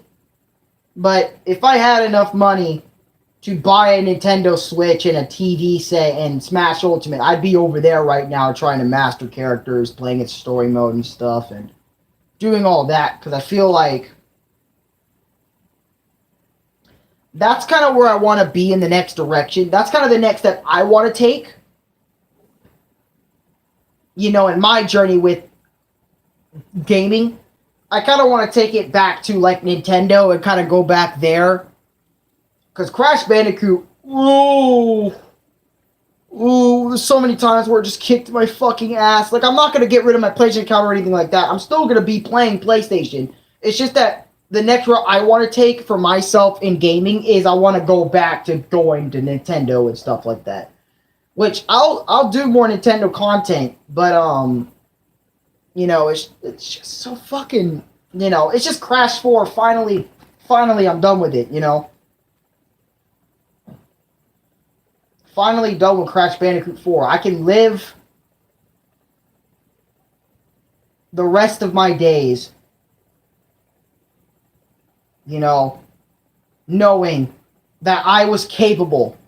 but if I had enough money to buy a Nintendo Switch and a TV set and Smash Ultimate, I'd be over there right now trying to master characters, playing its story mode and stuff, and doing all that, because I feel like that's kind of where I want to be in the next direction. That's kind of the next step I want to take. You know, in my journey with gaming, I kind of want to take it back to, like, Nintendo and kind of go back there. Because Crash Bandicoot, there's so many times where it just kicked my fucking ass. Like, I'm not going to get rid of my PlayStation account or anything like that. I'm still going to be playing PlayStation. It's just that the next route I want to take for myself in gaming is I want to go back to going to Nintendo and stuff like that. Which I'll do more Nintendo content, but you know, it's just so fucking, you know, it's just Crash 4 finally I'm done with it, you know. Finally done with Crash Bandicoot 4. I can live the rest of my days, you know, knowing that I was capable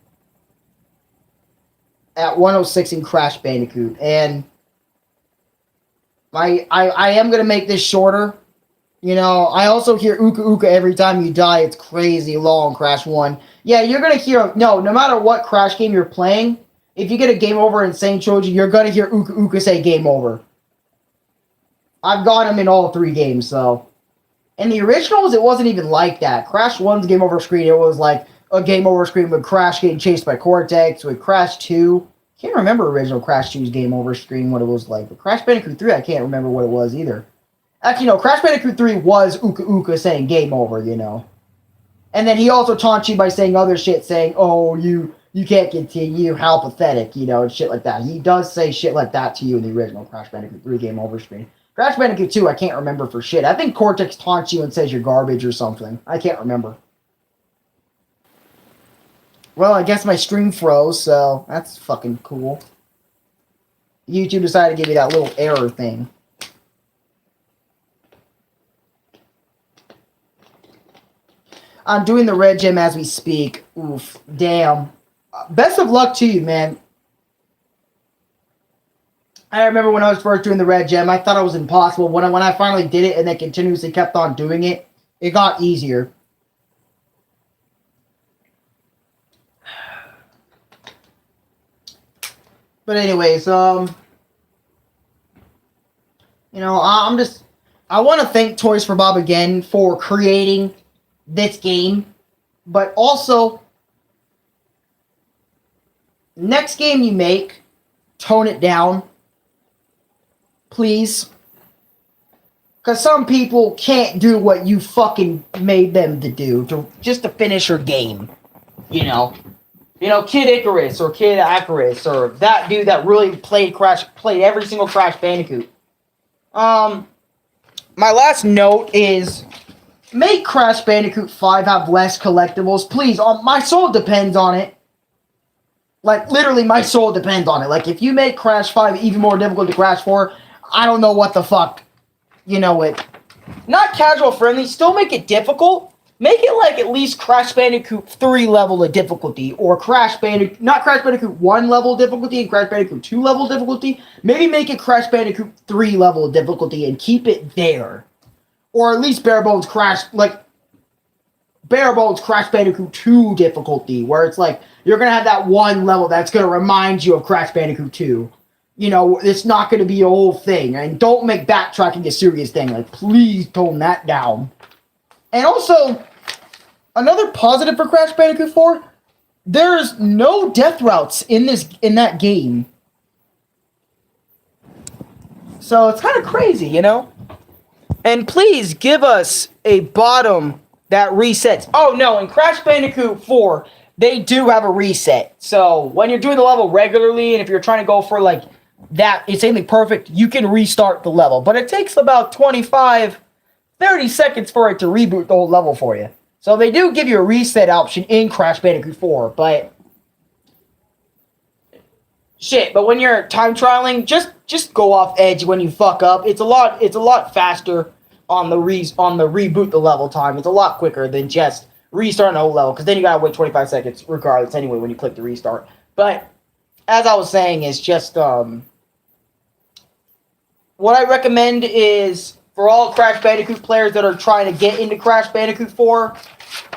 at 106 in Crash Bandicoot. And I am going to make this shorter. You know, I also hear Uka Uka every time you die. It's crazy long, Crash 1. Yeah, you're going to hear, no matter what Crash game you're playing, if you get a game over in Insane Trilogy, you're going to hear Uka Uka say game over. I've got him in all 3 games, so. In the originals, it wasn't even like that. Crash 1's game over screen, it was like a game over screen with Crash getting chased by Cortex. With Crash 2, can't remember original Crash 2's game over screen, what it was like. But Crash Bandicoot 3, I can't remember what it was either. Actually, no, Crash Bandicoot 3 was Uka Uka saying game over, you know. And then he also taunts you by saying other shit, saying, oh, you can't continue, how pathetic, you know, and shit like that. He does say shit like that to you in the original Crash Bandicoot 3 game over screen. Crash Bandicoot 2, I can't remember for shit. I think Cortex taunts you and says you're garbage or something. I can't remember. Well, I guess my stream froze, so that's fucking cool. YouTube decided to give me that little error thing. I'm doing the red gem as we speak. Oof, damn. Best of luck to you, man. I remember when I was first doing the red gem, I thought it was impossible. When I finally did it and then continuously kept on doing it, it got easier. But anyways, you know, I want to thank Toys for Bob again for creating this game, but also, next game you make, tone it down, please, because some people can't do what you fucking made them to do, just to finish your game, you know, Kid Icarus, or Kid Icarus, or that dude that really played every single Crash Bandicoot. My last note is, make Crash Bandicoot 5 have less collectibles, please. My soul depends on it. Like, literally, my soul depends on it. Like, if you make Crash 5 even more difficult to Crash 4, I don't know what the fuck, you know, not casual friendly, still make it difficult, make it like at least Crash Bandicoot 3 level of difficulty, or not Crash Bandicoot 1 level of difficulty and Crash Bandicoot 2 level of difficulty. Maybe make it Crash Bandicoot 3 level of difficulty and keep it there. Or at least bare bones Crash Bandicoot 2 difficulty, where it's like, you're going to have that one level that's going to remind you of Crash Bandicoot 2. You know, it's not going to be a whole thing. And don't make backtracking a serious thing. Like, please tone that down. And also, another positive for Crash Bandicoot 4, there's no death routes in that game. So it's kind of crazy, you know? And please give us a bottom that resets. Oh no, in Crash Bandicoot 4, they do have a reset. So when you're doing the level regularly, and if you're trying to go for like that insanely perfect, you can restart the level. But it takes about 25, 30 seconds for it to reboot the whole level for you. So they do give you a reset option in Crash Bandicoot 4, but shit, but when you're time trialing, just go off edge when you fuck up. It's a lot faster on the reboot the level time. It's a lot quicker than just restarting the whole level, because then you gotta wait 25 seconds regardless anyway when you click the restart. But as I was saying, is just what I recommend is for all Crash Bandicoot players that are trying to get into Crash Bandicoot 4,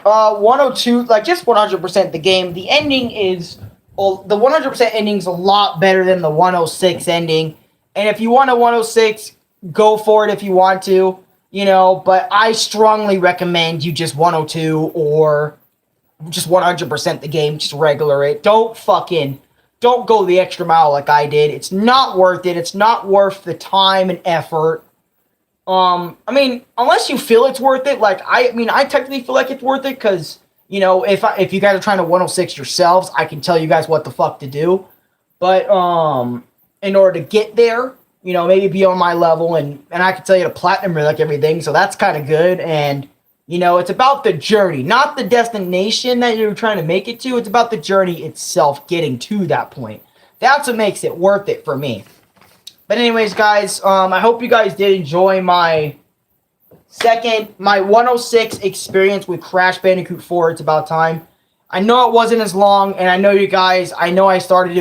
102, like just 100% the game. The ending is, well, the 100% ending is a lot better than the 106 ending. And if you want a 106, go for it if you want to, you know, but I strongly recommend you just 102 or just 100% the game, just regular it. Don't go the extra mile like I did. It's not worth it. It's not worth the time and effort. I mean, unless you feel it's worth it, like, I technically feel like it's worth it, because, you know, if you guys are trying to 106 yourselves, I can tell you guys what the fuck to do. But, in order to get there, you know, maybe be on my level, and I can tell you to Platinum Relic everything, so that's kind of good, and, you know, it's about the journey, not the destination that you're trying to make it to, it's about the journey itself, getting to that point. That's what makes it worth it for me. But anyways, guys, I hope you guys did enjoy my 106 experience with Crash Bandicoot 4. It's about time. I know it wasn't as long, and I know you guys, I know I started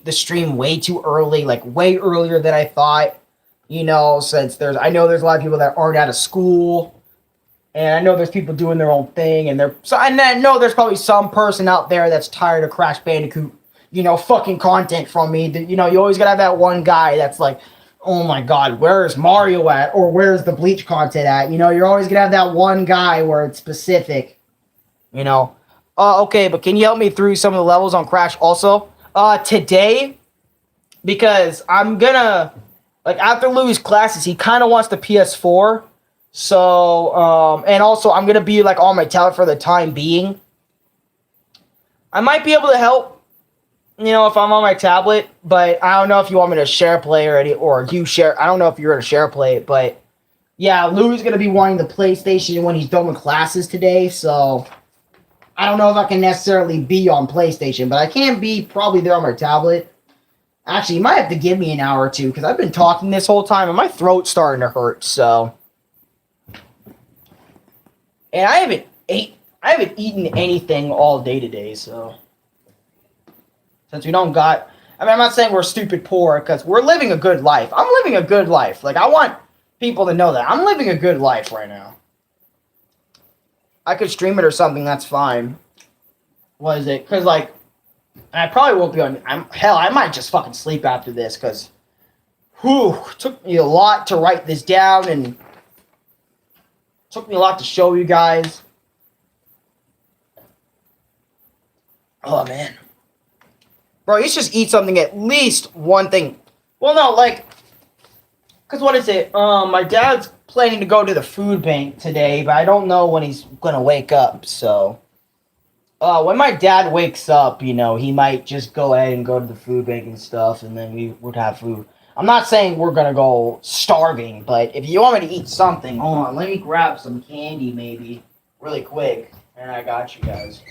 the stream way too early, like way earlier than I thought, you know, since I know there's a lot of people that aren't out of school, and I know there's people doing their own thing, and I know there's probably some person out there that's tired of Crash Bandicoot, you know, fucking content from me. You know, you always gotta have that one guy that's like, oh my god, where's Mario at? Or where's the Bleach content at? You know, you're always gonna have that one guy where it's specific, you know. Okay, but can you help me through some of the levels on Crash also? Today, because I'm gonna, like, after Louis' classes, he kind of wants the PS4. So, and also, I'm gonna be, like, on my tablet for the time being. I might be able to help, you know, if I'm on my tablet, but I don't know if you want me to share play or you share. I don't know if you're gonna share play, but yeah, Louis is gonna be wanting the PlayStation when he's done with classes today, so I don't know if I can necessarily be on PlayStation, but I can be probably there on my tablet. Actually, you might have to give me an hour or two, because I've been talking this whole time, and my throat's starting to hurt, so. And I haven't eaten anything all day today, so. Since we don't got, I mean, I'm not saying we're stupid poor, because we're living a good life. I'm living a good life. Like, I want people to know that. I'm living a good life right now. I could stream it or something, that's fine. What is it? Because, like, I probably won't be on, hell, I might just fucking sleep after this, because, it took me a lot to write this down, and it took me a lot to show you guys. Oh, man. Bro, you should just eat something, at least one thing. Well, no, like, because what is it? My dad's planning to go to the food bank today, but I don't know when he's going to wake up, so. When my dad wakes up, you know, he might just go ahead and go to the food bank and stuff, and then we would have food. I'm not saying we're going to go starving, but if you want me to eat something, hold on, let me grab some candy maybe, really quick, and I got you guys.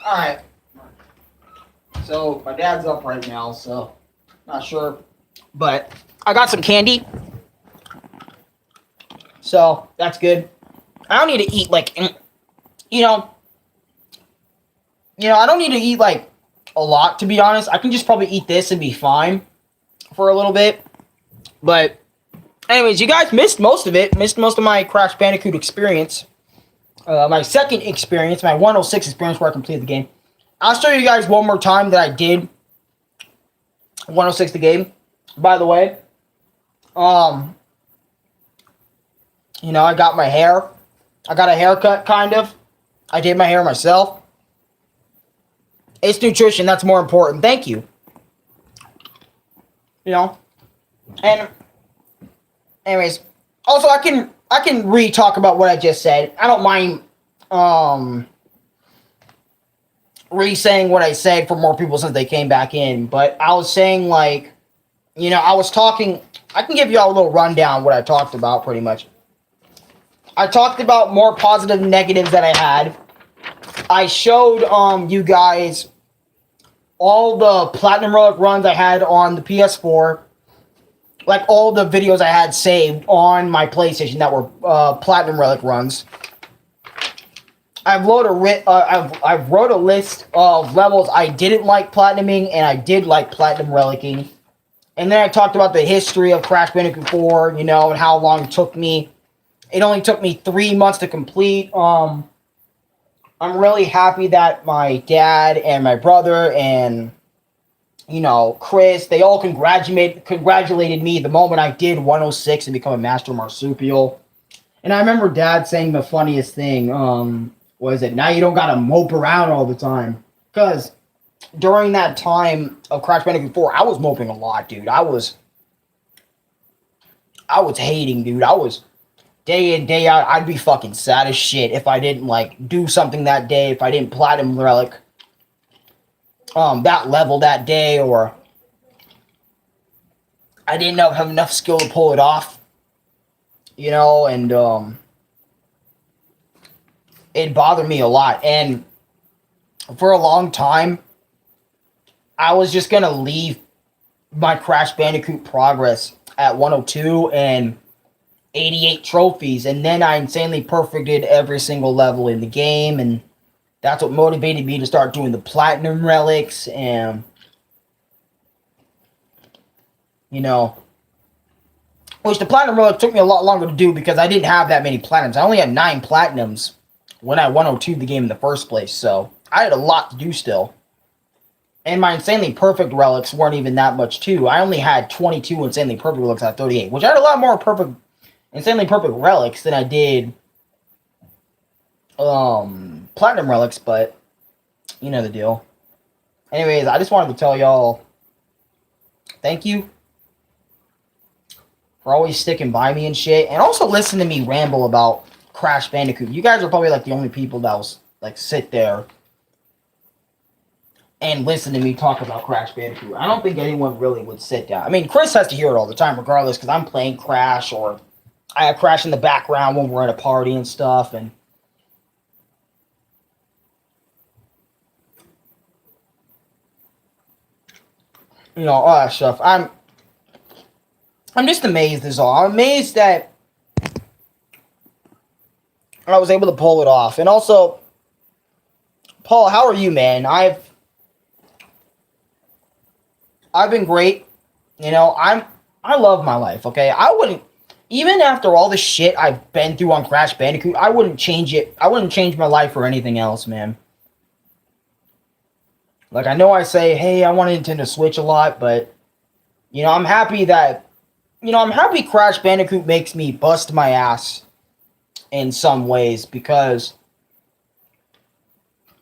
Alright. So, my dad's up right now, so not sure. But I got some candy. So, that's good. I don't need to eat, like, you know, I don't need to eat, like, a lot, to be honest. I can just probably eat this and be fine for a little bit. But, anyways, you guys missed most of it. Missed most of my Crash Bandicoot experience. My second experience, my 106 experience where I completed the game. I'll show you guys one more time that I did 106 the game. By the way, you know, I got my hair. I got a haircut, kind of. I did my hair myself. It's nutrition, that's more important. Thank you. You know? And, anyways, also I can re-talk about what I just said. I don't mind, re-saying what I said for more people since they came back in. But I was saying, like, you know, I was talking... I can give you all a little rundown what I talked about, pretty much. I talked about more positive and negatives that I had. I showed you guys all the Platinum Relic runs I had on the PS4. Like, all the videos I had saved on my PlayStation that were Platinum Relic runs. I've wrote a list of levels I didn't like platinuming and I did like Platinum Relicing. And then I talked about the history of Crash Bandicoot 4, you know, and how long it took me. It only took me 3 months to complete. I'm really happy that my dad and my brother and, you know, Chris, they all congratulated me the moment I did 106 and become a Master Marsupial. And I remember Dad saying the funniest thing, was it, now you don't gotta mope around all the time. Because during that time of Crash Bandicoot 4, I was moping a lot, dude. I was hating, dude. I was... Day in, day out, I'd be fucking sad as shit if I didn't, like, do something that day, if I didn't Platinum Relic that level that day, or I didn't have enough skill to pull it off, you know, and, it bothered me a lot, and for a long time, I was just gonna leave my Crash Bandicoot progress at 102, and 88 trophies, and then I insanely perfected every single level in the game, and that's what motivated me to start doing the Platinum Relics, and, you know, which the Platinum Relic took me a lot longer to do because I didn't have that many Platinums. I only had 9 Platinums when I 102'd the game in the first place, so I had a lot to do still. And my Insanely Perfect Relics weren't even that much, too. I only had 22 Insanely Perfect Relics out of 38, which I had a lot more Insanely Perfect Relics than I did Platinum Relics, but you know the deal. Anyways, I just wanted to tell y'all thank you for always sticking by me and shit, and also listen to me ramble about Crash Bandicoot. You guys are probably like the only people that was like sit there and listen to me talk about Crash Bandicoot. I don't think anyone really would sit down. I mean, Chris has to hear it all the time regardless, because I'm playing Crash, or I have Crash in the background when we're at a party and stuff, and you know, all that stuff. I'm just amazed is all. I'm amazed that I was able to pull it off. And also, Paul, how are you, man? I've been great. You know, I love my life, okay? I wouldn't, even after all the shit I've been through on Crash Bandicoot, I wouldn't change it. I wouldn't change my life for anything else, man. Like, I know I say, hey, I want a Nintendo Switch a lot, but, you know, I'm happy that, you know, I'm happy Crash Bandicoot makes me bust my ass in some ways, because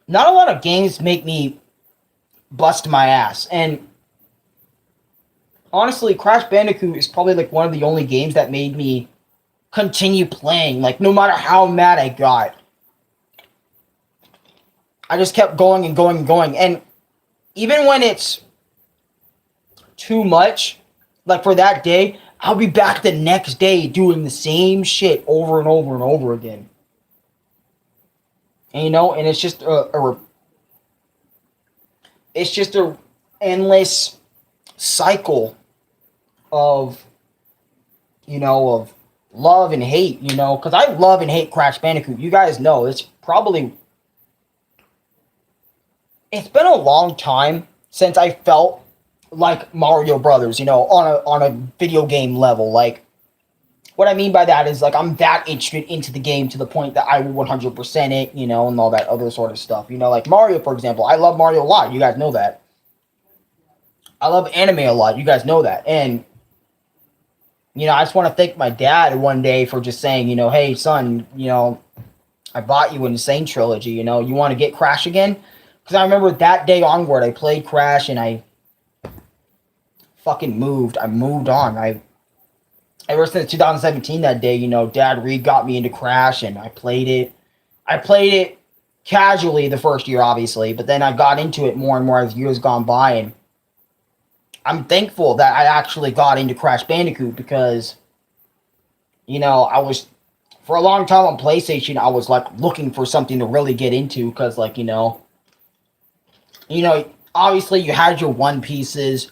not a lot of games make me bust my ass. And honestly, Crash Bandicoot is probably like one of the only games that made me continue playing, like, no matter how mad I got. I just kept going and going and going. And even when it's too much, like for that day, I'll be back the next day doing the same shit over and over and over again. And, you know, and it's just it's just a endless cycle of, of love and hate, because I love and hate Crash Bandicoot. You guys know it's been a long time since I felt like Mario Brothers, on a video game level. Like, what I mean by that is, like, I'm that interested into the game to the point that I will 100% it, and all that other sort of stuff. Like Mario, for example. I love Mario a lot. You guys know that. I love anime a lot. You guys know that. And, I just want to thank my dad one day for just saying, hey, son, I bought you an Insane Trilogy, you want to get Crash again? Because I remember that day onward, I played Crash and I fucking moved. I moved on. Ever since 2017, that day, Dad got me into Crash, and I played it. I played it casually the first year, obviously, but then I got into it more and more as years gone by, and I'm thankful that I actually got into Crash Bandicoot because, I was, for a long time on PlayStation, I was, like, looking for something to really get into because, like, obviously you had your One Pieces,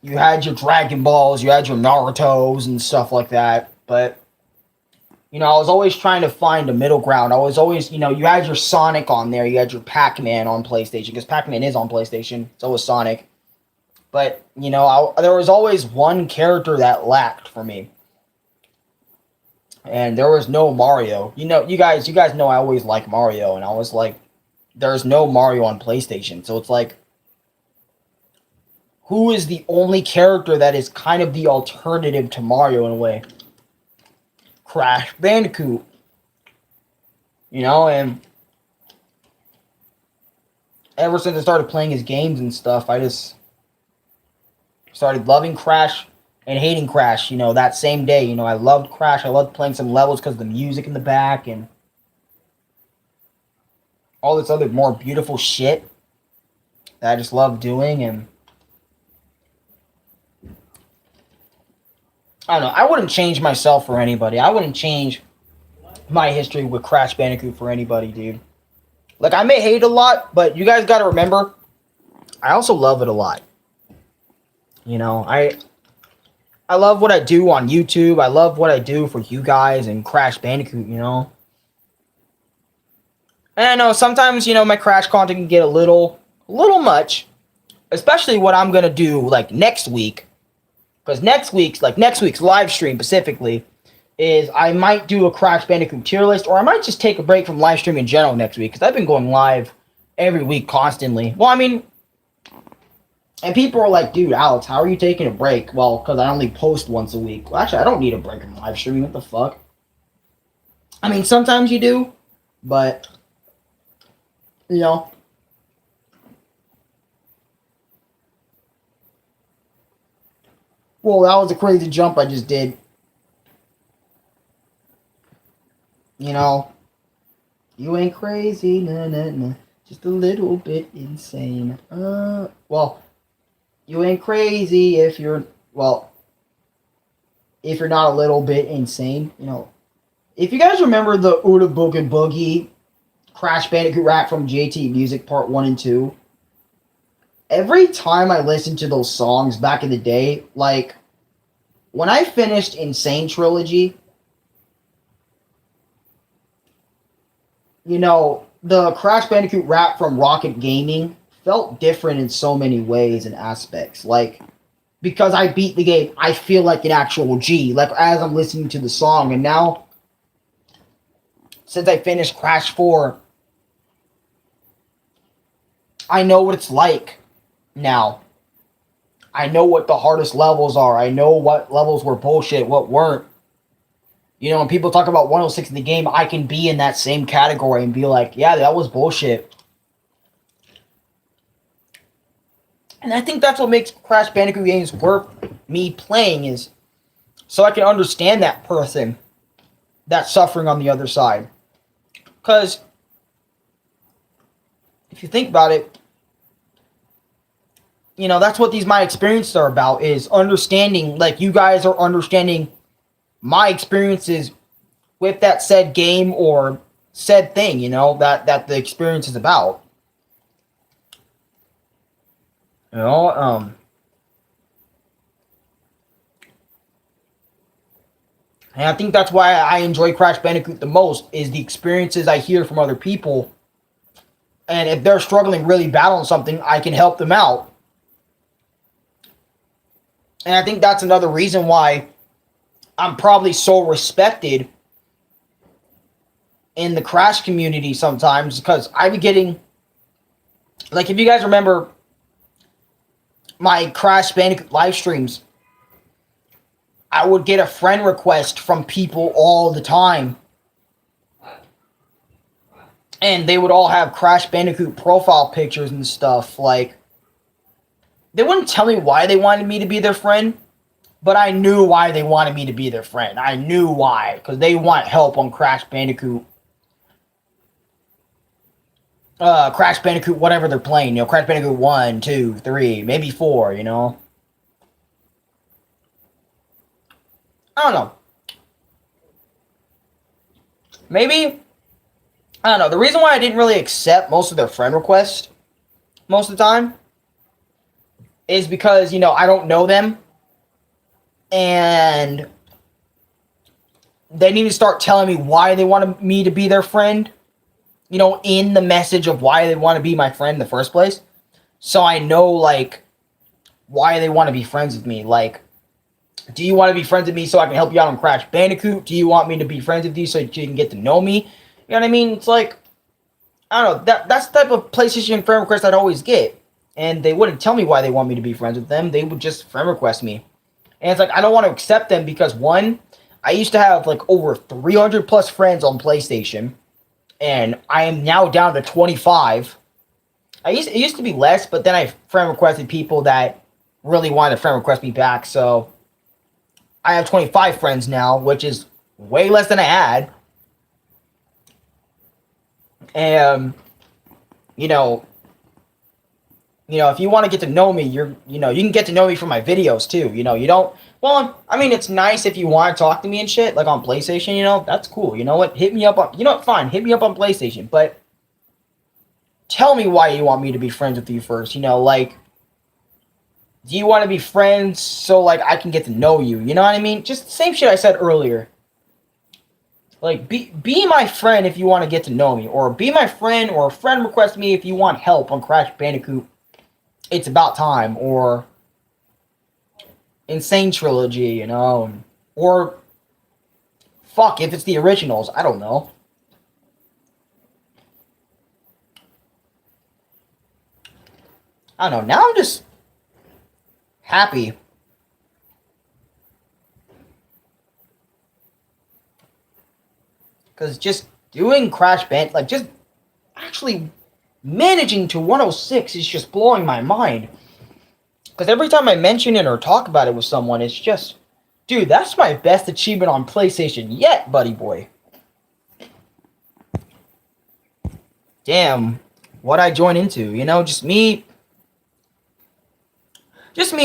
you had your Dragon Balls, you had your Narutos and stuff like that, but, I was always trying to find a middle ground. I was always, you had your Sonic on there, you had your Pac-Man on PlayStation, because Pac-Man is on PlayStation, so was Sonic, but, there was always one character that lacked for me, and there was no Mario. You guys know I always like Mario, and I was like, there's no Mario on PlayStation, so it's like, who is the only character that is kind of the alternative to Mario in a way? Crash Bandicoot. And ever since I started playing his games and stuff, I just started loving Crash and hating Crash, that same day. I loved Crash. I loved playing some levels because of the music in the back and all this other more beautiful shit that I just love doing. And I don't know. I wouldn't change myself for anybody. I wouldn't change my history with Crash Bandicoot for anybody, dude. Like, I may hate a lot, but you guys gotta remember, I also love it a lot. I love what I do on YouTube. I love what I do for you guys and Crash Bandicoot, And I know sometimes, my Crash content can get a little much. Especially what I'm gonna do, like, next week. Because next week's live stream specifically is I might do a Crash Bandicoot tier list, or I might just take a break from live stream in general next week, because I've been going live every week constantly. Well, I mean, and people are like, dude, Alex, how are you taking a break? Well, because I only post once a week. Well, actually, I don't need a break from live streaming. What the fuck? I mean, sometimes you do, but, Well, that was a crazy jump I just did. You ain't crazy, nah, nah, nah. Just a little bit insane. Well, you ain't crazy if you're not a little bit insane. If you guys remember the Ooda Booga Boogie Crash Bandicoot rap from JT Music Part 1 and 2, every time I listened to those songs back in the day, like, when I finished Insane Trilogy, the Crash Bandicoot rap from Rocket Gaming felt different in so many ways and aspects. Like, because I beat the game, I feel like an actual G, like, as I'm listening to the song. And now, since I finished Crash 4, I know what it's like now. I know what the hardest levels are. I know what levels were bullshit, what weren't. When people talk about 106 in the game, I can be in that same category and be like, yeah, that was bullshit. And I think that's what makes Crash Bandicoot games worth me playing, is so I can understand that person that's suffering on the other side. Because if you think about it, that's what these my experiences are about, is understanding, like, you guys are understanding my experiences with that said game or said thing, that the experience is about. You know, and I think that's why I enjoy Crash Bandicoot the most, is the experiences I hear from other people. And if they're struggling really bad on something, I can help them out. And I think that's another reason why I'm probably so respected in the Crash community sometimes, because I be getting, like, if you guys remember my Crash Bandicoot live streams, I would get a friend request from people all the time. And they would all have Crash Bandicoot profile pictures and stuff. Like, they wouldn't tell me why they wanted me to be their friend, but I knew why they wanted me to be their friend. I knew why, because they want help on Crash Bandicoot. Crash Bandicoot, whatever they're playing, you know, Crash Bandicoot 1, 2, 3, maybe 4, you know. I don't know. Maybe, I don't know. The reason why I didn't really accept most of their friend requests most of the time is because, you know, I don't know them. And they need to start telling me why they wanted me to be their friend. You know, in the message of why they want to be my friend in the first place. So I know, like, why they want to be friends with me. Like, do you want to be friends with me so I can help you out on Crash Bandicoot? Do you want me to be friends with you so that you can get to know me? You know what I mean? It's like, I don't know. That's the type of PlayStation friend request I'd always get. And they wouldn't tell me why they want me to be friends with them. They would just friend request me. And it's like, I don't want to accept them because, one, I used to have, like, over 300 plus friends on PlayStation. And I am now down to 25. It used to be less, but then I friend requested people that really wanted to friend request me back. So I have 25 friends now, which is way less than I had. And, you know, if you want to get to know me, you can get to know me from my videos too. You know, you don't, well, I mean, it's nice if you want to talk to me and shit, like on PlayStation, you know, that's cool. You know what? Hit me up on, you know what? Fine. Hit me up on PlayStation, but tell me why you want me to be friends with you first. You know, like, do you want to be friends so, like, I can get to know you? You know what I mean? Just the same shit I said earlier. Like, be my friend if you want to get to know me, or be my friend, or friend request me if you want help on Crash Bandicoot. It's About Time, or Insane Trilogy, you know, or fuck, if it's the originals, I don't know. I don't know, now I'm just happy. Because just doing Crash Bandicoot, like, just actually managing to 106 is just blowing my mind. Because every time I mention it or talk about it with someone, it's just, dude, that's my best achievement on PlayStation yet, buddy boy. Damn, what'd I join into? You know, just me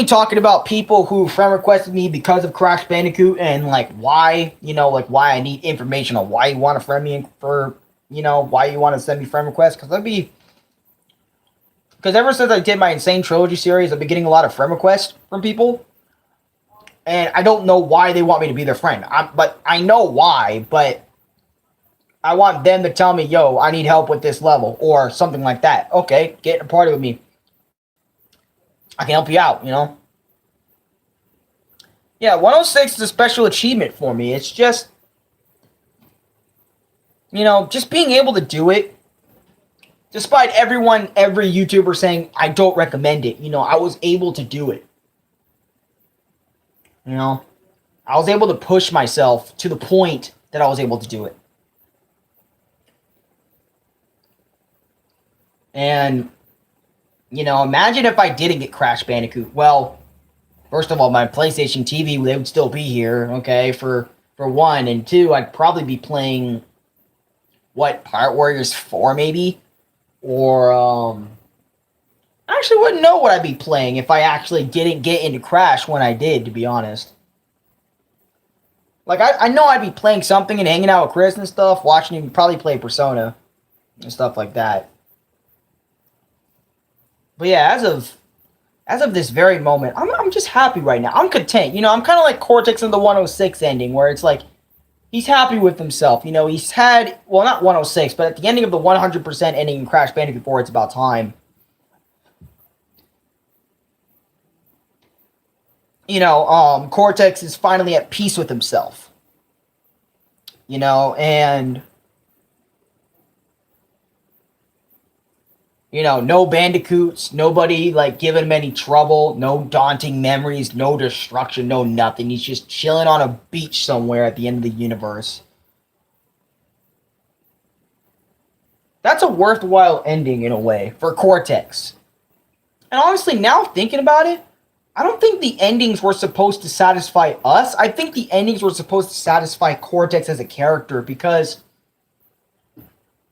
talking about people who friend requested me because of Crash Bandicoot, and, like, why, you know, like, why I need information on why you want to friend me for, you know, why you want to send me friend requests. Because ever since I did my Insane Trilogy series, I've been getting a lot of friend requests from people. And I don't know why they want me to be their friend. But I know why, but I want them to tell me, yo, I need help with this level, or something like that. Okay, get a party with me. I can help you out, you know? Yeah, 106 is a special achievement for me. It's just, you know, just being able to do it. Despite every YouTuber saying, I don't recommend it, you know, I was able to do it. You know? I was able to push myself to the point that I was able to do it. And, you know, imagine if I didn't get Crash Bandicoot. Well, first of all, my PlayStation TV, they would still be here, okay, for one. And two, I'd probably be playing, what, Pirate Warriors 4 maybe? Or, I actually wouldn't know what I'd be playing if I actually didn't get into Crash when I did, to be honest. Like, I know I'd be playing something and hanging out with Chris and stuff, watching him probably play Persona and stuff like that. But yeah, as of this very moment, I'm just happy right now. I'm content. You know, I'm kind of like Cortex in the 106 ending, where it's like, he's happy with himself. You know, he's had, well, not 106, but at the ending of the 100% ending in Crash Bandicoot 4, It's About Time. You know, Cortex is finally at peace with himself. You know, and you know, no bandicoots, nobody like giving him any trouble, no daunting memories, no destruction, no nothing. He's just chilling on a beach somewhere at the end of the universe. That's a worthwhile ending in a way for Cortex. And honestly, now thinking about it, I don't think the endings were supposed to satisfy us. I think the endings were supposed to satisfy Cortex as a character, because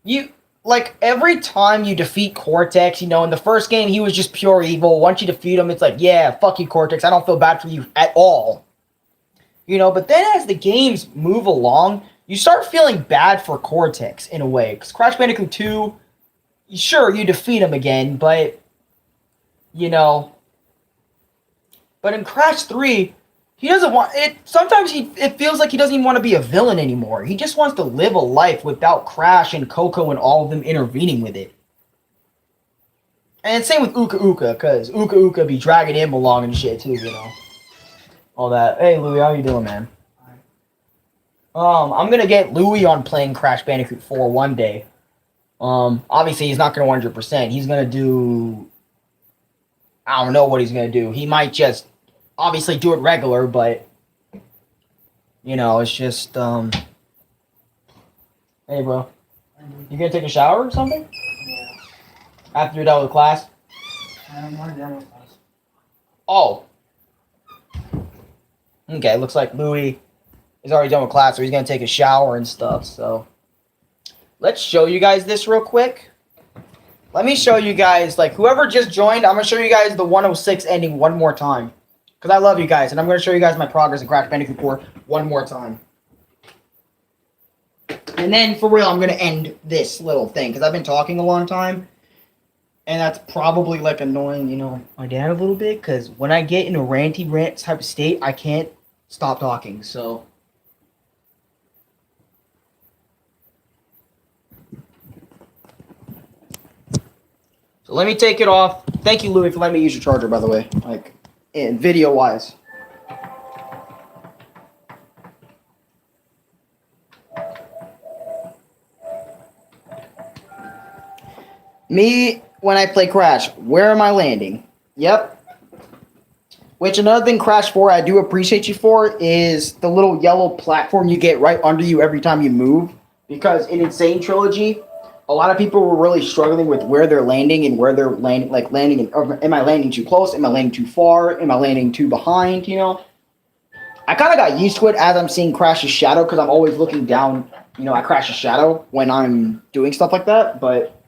you, like, every time you defeat Cortex, you know, in the first game, he was just pure evil. Once you defeat him, it's like, yeah, fuck you, Cortex. I don't feel bad for you at all. You know, but then as the games move along, you start feeling bad for Cortex in a way. Because Crash Bandicoot 2, sure, you defeat him again, but, you know, but in Crash 3, he doesn't want it. Sometimes it feels like he doesn't even want to be a villain anymore. He just wants to live a life without Crash and Coco and all of them intervening with it. And same with Uka Uka, because Uka Uka be dragging him along and shit too, you know. All that. Hey, Louie, how you doing, man? I'm gonna get Louie on playing Crash Bandicoot 4 one day. Obviously he's not gonna 100%. He's gonna do, I don't know what he's gonna do. He might just obviously do it regular, but you know, it's just hey bro. You gonna take a shower or something? Yeah. After you're done with class? I'm not done with class. Oh. Okay, looks like Louis is already done with class, so he's gonna take a shower and stuff, so let's show you guys this real quick. Let me show you guys, like, whoever just joined, I'm gonna show you guys the 106 ending one more time. Because I love you guys, and I'm going to show you guys my progress in Crash Bandicoot 4 one more time. And then, for real, I'm going to end this little thing, because I've been talking a long time. And that's probably, like, annoying, you know, my dad a little bit, because when I get in a ranty rant type of state, I can't stop talking, so. So let me take it off. Thank you, Louis, for letting me use your charger, by the way. Like, in video-wise. Me, when I play Crash, where am I landing? Yep. Which, another thing Crash 4 I do appreciate you for is the little yellow platform you get right under you every time you move. Because in Insane Trilogy, a lot of people were really struggling with where they're landing and where they're landing, like landing in, or am I landing too close? Am I landing too far? Am I landing too behind, you know? I kind of got used to it as I'm seeing Crash's shadow, because I'm always looking down, you know, at Crash's shadow when I'm doing stuff like that, but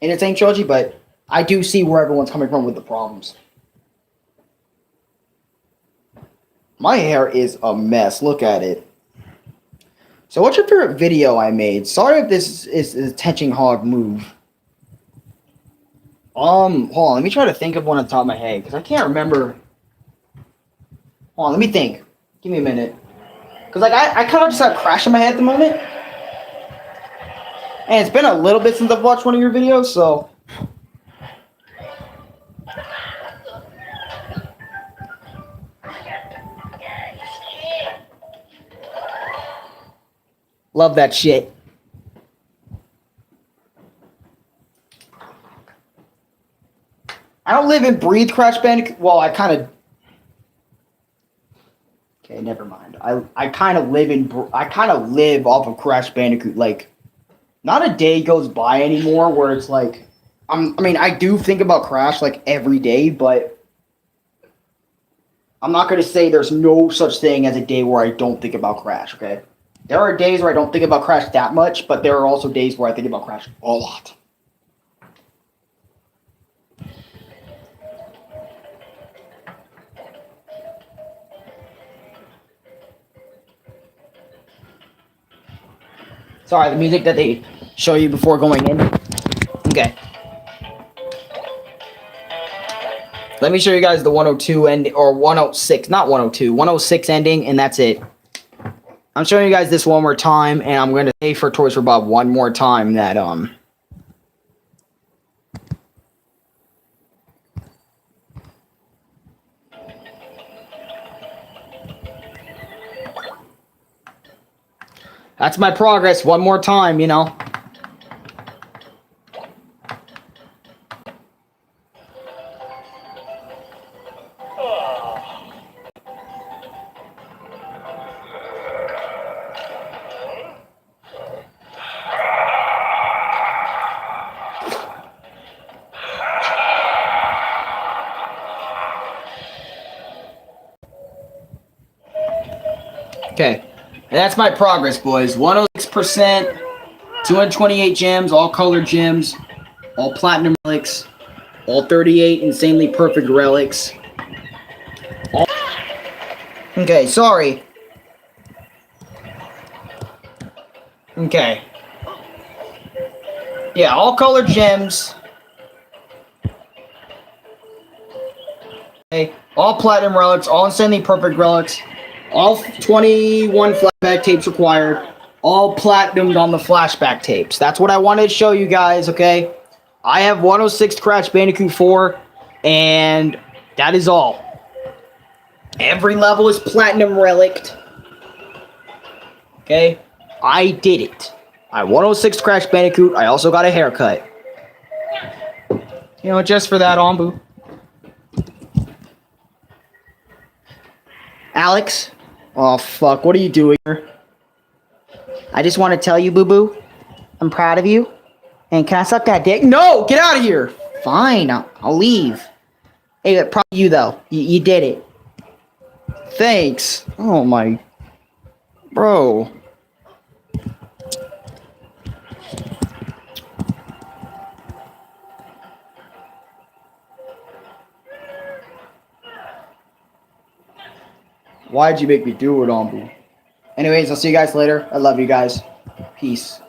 in Insane Trilogy, but I do see where everyone's coming from with the problems. My hair is a mess. Look at it. So what's your favorite video I made? Sorry if this is a tension hog move. Hold on. Let me try to think of one on top of my head, because I can't remember. Hold on. Let me think. Give me a minute. Because, like, I kind of just have Crash in my head at the moment. And it's been a little bit since I've watched one of your videos, so. Love that shit. I don't live and breathe Crash Bandicoot. Well, I kind of. Okay, never mind. I kind of live off of Crash Bandicoot. Like, not a day goes by anymore where it's like, I mean, I do think about Crash like every day, but I'm not gonna say there's no such thing as a day where I don't think about Crash. Okay. There are days where I don't think about Crash that much, but there are also days where I think about Crash a lot. Sorry, the music that they show you before going in. Okay. Let me show you guys the 102 end or 106, not 102, 106 ending, and that's it. I'm showing you guys this one more time, and I'm going to say for Toys for Bob one more time that that's my progress one more time, you know. Okay, and that's my progress, boys. 106%, 228 gems, all colored gems, all platinum relics, all 38 insanely perfect relics. Okay, sorry. Okay. Yeah, all colored gems. Okay, all platinum relics, all insanely perfect relics. All 21 flashback tapes required. All platinumed on the flashback tapes. That's what I wanted to show you guys, okay? I have 106 Crash Bandicoot 4, and that is all. Every level is platinum relicked. Okay? I did it. I have 106 Crash Bandicoot. I also got a haircut. You know, just for that, Ombu. Alex? Oh, fuck. What are you doing here? I just want to tell you, boo-boo, I'm proud of you. And can I suck that dick? No! Get out of here! Fine, I'll leave. Hey, probably you, though. You did it. Thanks. Oh, my... Bro. Why'd you make me do it, Ombu? Anyways, I'll see you guys later. I love you guys. Peace.